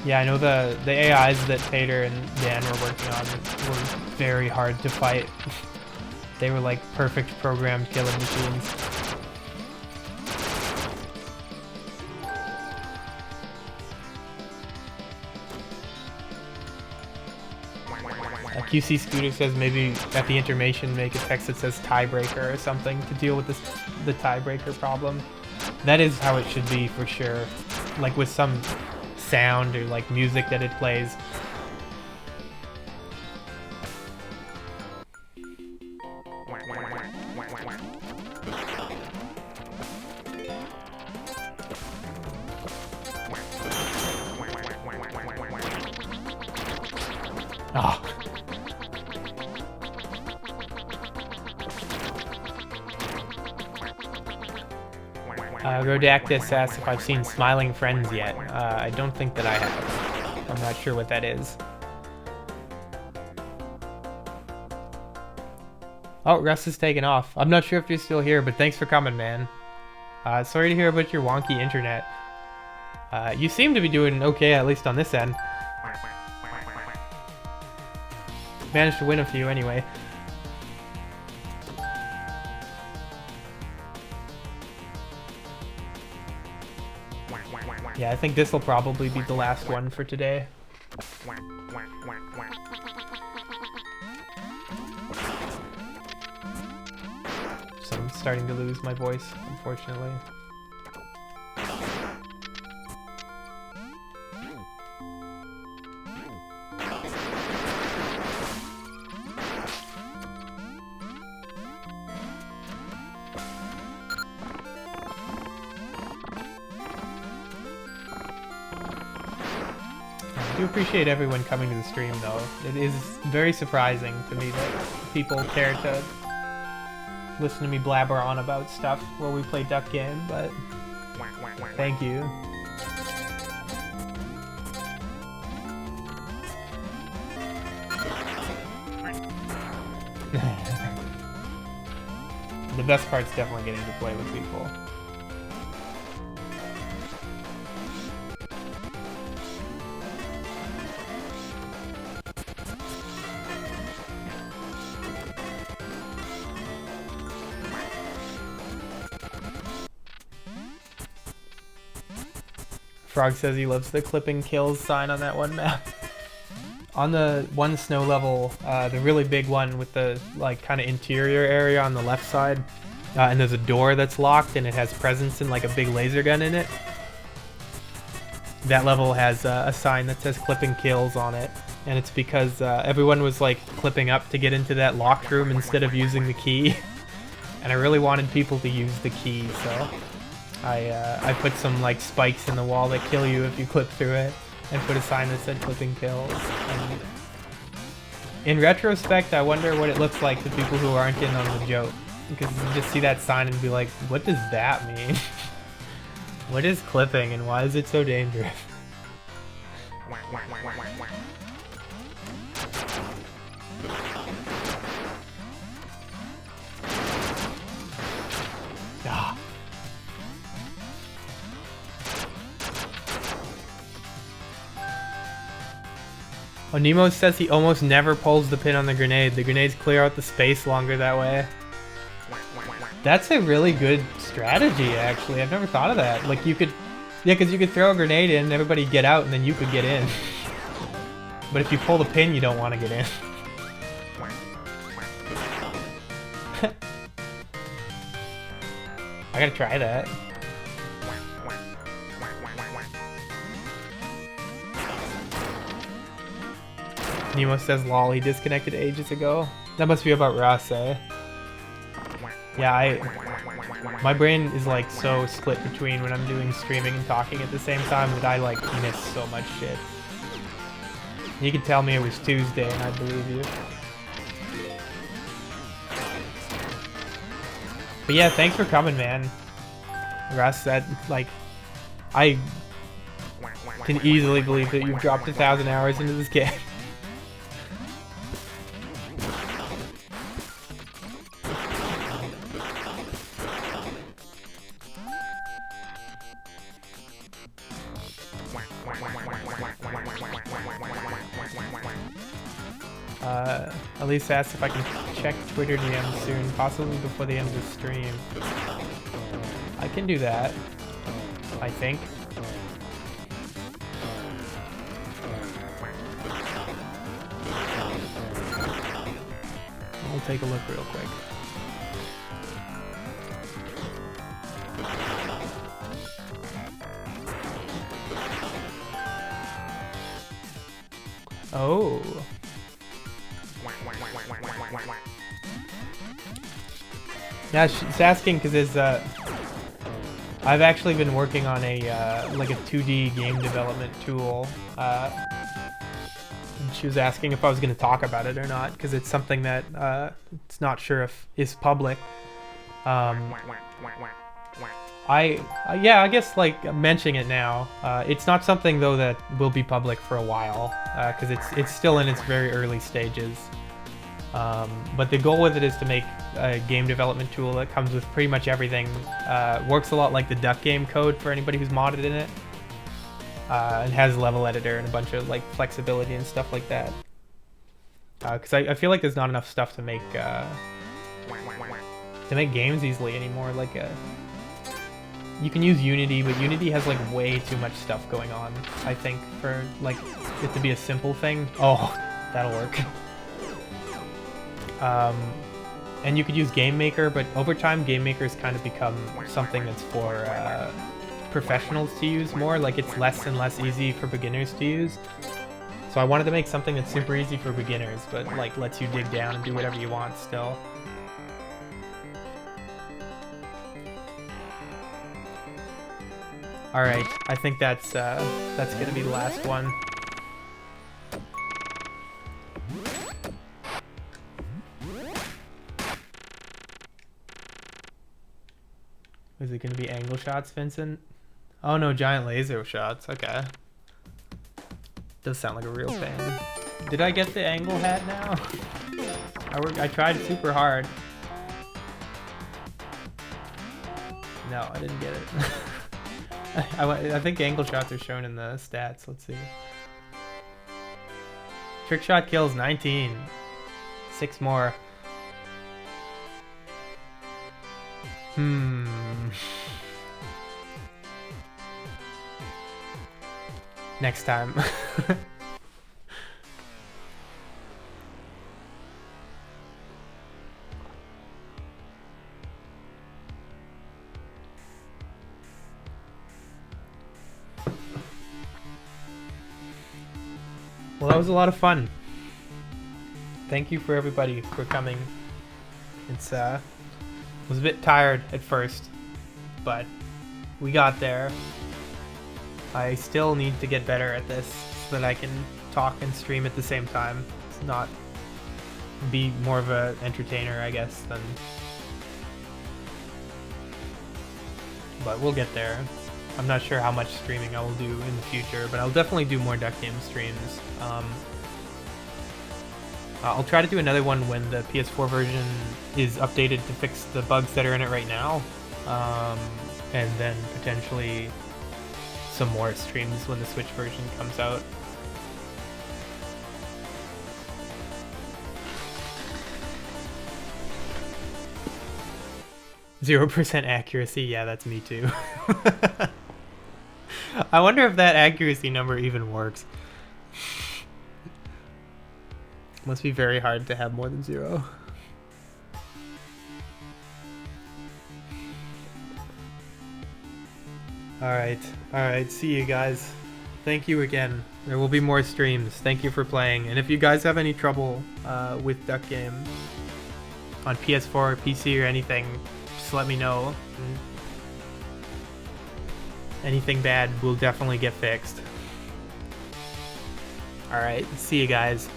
Yeah, I know the AIs that Tater and Dan were working on were very hard to fight. They were like perfect programmed killing machines. QC Scooter says maybe at the intermission make a text that says tiebreaker or something to deal with the tiebreaker problem. That is how it should be for sure. Like with some sound or like music that it plays. Oh. Rodactus asks if I've seen Smiling Friends yet. I don't think that I have. I'm not sure what that is. Oh, Russ is taking off. I'm not sure if you're still here, but thanks for coming, man. Sorry to hear about your wonky internet. You seem to be doing okay, at least on this end. Managed to win a few anyway. Yeah, I think this will probably be the last one for today. So I'm starting to lose my voice, unfortunately. I do appreciate everyone coming to the stream, though. It is very surprising to me that people care to listen to me blabber on about stuff while we play Duck Game, but thank you. The best part's definitely getting to play with people. Frog says he loves the clipping kills sign on that one map. On the one snow level, the really big one with the like kind of interior area on the left side, and there's a door that's locked and it has presents and like a big laser gun in it. That level has a sign that says clipping kills on it, and it's because everyone was like clipping up to get into that locked room instead of using the key. And I really wanted people to use the key, so I put some like spikes in the wall that kill you if you clip through it, and put a sign that said clipping kills. And in retrospect, I wonder what it looks like to people who aren't in on the joke, because you just see that sign and be like, what does that mean? What is clipping and why is it so dangerous? Ah. Onemo says he almost never pulls the pin on the grenade. The grenades clear out the space longer that way. That's a really good strategy, actually. I've never thought of that. Like, you could... Yeah, because you could throw a grenade in, everybody get out, and then you could get in. But if you pull the pin, you don't want to get in. I gotta try that. Nemo says, lol, he disconnected ages ago. That must be about Russ, eh? Yeah, my brain is like so split between when I'm doing streaming and talking at the same time that I like miss so much shit. You could tell me it was Tuesday and I'd believe you. But yeah, thanks for coming, man. Russ, that, like, I can easily believe that you've dropped 1,000 hours into this game. Elise asks if I can check Twitter DMs soon, possibly before the end of the stream. I can do that, I think. We'll take a look real quick. Oh. Yeah, she's asking because there's I've actually been working on a like a 2D game development tool, and she was asking if I was going to talk about it or not because it's something that it's not sure if is public. I guess like mentioning it now. It's not something though that will be public for a while because it's still in its very early stages. But the goal with it is to make a game development tool that comes with pretty much everything. Works a lot like the Duck Game code for anybody who's modded in it. And has level editor and a bunch of like flexibility and stuff like that. Because I feel like there's not enough stuff to make games easily anymore. Like you can use Unity, but Unity has like way too much stuff going on. I think for like it to be a simple thing. Oh, that'll work. And you could use Game Maker, but over time Game Maker's kind of become something that's for professionals to use more. Like it's less and less easy for beginners to use. So I wanted to make something that's super easy for beginners, but like lets you dig down and do whatever you want still. All right, I think that's gonna be the last one. Is it gonna be angle shots, Vincent? Oh no, giant laser shots. Okay. Does sound like a real fan. Did I get the angle hat now? I tried super hard. No, I didn't get it. I think angle shots are shown in the stats. Let's see. Trick shot kills 19. 6 more. Next time. Well, that was a lot of fun. Thank you for everybody for coming. It's was a bit tired at first, but we got there. I still need to get better at this so that I can talk and stream at the same time. It's not be more of an entertainer, I guess, than. But we'll get there. I'm not sure how much streaming I will do in the future, but I'll definitely do more Duck Game streams. I'll try to do another one when the PS4 version is updated to fix the bugs that are in it right now. And then potentially some more streams when the Switch version comes out. %0 accuracy, yeah, that's me too. I wonder if that accuracy number even works. Must be very hard to have more than 0. Alright, see you guys. Thank you again. There will be more streams. Thank you for playing. And if you guys have any trouble with Duck Game on PS4 or PC or anything, just let me know. Anything bad will definitely get fixed. Alright, see you guys.